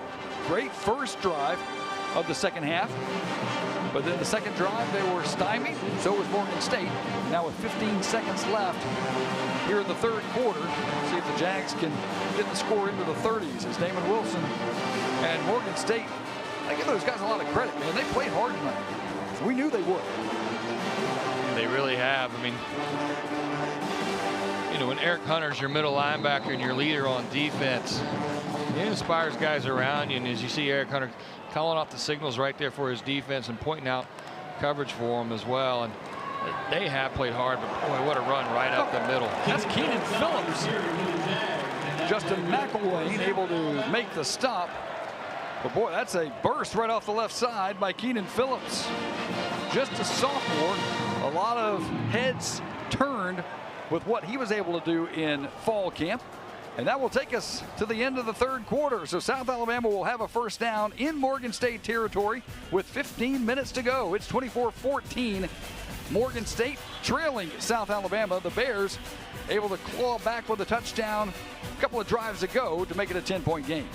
[SPEAKER 1] Great first drive of the second half. But then the second drive, they were stymied. So was Morgan State. Now with 15 seconds left here in the 3rd quarter, see if the Jags can get the score into the 30s as Damon Wilson and Morgan State. I give those guys a lot of credit, man. They played hard tonight. We knew they would.
[SPEAKER 2] They really have. I mean, you know, when Eric Hunter's your middle linebacker and your leader on defense, it inspires guys around you. And as you see Eric Hunter calling off the signals right there for his defense and pointing out coverage for him as well. And they have played hard, but boy, what a run right up the middle.
[SPEAKER 1] That's Keenan Phillips. Justin McElwain able to make the stop. But boy, that's a burst right off the left side by Keenan Phillips. Just a sophomore. A lot of heads turned with what he was able to do in fall camp. And that will take us to the end of the 3rd quarter. So South Alabama will have a first down in Morgan State territory with 15 minutes to go. It's 24-14. Morgan State trailing South Alabama. The Bears able to claw back with a touchdown a couple of drives ago to make it a 10-point game.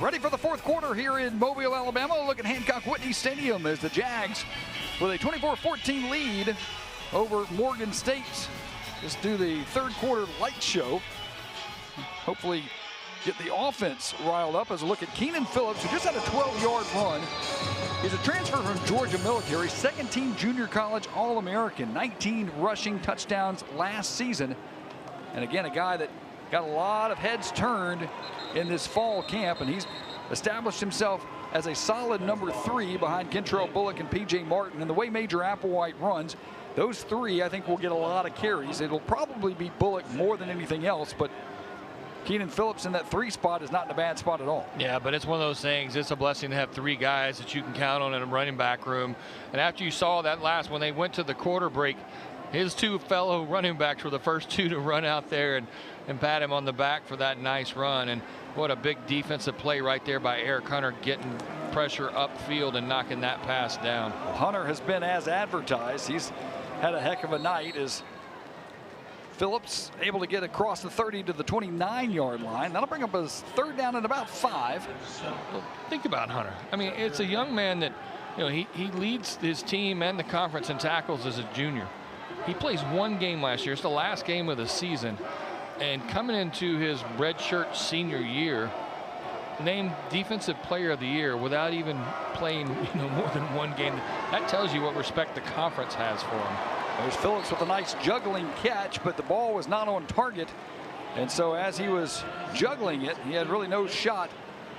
[SPEAKER 1] ready for the fourth quarter here in Mobile, Alabama. Look at Hancock Whitney Stadium as the Jags, with a 24-14 lead over Morgan State, just do the third quarter light show. Hopefully get the offense riled up as a look at Keenan Phillips, who just had a 12-yard run. He's a transfer from Georgia Military, second-team junior college All-American, 19 rushing touchdowns last season. And again, a guy that got a lot of heads turned in this fall camp, and he's established himself as a solid number 3 behind Kentrell Bullock and P.J. Martin. And the way Major Applewhite runs, those 3, I think, will get a lot of carries. It'll probably be Bullock more than anything else, but Keenan Phillips in that 3 spot is not in a bad spot at all.
[SPEAKER 2] Yeah, but it's one of those things. It's a blessing to have 3 guys that you can count on in a running back room. And after you saw that last, when they went to the quarter break, his 2 fellow running backs were the first 2 to run out there and pat him on the back for that nice run. And what a big defensive play right there by Eric Hunter, getting pressure upfield and knocking that pass down.
[SPEAKER 1] Hunter has been as advertised. He's had a heck of a night as Phillips able to get across the 30 to the 29-yard line. That'll bring up his third down at about 5.
[SPEAKER 2] Well, think about Hunter. I mean, it's a young man that, you know, he leads his team and the conference in tackles as a junior. He plays 1 game last year. It's the last game of the season. And coming into his redshirt senior year, named Defensive Player of the Year without even playing, you know, more than 1 game. That tells you what respect the conference has for him.
[SPEAKER 1] There's Phillips with a nice juggling catch, but the ball was not on target. And so as he was juggling it, he had really no shot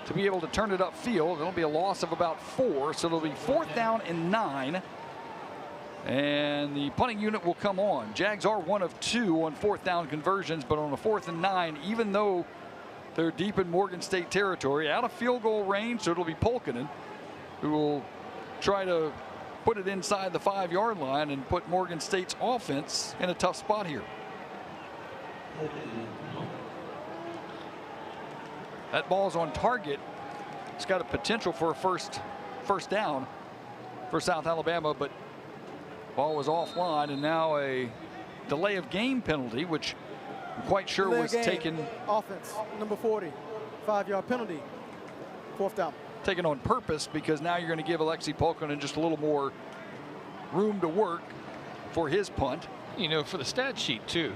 [SPEAKER 1] to be able to turn it upfield. It'll be a loss of about 4, so it'll be 4th down and 9. And the punting unit will come on. Jags are 1 of 2 on 4th down conversions, but on a 4th and 9, even though they're deep in Morgan State territory, out of field goal range, so it'll be Polkinen who will try to put it inside the 5-yard line and put Morgan State's offense in a tough spot here. That ball's on target. It's got a potential for a first down for South Alabama, but ball was offline, and now a delay of game penalty, which I'm quite sure was taken.
[SPEAKER 3] Offense, number 40, 5-yard penalty, 4th down.
[SPEAKER 1] Taken on purpose, because now you're going to give Alexi Polkinen just a little more room to work for his punt.
[SPEAKER 2] You know, for the stat sheet too.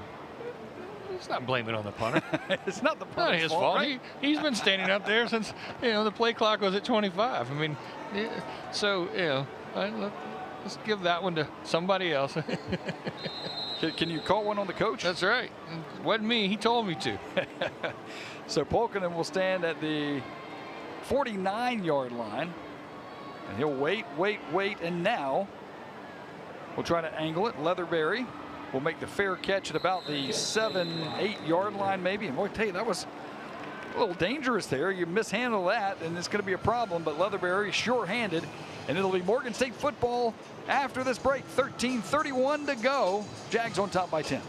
[SPEAKER 2] It's not blaming on the punter.
[SPEAKER 1] It's not the punter's
[SPEAKER 2] not his fault.
[SPEAKER 1] Right?
[SPEAKER 2] He's been standing up there since, you know, the play clock was at 25. I mean, yeah, so, you know, let's give that one to somebody else.
[SPEAKER 1] Can you call one on the coach?
[SPEAKER 2] That's right. It wasn't me. He told me to.
[SPEAKER 1] So Polkinen will stand at the 49-yard line, and he'll wait, and now we'll try to angle it. Leatherberry will make the fair catch at about the 7-8-yard line maybe. And boy, I tell you, that was a little dangerous there. You mishandle that, and it's going to be a problem. But Leatherberry sure-handed, and it'll be Morgan State football after this break. 13:31 to go. Jags on top by 10.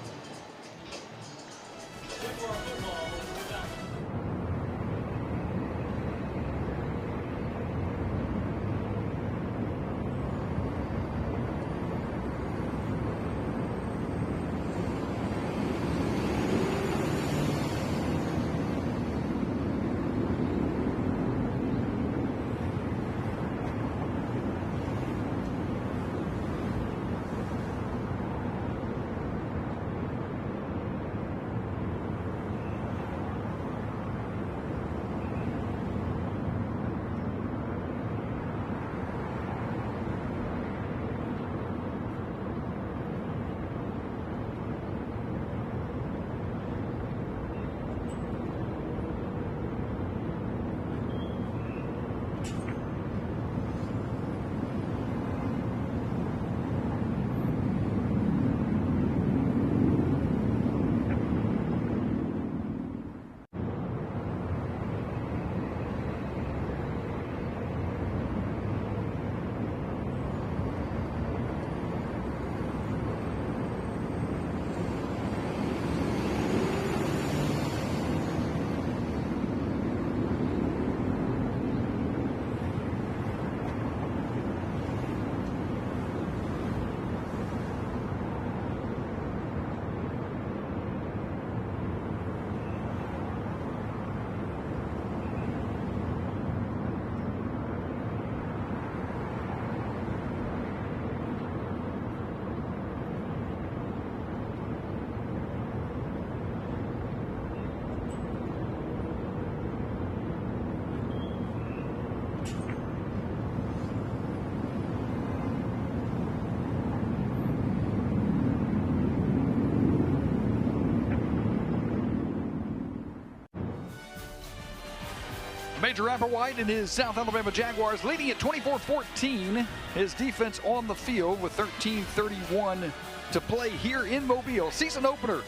[SPEAKER 1] Major Applewhite and his South Alabama Jaguars leading at 24-14. His defense on the field with 13:31 to play here in Mobile. Season opener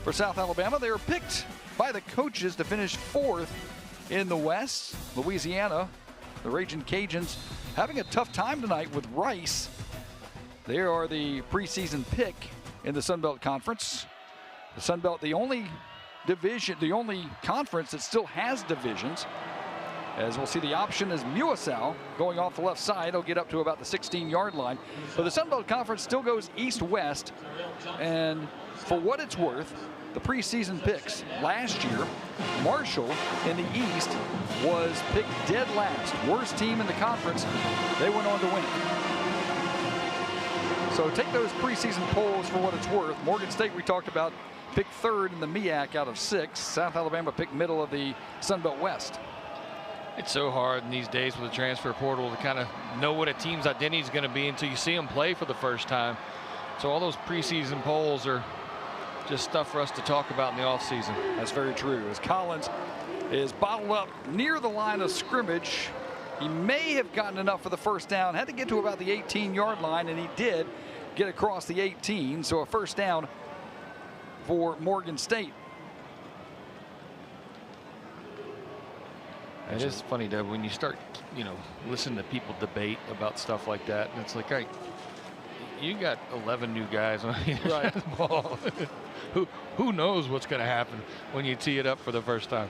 [SPEAKER 1] for South Alabama. They were picked by the coaches to finish 4th in the West. Louisiana, the Ragin' Cajuns, having a tough time tonight with Rice. They are the preseason pick in the Sun Belt Conference. The Sun Belt, the only division, the only conference that still has divisions. As we'll see, the option is Muasau going off the left side. He'll get up to about the 16-yard line. But the Sun Belt Conference still goes east-west. And for what it's worth, the preseason picks last year, Marshall in the East was picked dead last. Worst team in the conference. They went on to win it. So take those preseason polls for what it's worth. Morgan State, we talked about, picked 3rd in the MEAC out of 6. South Alabama picked middle of the Sun Belt West.
[SPEAKER 2] It's so hard in these days with the transfer portal to kind of know what a team's identity is going to be until you see them play for the first time. So all those preseason polls are just stuff for us to talk about in the offseason.
[SPEAKER 1] That's very true. As Collins is bottled up near the line of scrimmage, he may have gotten enough for the first down. Had to get to about the 18-yard line, and he did get across the 18. So a first down for Morgan State.
[SPEAKER 2] It is funny, Deb, when you start, listen to people debate about stuff like that. And it's like, hey, you got 11 new guys on the ball. Who knows what's going to happen when you tee it up for the first time?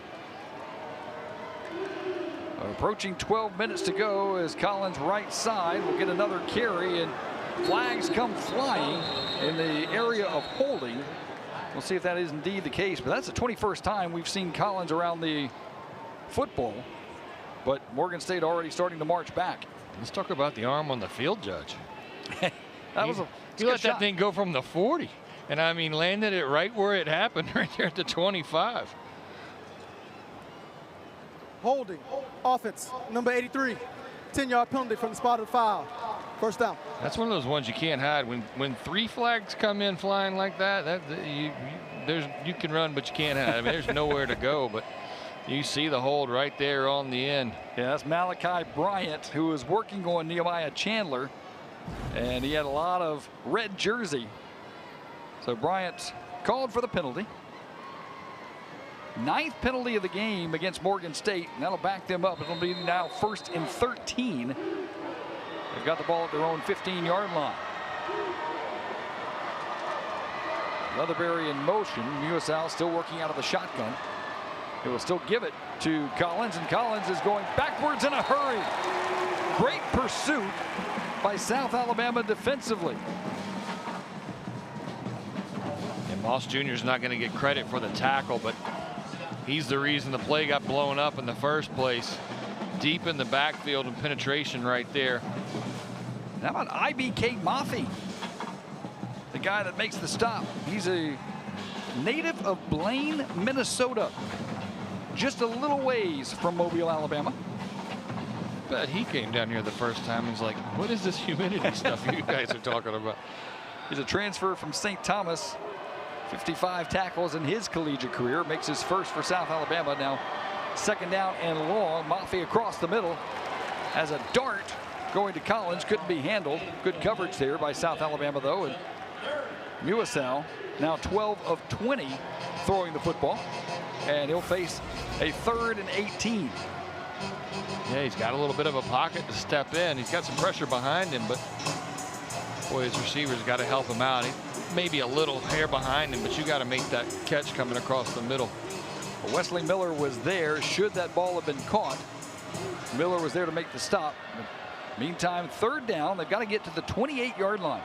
[SPEAKER 1] Approaching 12 minutes to go as Collins right side will get another carry, and flags come flying in the area of holding. We'll see if that is indeed the case, but that's the 21st time we've seen Collins around the football, but Morgan State already starting to march back.
[SPEAKER 2] Let's talk about the arm on the field judge.
[SPEAKER 1] That was
[SPEAKER 2] he let that thing go from the 40, and I mean landed it right where it happened, right there at the 25.
[SPEAKER 3] Holding, offense, number 83. 10-yard penalty from the spot of the foul. First down.
[SPEAKER 2] That's one of those ones you can't hide. When 3 flags come in flying like that, you can run, but you can't hide. I mean, there's nowhere to go, but you see the hold right there on the end.
[SPEAKER 1] Yeah, that's Malachi Bryant, who was working on Nehemiah Chandler, and he had a lot of red jersey. So Bryant called for the penalty. 9th penalty of the game against Morgan State, and that'll back them up. It'll be now 1st and 13. They've got the ball at their own 15-yard line. Leatherberry in motion. Muasau still working out of the shotgun. He will still give it to Collins, and Collins is going backwards in a hurry. Great pursuit by South Alabama defensively.
[SPEAKER 2] And Moss Jr. is not going to get credit for the tackle, but he's the reason the play got blown up in the first place. Deep in the backfield and penetration right there.
[SPEAKER 1] How about IBK Mafi, the guy that makes the stop? He's a native of Blaine, Minnesota, just a little ways from Mobile, Alabama.
[SPEAKER 2] But he came down here the first time. He's like, what is this humidity stuff you guys are talking about?
[SPEAKER 1] He's a transfer from St. Thomas. 55 tackles in his collegiate career. Makes his first for South Alabama. Now 2nd down and long. Mafi across the middle as a dart going to Collins. Couldn't be handled. Good coverage there by South Alabama, though. And Muasau now 12 of 20 throwing the football. And he'll face a 3rd and 18.
[SPEAKER 2] Yeah, he's got a little bit of a pocket to step in. He's got some pressure behind him, but boy, his receivers got to help him out. He maybe a little hair behind him, but you got to make that catch coming across the middle.
[SPEAKER 1] Well, Wesley Miller was there should that ball have been caught. Miller was there to make the stop. Meantime, 3rd down. They've got to get to the 28-yard line.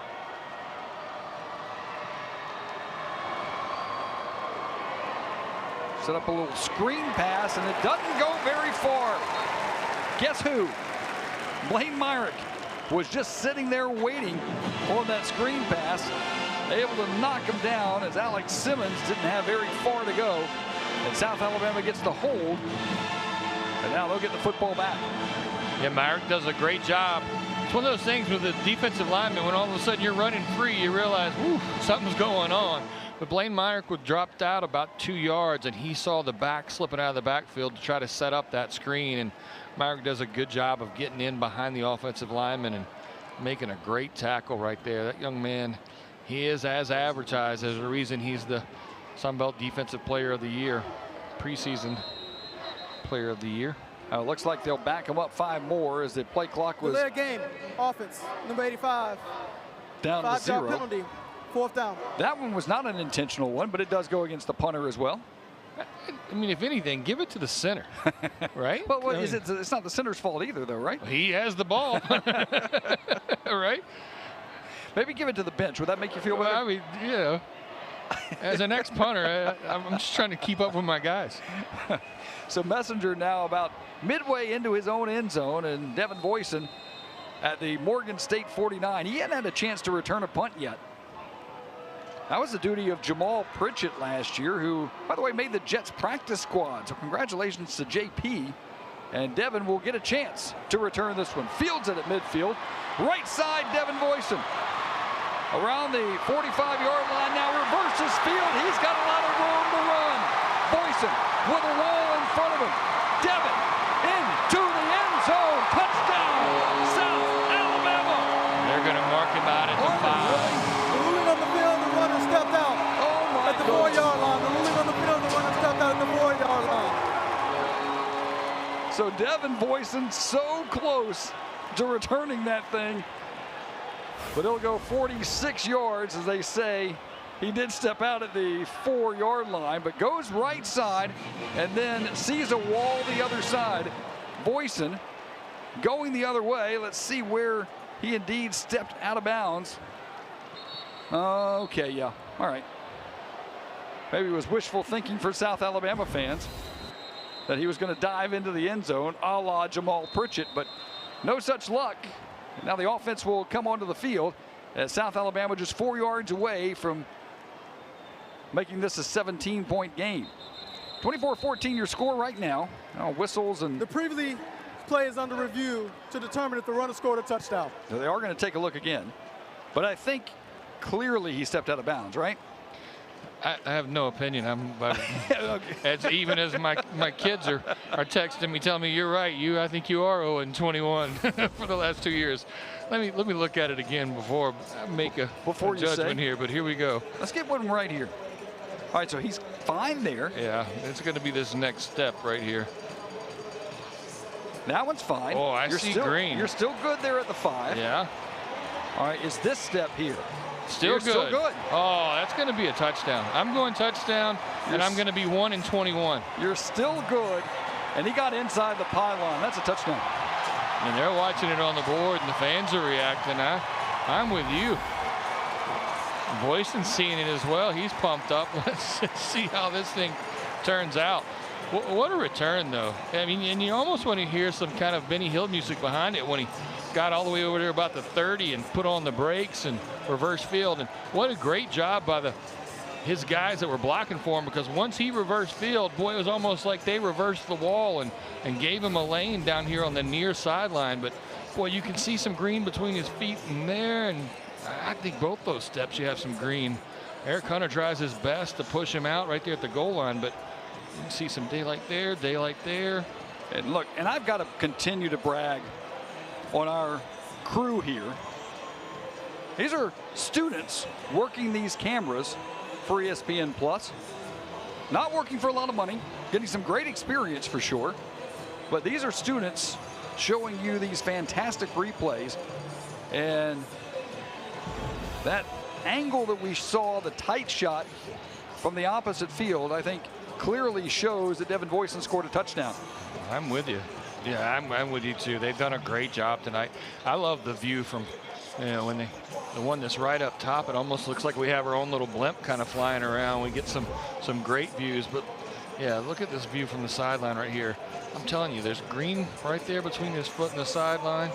[SPEAKER 1] Set up a little screen pass, and it doesn't go very far. Guess who? Blaine Myrick was just sitting there waiting on that screen pass, able to knock him down as Alex Simmons didn't have very far to go. And South Alabama gets the hold, and now they'll get the football back.
[SPEAKER 2] Yeah, Myrick does a great job. It's one of those things with the defensive lineman, when all of a sudden you're running free, you realize, whew, something's going on. But Blaine Myrick dropped out about 2 yards, and he saw the back slipping out of the backfield to try to set up that screen. And Myrick does a good job of getting in behind the offensive lineman and making a great tackle right there. That young man, he is as advertised. There's a reason he's the Sun Belt Defensive Player of the Year, preseason Player of the Year.
[SPEAKER 1] Looks like they'll back him up 5 more as the play clock was
[SPEAKER 3] delay game. Offense, number 85.
[SPEAKER 1] down to 0.
[SPEAKER 3] 5-yard penalty, 4th down.
[SPEAKER 1] That one was not an intentional one, but it does go against the punter as well.
[SPEAKER 2] I mean, if anything, give it to the center, right?
[SPEAKER 1] But what is it? It's not the center's fault either, though, right?
[SPEAKER 2] He has the ball, right?
[SPEAKER 1] Maybe give it to the bench. Would that make you feel better?
[SPEAKER 2] Well, I mean, you know, as an ex-punter, I'm just trying to keep up with my guys.
[SPEAKER 1] So Messenger now about midway into his own end zone, and Devin Boyson at the Morgan State 49. He hadn't had a chance to return a punt yet. That was the duty of Jamal Pritchett last year, who, by the way, made the Jets practice squad. So congratulations to JP. And Devin will get a chance to return this one. Fields it at midfield. Right side, Devin Boyson. Around the 45-yard line now, reverses field. He's got a lot of room to run. Boyson with a wall in front of him. Devin into the end zone. Touchdown, South Alabama.
[SPEAKER 2] They're going to mark him out at the 5.
[SPEAKER 3] Ruling on the field, the runner stepped out.
[SPEAKER 1] Oh my
[SPEAKER 3] at the 4-yard line. The ruling on the field, the runner stepped out at the 4-yard line.
[SPEAKER 1] So Devin Boyson so close to returning that thing. But he'll go 46 yards, as they say. He did step out at the 4-yard line, but goes right side and then sees a wall the other side. Boyson going the other way. Let's see where he indeed stepped out of bounds. Okay, yeah, all right. Maybe it was wishful thinking for South Alabama fans that he was going to dive into the end zone a la Jamal Pritchett, but no such luck. Now the offense will come onto the field as South Alabama just 4 yards away from making this a 17-point game. 24-14 your score right now. Whistles and
[SPEAKER 3] the previous play is under review to determine if the runner scored a touchdown.
[SPEAKER 1] So they are going to take a look again. But I think clearly he stepped out of bounds, right?
[SPEAKER 2] I have no opinion. As even as my kids are texting me, telling me you're right. I think you are 0-21 for the last 2 years. Let me look at it again before I make a judgment here. But here we go.
[SPEAKER 1] Let's get one right here. All right, so he's fine there.
[SPEAKER 2] Yeah, it's going to be this next step right here.
[SPEAKER 1] That one's fine.
[SPEAKER 2] Oh, I see green.
[SPEAKER 1] You're still good there at the 5.
[SPEAKER 2] Yeah.
[SPEAKER 1] All right, is this step here?
[SPEAKER 2] Still good. Oh, that's going to be a touchdown. I'm going touchdown, and I'm going to be 1-21.
[SPEAKER 1] You're still good, and he got inside the pylon. That's a touchdown.
[SPEAKER 2] And they're watching it on the board, and the fans are reacting. I'm with you. Boyson's seeing it as well. He's pumped up. Let's see how this thing turns out. What a return, though. I mean, and you almost want to hear some kind of Benny Hill music behind it when he got all the way over there about the 30 and put on the brakes and reverse field. And what a great job by his guys that were blocking for him, because once he reversed field, boy, it was almost like they reversed the wall and gave him a lane down here on the near sideline. But boy, you can see some green between his feet and there, and I think both those steps you have some green. Eric Hunter tries his best to push him out right there at the goal line, but you can see some daylight there, daylight there.
[SPEAKER 1] And look, and I've got to continue to brag on our crew here. These are students working these cameras for ESPN Plus. Not working for a lot of money, getting some great experience for sure. But these are students showing you these fantastic replays. And that angle that we saw, the tight shot from the opposite field, I think clearly shows that Devin Boyson scored a touchdown.
[SPEAKER 2] I'm with you. Yeah, I'm with you too. They've done a great job tonight. I love the view from, when the one that's right up top, it almost looks like we have our own little blimp kind of flying around. We get some great views, but yeah, look at this view from the sideline right here. I'm telling you, there's green right there between his foot and the sideline.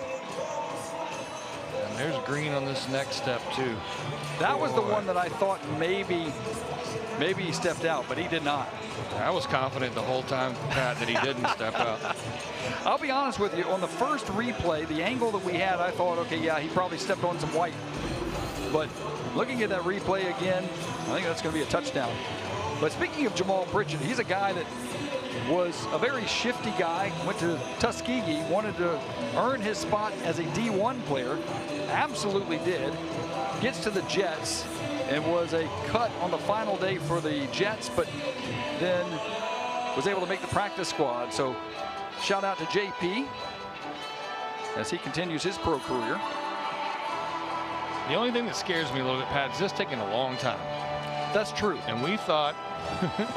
[SPEAKER 2] And there's green on this next step too.
[SPEAKER 1] That was the one that I thought maybe he stepped out, but he did not.
[SPEAKER 2] I was confident the whole time, Pat, that he didn't step out.
[SPEAKER 1] I'll be honest with you, on the first replay, the angle that we had, I thought, okay, yeah, he probably stepped on some white. But looking at that replay again, I think that's going to be a touchdown. But speaking of Jamal Pritchett, he's a guy that was a very shifty guy, went to Tuskegee, wanted to earn his spot as a D1 player, absolutely did, gets to the Jets, and was a cut on the final day for the Jets, but then was able to make the practice squad. So shout out to JP as he continues his pro career.
[SPEAKER 2] The only thing that scares me a little bit, Pat, is this taking a long time.
[SPEAKER 1] That's true.
[SPEAKER 2] And we thought,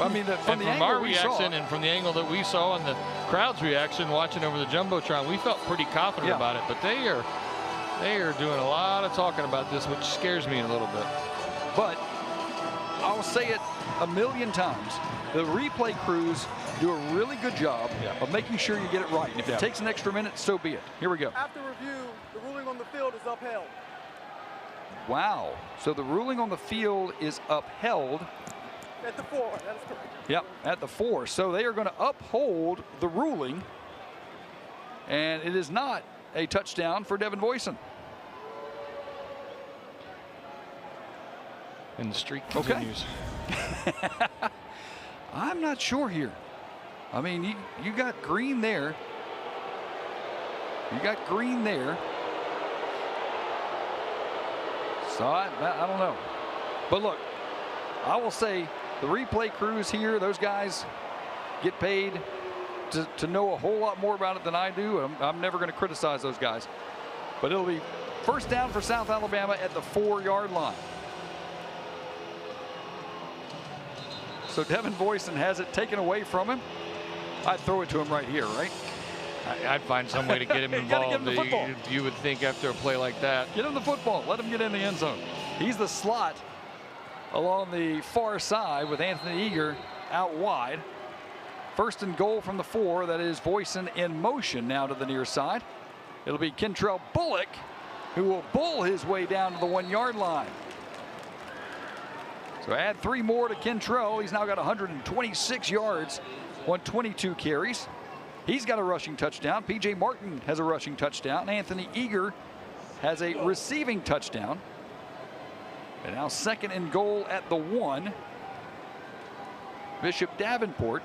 [SPEAKER 1] I mean, from
[SPEAKER 2] our reaction and from the angle that we saw and the crowd's reaction watching over the Jumbotron, we felt pretty confident about it. But they are doing a lot of talking about this, which scares me a little bit.
[SPEAKER 1] But I'll say it a million times. The replay crews do a really good job of making sure you get it right. And if it takes an extra minute, so be it. Here we go.
[SPEAKER 3] After review, the ruling on the field is upheld.
[SPEAKER 1] Wow. So the ruling on the field is upheld.
[SPEAKER 3] At the 4, that is correct.
[SPEAKER 1] Yep, at the 4. So they are going to uphold the ruling. And it is not a touchdown for Devin Boyson.
[SPEAKER 2] And the streak continues.
[SPEAKER 1] I'm not sure here. I mean, you got green there. You got green there. So I don't know. But look, I will say the replay crews here, those guys get paid to know a whole lot more about it than I do. I'm never going to criticize those guys. But it'll be first down for South Alabama at the 4-yard line. So Devin Boyson has it taken away from him. I'd throw it to him right here, right?
[SPEAKER 2] I'd find some way to get him involved.
[SPEAKER 1] Get him the football.
[SPEAKER 2] You would think after a play like that.
[SPEAKER 1] Get him the football. Let him get in the end zone. He's the slot along the far side with Anthony Eager out wide. First and goal from the 4. That is Boyson in motion now to the near side. It'll be Kentrell Bullock who will bull his way down to the 1-yard line. So add 3 more to Kentrell. He's now got 126 yards on 22 carries. He's got a rushing touchdown. P.J. Martin has a rushing touchdown. Anthony Eager has a receiving touchdown. And now second and goal at the 1. Bishop Davenport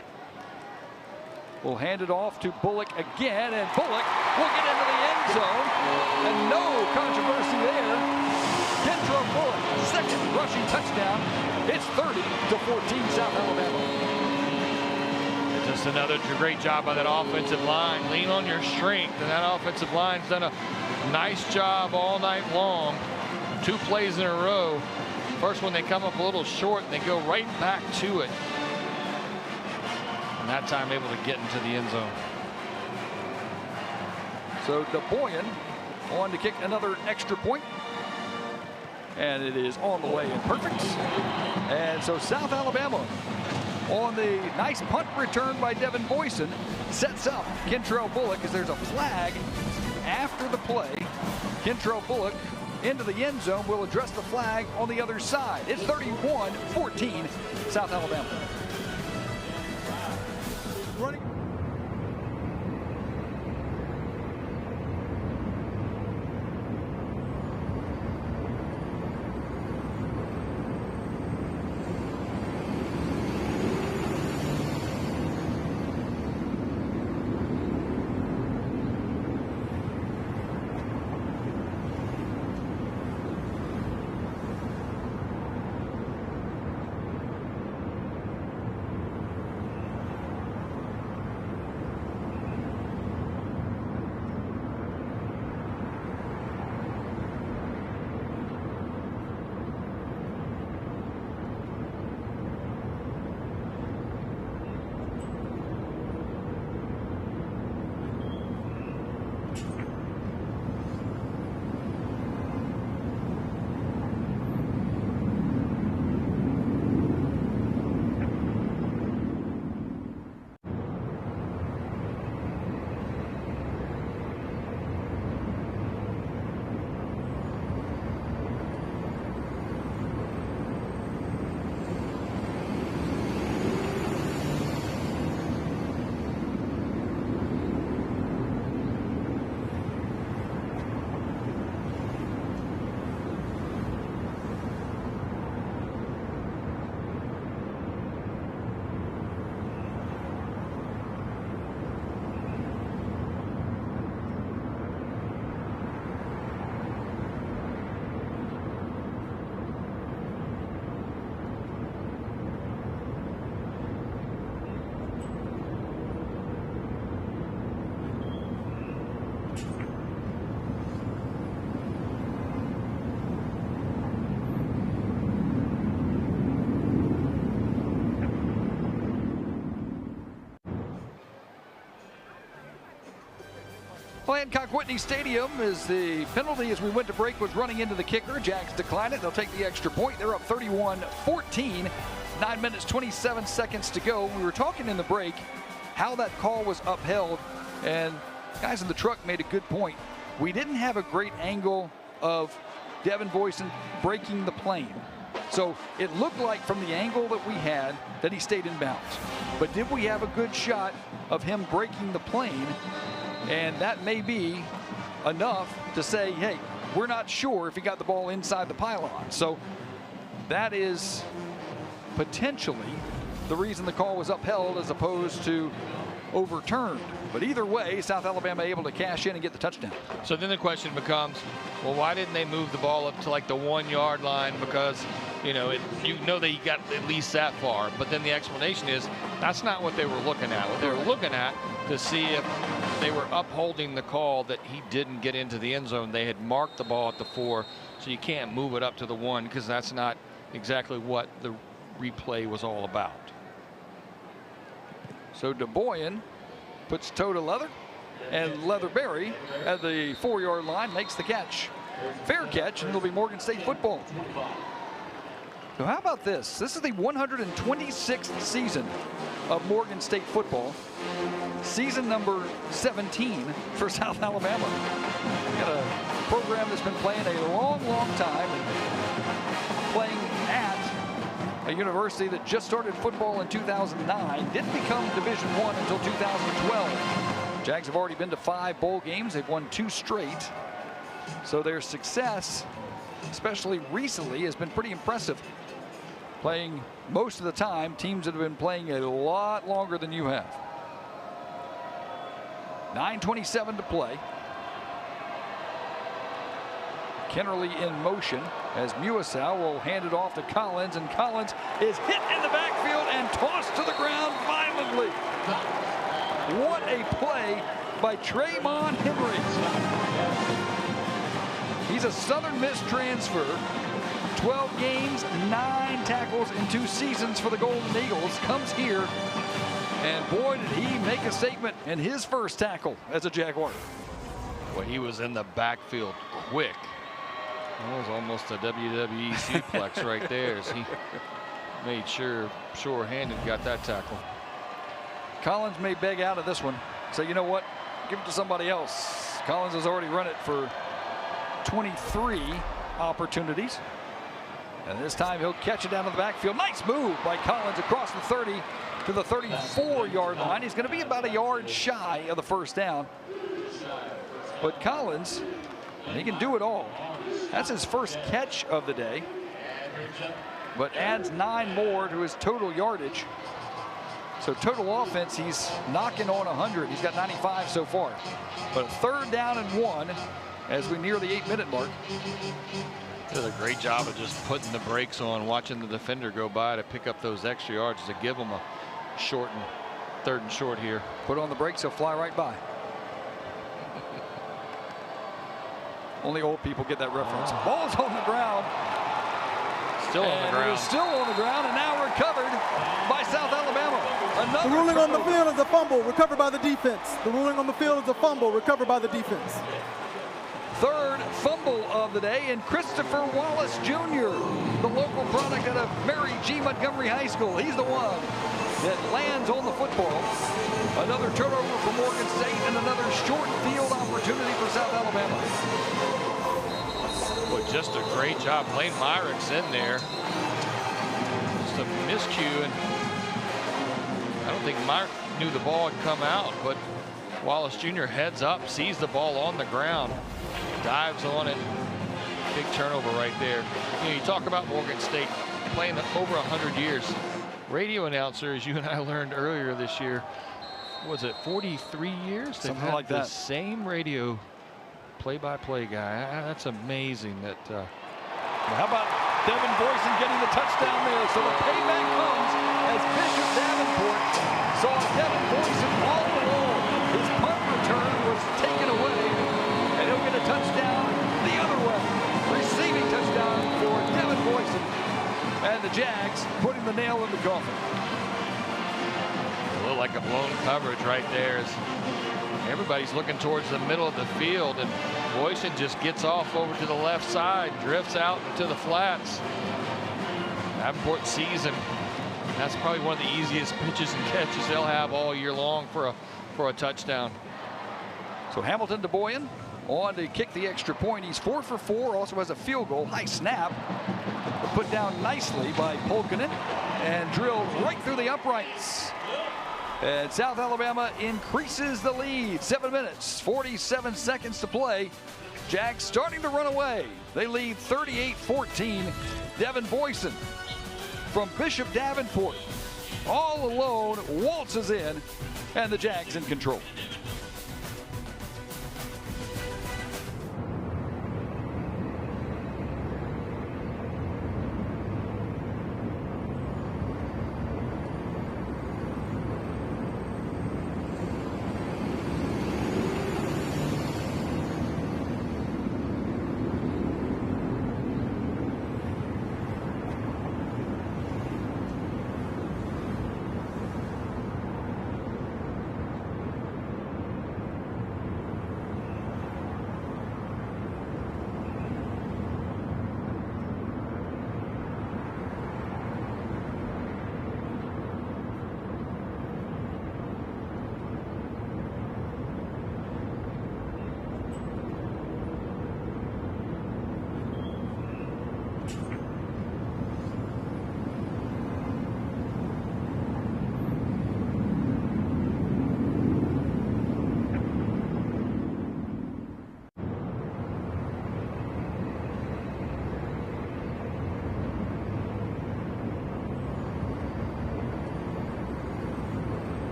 [SPEAKER 1] will hand it off to Bullock again, and Bullock will get into the end zone. And no controversy there. Kentrell Bullock, second rushing touchdown. It's 30-14 South Alabama.
[SPEAKER 2] Just another great job by that offensive line. Lean on your strength, and that offensive line's done a nice job all night long. 2 plays in a row. First one, they come up a little short, and they go right back to it. And that time able to get into the end zone.
[SPEAKER 1] So DeBoyan on to kick another extra point. And it is on the way and perfect. And so South Alabama on the nice punt return by Devin Boyson sets up Kentrell Bullock as there's a flag after the play. Kentrell Bullock into the end zone will address the flag on the other side. It's 31-14 South Alabama.
[SPEAKER 3] Running.
[SPEAKER 1] Hancock Whitney Stadium is the penalty as we went to break was running into the kicker. Jags decline it. They'll take the extra point. They're up 31-14. 9 minutes, 27 seconds to go. We were talking in the break how that call was upheld, and guys in the truck made a good point. We didn't have a great angle of Devin Boyson breaking the plane. So it looked like from the angle that we had that he stayed in bounds. But did we have a good shot of him breaking the plane? And that may be enough to say, hey, we're not sure if he got the ball inside the pylon. So that is potentially the reason the call was upheld as opposed to overturned. But either way, South Alabama able to cash in and get the touchdown.
[SPEAKER 2] So then the question becomes, well, why didn't they move the ball up to like the 1 yard line? Because, you know they got at least that far. But then the explanation is that's not what they were looking at. What they were looking at to see if they were upholding the call that he didn't get into the end zone. They had marked the ball at the 4, so you can't move it up to the 1 because that's not exactly what the replay was all about.
[SPEAKER 1] So DeBoyan puts toe to leather, and Leatherberry at the 4 yard line makes the catch. Fair catch, and it'll be Morgan State football. So how about this? This is the 126th season of Morgan State football. Season number 17 for South Alabama. Got a program that's been playing a long, long time, and playing at a university that just started football in 2009, didn't become Division I until 2012. Jags have already been to 5 bowl games. They've won 2 straight. So their success, especially recently, has been pretty impressive. Playing most of the time teams that have been playing a lot longer than you have. 9:27 to play. Kennerly in motion as Muasau will hand it off to Collins, and Collins is hit in the backfield and tossed to the ground violently. What a play by Trayvon Henry. He's a Southern Miss transfer. 12 games, 9 tackles in 2 seasons for the Golden Eagles. Comes here, and boy, did he make a statement in his first tackle as a Jaguar.
[SPEAKER 2] Well, he was in the backfield quick. That was almost a WWE suplex right there as he made sure sure-handed got that tackle.
[SPEAKER 1] Collins may beg out of this one. Say, you know what? Give it to somebody else. Collins has already run it for 23 opportunities. And this time he'll catch it down to the backfield. Nice move by Collins across the 30 to the 34-yard line. He's going to be about a yard shy of the first down. But Collins, he can do it all. That's his first catch of the day, but adds 9 more to his total yardage. So total offense, he's knocking on 100. He's got 95 so far. But a 3rd down and 1 as we near the 8-minute mark.
[SPEAKER 2] Did a great job of just putting the brakes on, watching the defender go by to pick up those extra yards to give him a short and 3rd and short here.
[SPEAKER 1] Put on the brakes, he'll fly right by. Only old people get that reference. Ball's on the ground.
[SPEAKER 2] Still on the ground.
[SPEAKER 1] It is still on the ground, and now recovered by South Alabama.
[SPEAKER 3] The ruling on the field is a fumble, recovered by the defense. The ruling on the field is a fumble, recovered by the defense.
[SPEAKER 1] 3rd fumble of the day, and Christopher Wallace Jr., the local product out of Mary G. Montgomery High School. He's the one that lands on the football. Another turnover for Morgan State and another short field opportunity for South Alabama.
[SPEAKER 2] Well, just a great job. Lane Myrick's in there. Just a miscue, and I don't think Myrick knew the ball had come out, but Wallace Jr. heads up, sees the ball on the ground, dives on it. Big turnover right there. You know, you talk about Morgan State playing over 100 years. Radio announcer, as you and I learned earlier this year, was it 43 years?
[SPEAKER 1] Something like that.
[SPEAKER 2] The same radio play-by-play guy. That's amazing. That.
[SPEAKER 1] How about Devin Boyson getting the touchdown there? So the payback comes as Bishop Davenport saw Devin Boyson all alone. His punt return was taken away, and he'll get a touchdown the other way. Receiving touchdown for Devin Boyson. And the Jags putting the nail in the coffin.
[SPEAKER 2] A little like a blown coverage right there as Everybody's looking towards the middle of the field, and Boyson just gets off over to the left side, drifts out into the flats. Davenport sees him. That's probably one of the easiest pitches and catches they'll have all year long for a touchdown.
[SPEAKER 1] So Hamilton to Boyan on to kick the extra point. He's 4 for 4, also has a field goal. High snap, put down nicely by Polkinen and drilled right through the uprights. And South Alabama increases the lead. 7 minutes, 47 seconds to play. Jags starting to run away. They lead 38-14. Devin Boyson from Bishop Davenport, all alone, waltzes in, and the Jags in control.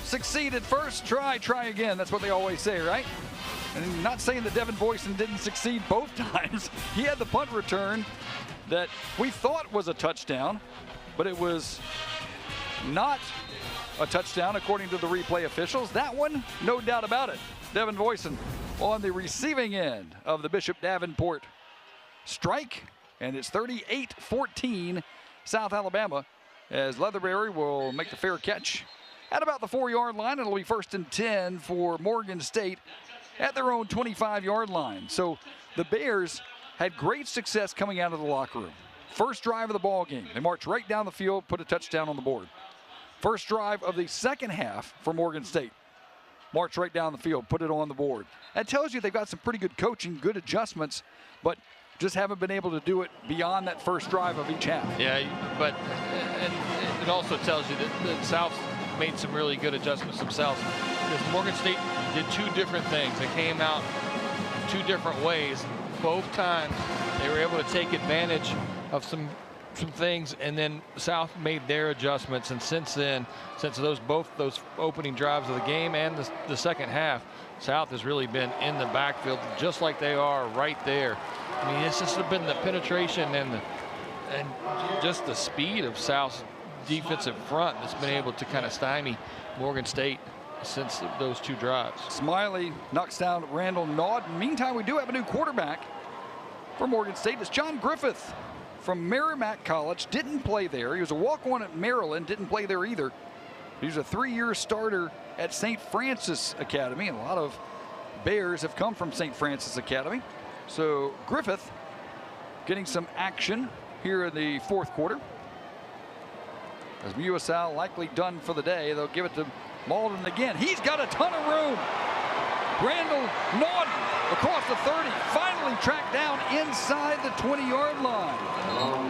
[SPEAKER 1] Succeeded first, try again. That's what they always say, right? And not saying that Devin Boyson didn't succeed both times. He had the punt return that we thought was a touchdown, but it was not a touchdown according to the replay officials. That one, no doubt about it. Devin Boyson on the receiving end of the Bishop Davenport strike, and it's 38-14 South Alabama as Leatherberry will make the fair catch at about the 4-yard line. It'll be 1st and 10 for Morgan State at their own 25-yard line. So the Bears had great success coming out of the locker room. First drive of the ball game, they marched right down the field, put a touchdown on the board. First drive of the second half for Morgan State, marched right down the field, put it on the board. That tells you they've got some pretty good coaching, good adjustments, but just haven't been able to do it beyond that first drive of each half.
[SPEAKER 2] Yeah, but it also tells you that South made some really good adjustments themselves, because Morgan State did two different things. They came out two different ways. Both times they were able to take advantage of some things, and then South made their adjustments. And since then, since both those opening drives of the game and the second half, South has really been in the backfield just like they are right there. I mean, it's just been the penetration and just the speed of South's defensive front that's been able to kind of stymie Morgan State since those two drives.
[SPEAKER 1] Smiley knocks down Randall Naughton. Meantime, we do have a new quarterback for Morgan State. It's John Griffith from Merrimack College. Didn't play there. He was a walk-on at Maryland. Didn't play there either. He was a 3-year starter at St. Francis Academy, and a lot of Bears have come from St. Francis Academy. So Griffith getting some action here in the fourth quarter. As USL likely done for the day, they'll give it to Malden again. He's got a ton of room. Randall Naughton across the 30, finally tracked down inside the 20-yard line.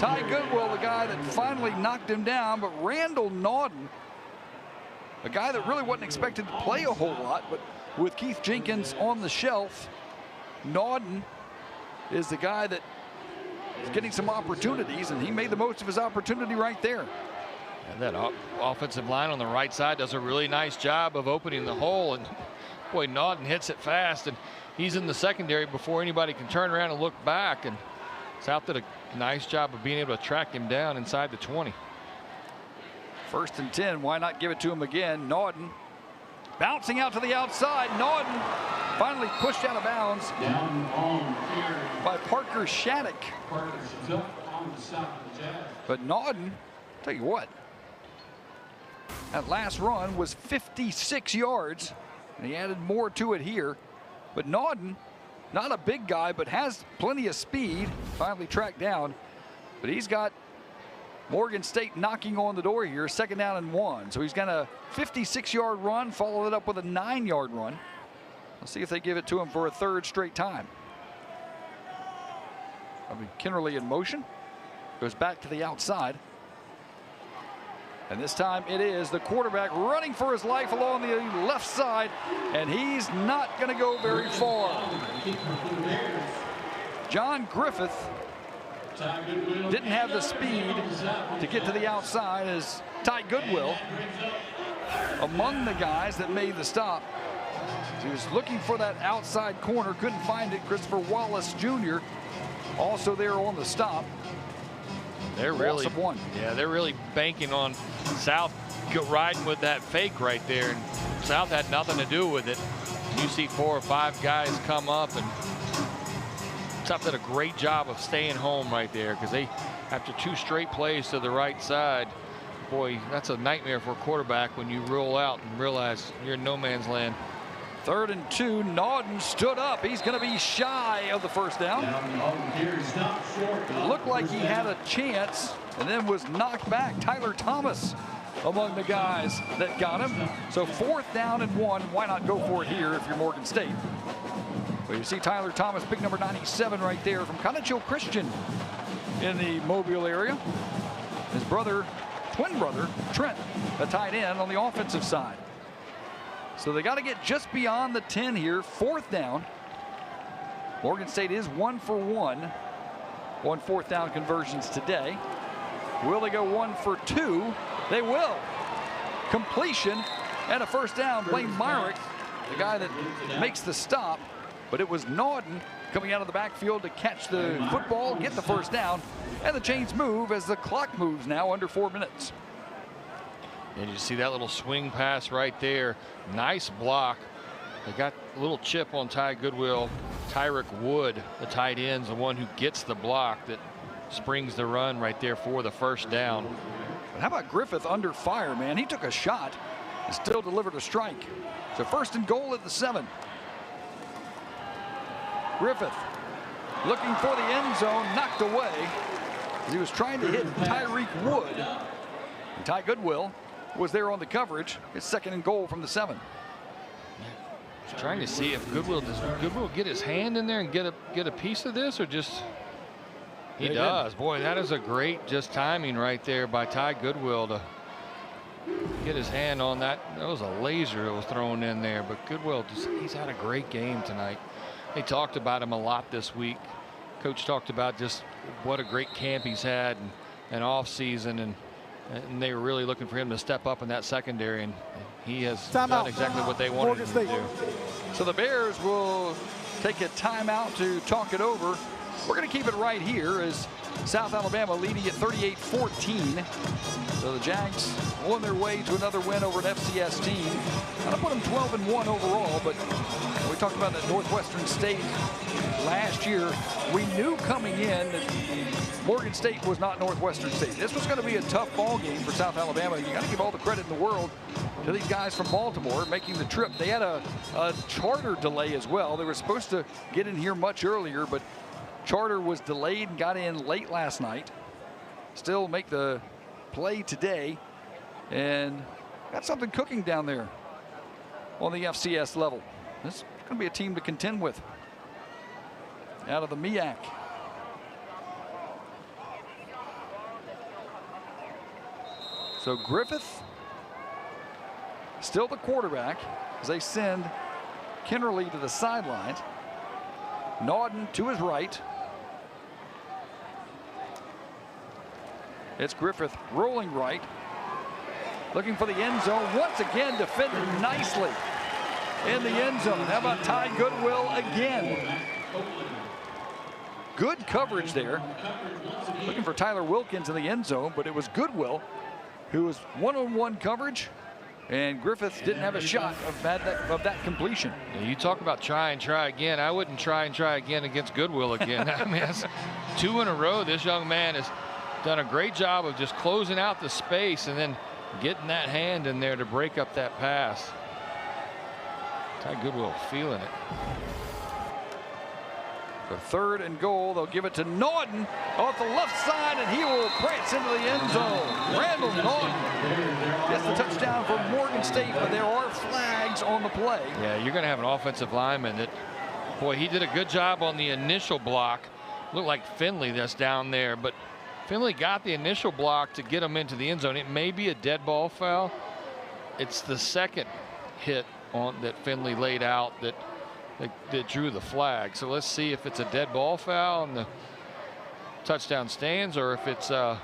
[SPEAKER 1] Ty Goodwill, the guy that finally knocked him down, but Randall Nauden, a guy that really wasn't expected to play a whole lot, but with Keith Jenkins on the shelf, Nauden is the guy that is getting some opportunities, and he made the most of his opportunity right there.
[SPEAKER 2] And that offensive line on the right side does a really nice job of opening the hole, and boy, Nauden hits it fast, and he's in the secondary before anybody can turn around and look back, and South did a nice job of being able to track him down inside the 20.
[SPEAKER 1] 1st and 10, why not give it to him again? Nauden bouncing out to the outside. Nauden finally pushed out of bounds by Parker Shattuck. But Nauden, tell you what, that last run was 56 yards, and he added more to it here. But Nauden, not a big guy, but has plenty of speed, finally tracked down. But he's got Morgan State knocking on the door here, 2nd down and 1. So he's got a 56-yard run, followed it up with a 9-yard run. Let's see if they give it to him for a 3rd straight time. Kennerly in motion, goes back to the outside. And this time it is the quarterback running for his life along the left side, and he's not going to go very far. John Griffith didn't have the speed to get to the outside, as Ty Goodwill, among the guys that made the stop. He was looking for that outside corner, couldn't find it. Christopher Wallace Jr. also there on the stop.
[SPEAKER 2] They're really, they're really banking on South riding with that fake right there, and South had nothing to do with it. You see 4 or 5 guys come up, and South did a great job of staying home right there, because they, after 2 straight plays to the right side, boy, that's a nightmare for a quarterback when you roll out and realize you're in no man's land.
[SPEAKER 1] 3rd and 2, Nauden stood up. He's going to be shy of the 1st down. It looked like he had a chance and then was knocked back. Tyler Thomas among the guys that got him. So 4th down and 1. Why not go for it here if you're Morgan State? Well, you see Tyler Thomas, big number 97 right there from Conejo Christian in the Mobile area. His brother, twin brother, Trent, a tight end on the offensive side. So they got to get just beyond the 10 here. 4th down. Morgan State is 1 for 1 on 4th down conversions today. Will they go 1 for 2? They will. Completion and a 1st down. Blaine Myrick, the guy that makes the stop, but it was Nauden coming out of the backfield to catch the football, get the 1st down, and the chains move as the clock moves now under 4 minutes.
[SPEAKER 2] And you see that little swing pass right there. Nice block. They got a little chip on Ty Goodwill. Tyrick Wood, the tight end's the one who gets the block that springs the run right there for the 1st down.
[SPEAKER 1] But how about Griffith under fire, man? He took a shot and still delivered a strike. So 1st and goal at the 7. Griffith looking for the end zone, knocked away. He was trying to hit Tyreek Wood. And Ty Goodwill was there on the coverage. It's 2nd and goal from the 7.
[SPEAKER 2] Trying to see if Goodwill get his hand in there and get a piece of this, or just he does. Boy, that is a great just timing right there by Ty Goodwill to get his hand on that. That was a laser that was thrown in there, but Goodwill, he's had a great game tonight. They talked about him a lot this week. Coach talked about just what a great camp he's had and off season, and they were really looking for him to step up in that secondary, and he has done exactly what they wanted him to do.
[SPEAKER 1] So the Bears will take a timeout to talk it over. We're going to keep it right here as South Alabama leading at 38-14. So the Jags on their way to another win over an FCS team. I'm going to put them 12-1 overall, but we talked about that Northwestern State last year. We knew coming in that Morgan State was not Northwestern State. This was going to be a tough ball game for South Alabama. You got to give all the credit in the world to these guys from Baltimore making the trip. They had a charter delay as well. They were supposed to get in here much earlier, but charter was delayed and got in late last night. Still make the play today, and got something cooking down there on the FCS level. This is going to be a team to contend with. out of the MEAC. So Griffith still the quarterback as they send Kennerly to the sidelines. Nauden to his right. It's Griffith rolling right, looking for the end zone. Once again, defended nicely in the end zone. How about Ty Goodwill again? Good coverage there. Looking for Tyler Wilkins in the end zone, but it was Goodwill who was one-on-one coverage, and Griffith didn't have a shot of that completion.
[SPEAKER 2] Yeah, you talk about try and try again. I wouldn't try and try again against Goodwill again. I mean, that's 2 in a row. This young man has done a great job of just closing out the space and then getting that hand in there to break up that pass. Ty Goodwill feeling it.
[SPEAKER 1] For 3rd and goal, they'll give it to Nauden off the left side, and he will prance into the end zone. Randall Nauden gets the touchdown for Morgan State, but there are flags on the play.
[SPEAKER 2] Yeah, you're going to have an offensive lineman that, boy, he did a good job on the initial block. Looked like Finley that's down there, but Finley got the initial block to get him into the end zone. It may be a dead ball foul. It's the second hit on that Finley laid out that drew the flag. So let's see if it's a dead ball foul and the touchdown stands, or if it's we'll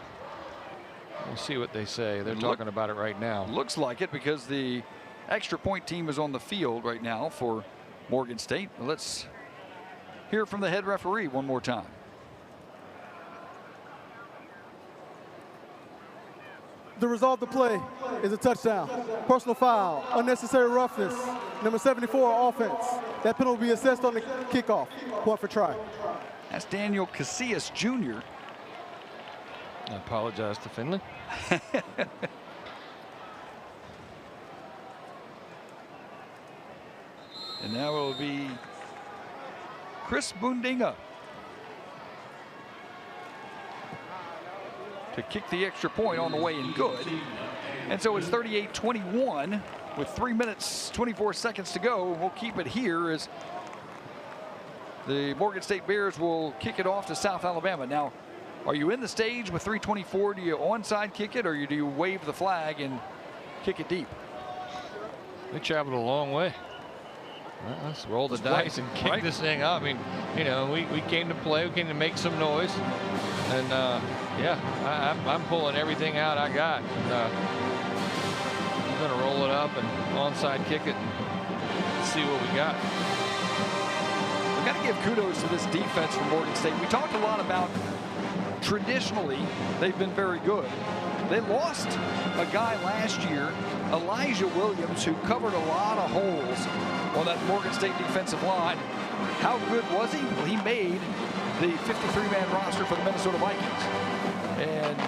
[SPEAKER 2] see what they say. They're talking about it right now.
[SPEAKER 1] Looks like it because the extra point team is on the field right now for Morgan State. Let's hear from the head referee one more time.
[SPEAKER 3] The result of the play is a touchdown. Personal foul, unnecessary roughness, number 74 offense. That penalty will be assessed on the kickoff. Point for try.
[SPEAKER 1] That's Daniel Casillas Jr.
[SPEAKER 2] I apologize to Finley.
[SPEAKER 1] And now it will be Chris Bundinga to kick the extra point on the way and good. And so it's 38-21 with 3 minutes, 24 seconds to go. We'll keep it here as the Morgan State Bears will kick it off to South Alabama. Now, are you in the stage with 3:24? Do you onside kick it, or do you wave the flag and kick it deep?
[SPEAKER 2] We traveled a long way. Well, let's roll the dice and kick this thing up. I mean, you know, we came to play. We came to make some noise. And, yeah, I'm pulling everything out I got. I'm going to roll it up and onside kick it and see what we got.
[SPEAKER 1] We've got to give kudos to this defense from Morgan State. We talked a lot about traditionally they've been very good. They lost a guy last year, Elijah Williams, who covered a lot of holes on that Morgan State defensive line. How good was he? Well, he made the 53-man roster for the Minnesota Vikings. And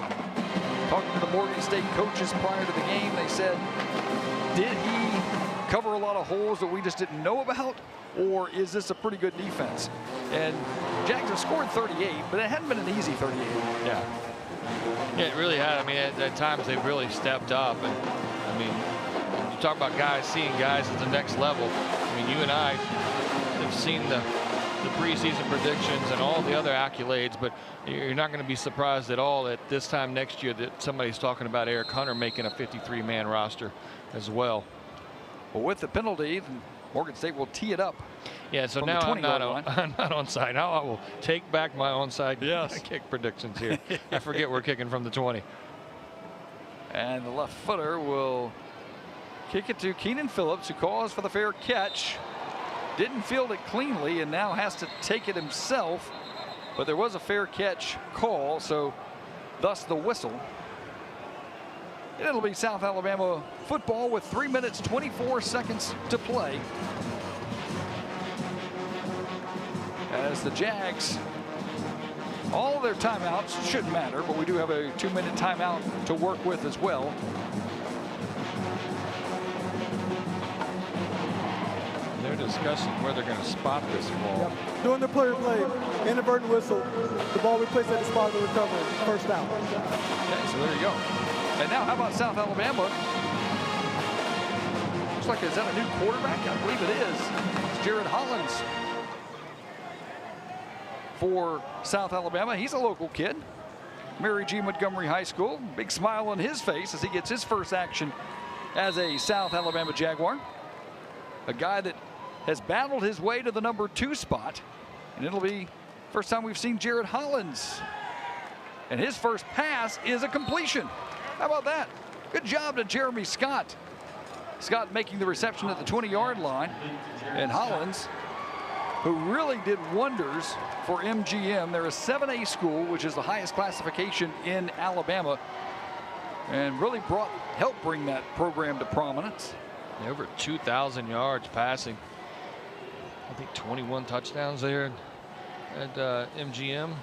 [SPEAKER 1] talking to the Morgan State coaches prior to the game, they said, did he cover a lot of holes that we just didn't know about, or is this a pretty good defense? And Jags have scored 38, but it hadn't been an easy 38.
[SPEAKER 2] Yeah. Yeah, it really had. I mean, at times they've really stepped up. And I mean, you talk about guys seeing guys at the next level. I mean, you and I have seen the preseason predictions and all the other accolades, but you're not going to be surprised at all at this time next year that somebody's talking about Eric Hunter making a 53-man roster as well.
[SPEAKER 1] Well, with the penalty, Morgan State will tee it up.
[SPEAKER 2] Yeah, so now I'm not onside. Now I will take back my onside kick predictions here. I forget we're kicking from the 20.
[SPEAKER 1] And the left footer will kick it to Keenan Phillips, who calls for the fair catch. Didn't field it cleanly and now has to take it himself. But there was a fair catch call, so thus the whistle. And it'll be South Alabama football with 3 minutes, 24 seconds to play. As the Jags, all of their timeouts shouldn't matter, but we do have a 2-minute timeout to work with as well.
[SPEAKER 2] They're discussing where they're going to spot this ball.
[SPEAKER 3] Yep. During the player play, inadvertent whistle, the ball we placed at the spot of the recovery, first down.
[SPEAKER 1] Okay, so there you go. And now how about South Alabama? Looks like, is that a new quarterback? I believe it is. It's Jared Hollins. for South Alabama. He's a local kid. Mary G. Montgomery High School. Big smile on his face as he gets his first action as a South Alabama Jaguar. A guy that has battled his way to the number 2 spot. And it'll be first time we've seen Jared Hollins. And his first pass is a completion. How about that? Good job to Jeremy Scott. Scott making the reception at the 20-yard line. And Hollins, who really did wonders for MGM. They're a 7A school, which is the highest classification in Alabama, and really helped bring that program to prominence.
[SPEAKER 2] Over 2,000 yards passing. I think 21 touchdowns there at MGM.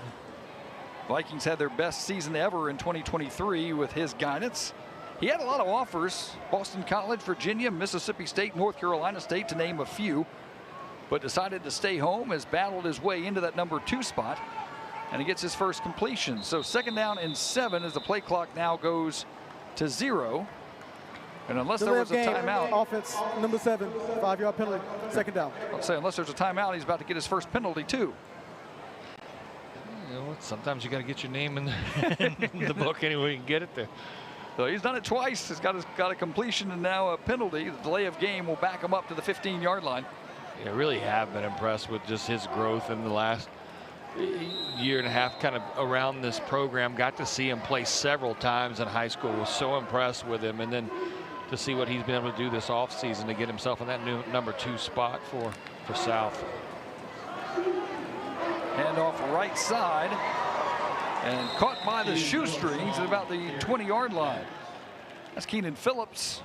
[SPEAKER 1] Vikings had their best season ever in 2023 with his guidance. He had a lot of offers: Boston College, Virginia, Mississippi State, North Carolina State, to name a few, but decided to stay home, has battled his way into that number 2 spot, and he gets his first completion. So 2nd down and 7 as the play clock now goes to 0. And unless there was a timeout.
[SPEAKER 3] Offense, number 7, 5-yard penalty, 2nd down.
[SPEAKER 1] I'll say, unless there's a timeout, he's about to get his first penalty too.
[SPEAKER 2] You know, sometimes you got to get your name in the book anyway you can get it there.
[SPEAKER 1] So he's done it twice. He's got a completion and now a penalty. The delay of game will back him up to the 15-yard line.
[SPEAKER 2] Yeah, really have been impressed with just his growth in the last year and a half, kind of around this program. Got to see him play several times in high school. Was so impressed with him, and then to see what he's been able to do this offseason to get himself in that new number 2 spot for South.
[SPEAKER 1] Handoff right side, and caught by the shoestrings at about the 20-yard line. That's Keenan Phillips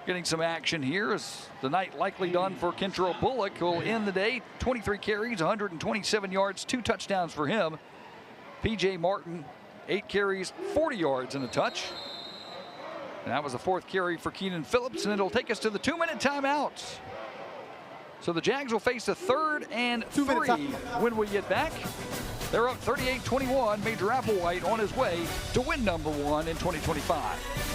[SPEAKER 1] getting some action here. As the night likely done for Kentrell Bullock, who will end the day. 23 carries, 127 yards, 2 touchdowns for him. P.J. Martin, 8 carries, 40 yards and a touch. And that was the 4th carry for Keenan Phillips, and it'll take us to the 2-minute timeout. So the Jags will face a 3rd and 3 when we get back. They're up 38-21. Major Applewhite on his way to win number 1 in 2025.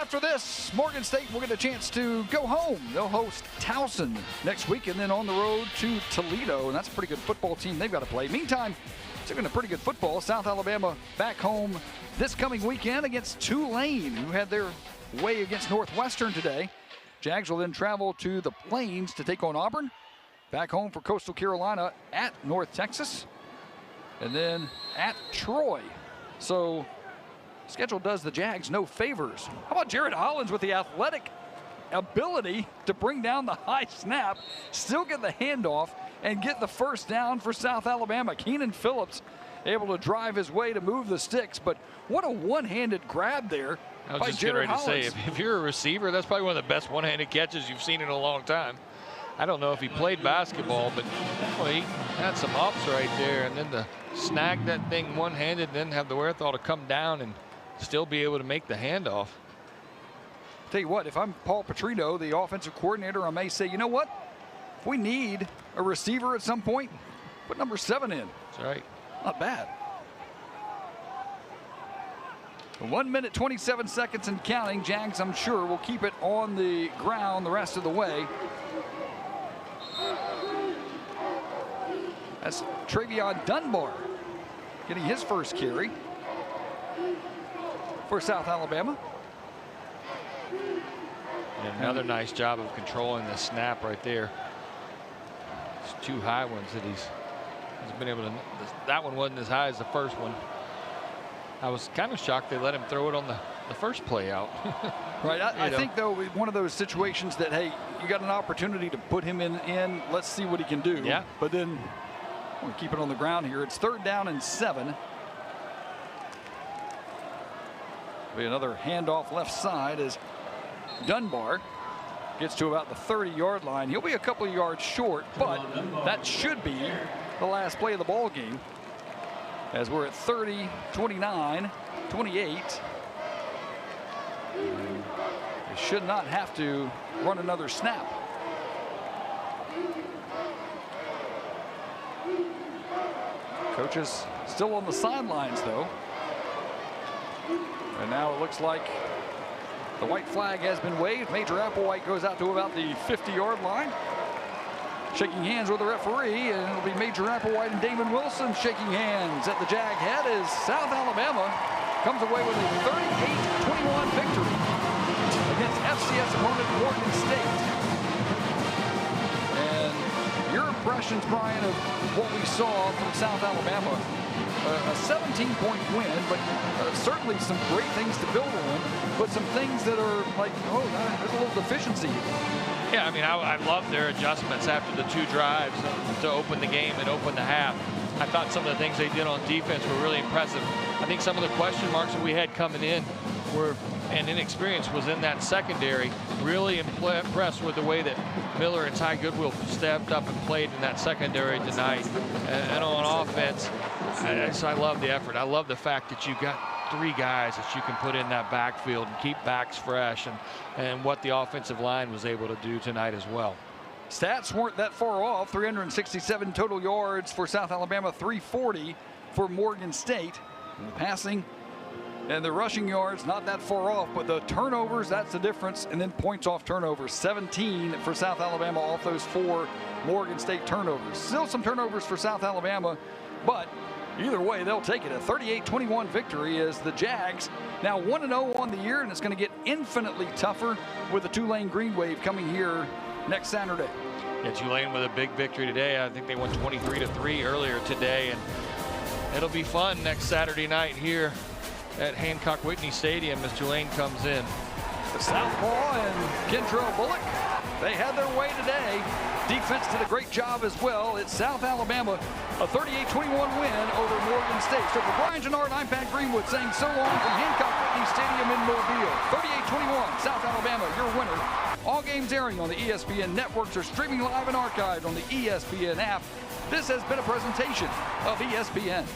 [SPEAKER 1] after this, Morgan State will get a chance to go home. They'll host Towson next week and then on the road to Toledo, and that's a pretty good football team they've got to play. Meantime, speaking of pretty good football, South Alabama back home this coming weekend against Tulane, who had their way against Northwestern today. Jags will then travel to the Plains to take on Auburn. Back home for Coastal Carolina at North Texas, and then at Troy. So schedule does the Jags no favors. How about Jared Hollins with the athletic ability to bring down the high snap, still get the handoff, and get the first down for South Alabama. Keenan Phillips able to drive his way to move the sticks, but what a one-handed grab there by Jared Hollins.
[SPEAKER 2] To say, if you're a receiver, that's probably one of the best one-handed catches you've seen in a long time. I don't know if he played basketball, but boy, he had some ups right there, and then to snag that thing one-handed, then have the wherewithal to come down and still be able to make the handoff.
[SPEAKER 1] Tell you what, if I'm Paul Petrino, the offensive coordinator, I may say, you know what? If we need a receiver at some point, put number 7 in.
[SPEAKER 2] That's right.
[SPEAKER 1] Not bad. 1 minute, 27 seconds and counting. Jags, I'm sure, will keep it on the ground the rest of the way. That's Travion Dunbar getting his first carry for South Alabama.
[SPEAKER 2] And another nice job of controlling the snap right there. It's 2 high ones that he's been able to. That one wasn't as high as the first one. I was kind of shocked they let him throw it on the first play out.
[SPEAKER 1] Right. I think, though, one of those situations that, hey, you got an opportunity to put him in. Let's see what he can do.
[SPEAKER 2] Yeah.
[SPEAKER 1] But then we'll keep it on the ground here. It's 3rd down and 7. Be another handoff left side as Dunbar gets to about the 30-yard line. He'll be a couple of yards short, but that should be the last play of the ball game, as we're at 30, 29, 28. They should not have to run another snap. Coaches still on the sidelines, though. And now it looks like the white flag has been waved. Major Applewhite goes out to about the 50-yard line, shaking hands with the referee, and it'll be Major Applewhite and Damon Wilson shaking hands at the Jag head as South Alabama comes away with a 38-21 victory against FCS opponent Morgan State. And your impressions, Brian, of what we saw from South Alabama? A 17-point win, but certainly some great things to build on, but some things that are like, oh, there's a little deficiency.
[SPEAKER 2] Yeah, I mean, I love their adjustments after the 2 drives to open the game and open the half. I thought some of the things they did on defense were really impressive. I think some of the question marks that we had coming in were, and inexperience was in that secondary. Really impressed with the way that Miller and Ty Goodwill stepped up and played in that secondary tonight. And on offense, I love the effort. I love the fact that you got 3 guys that you can put in that backfield and keep backs fresh, and what the offensive line was able to do tonight as well.
[SPEAKER 1] Stats weren't that far off. 367 total yards for South Alabama, 340 for Morgan State. And the passing and the rushing yards not that far off, but the turnovers, that's the difference. And then points off turnovers, 17 for South Alabama off those 4 Morgan State turnovers. Still some turnovers for South Alabama, but either way, they'll take it. A 38-21 victory as the Jags now 1-0 on the year, and it's going to get infinitely tougher with the Tulane Green Wave coming here next Saturday.
[SPEAKER 2] Yeah, Tulane with a big victory today. I think they won 23-3 earlier today, and it'll be fun next Saturday night here at Hancock Whitney Stadium as Tulane comes in.
[SPEAKER 1] The Southpaw and Kentrell Bullock, they had their way today. Defense did a great job as well. It's South Alabama, a 38-21 win over Morgan State. So for Brian Gennard, I'm Pat Greenwood saying so long from Hancock Whitney Stadium in Mobile. 38-21, South Alabama, your winner. All games airing on the ESPN networks are streaming live and archived on the ESPN app. This has been a presentation of ESPN.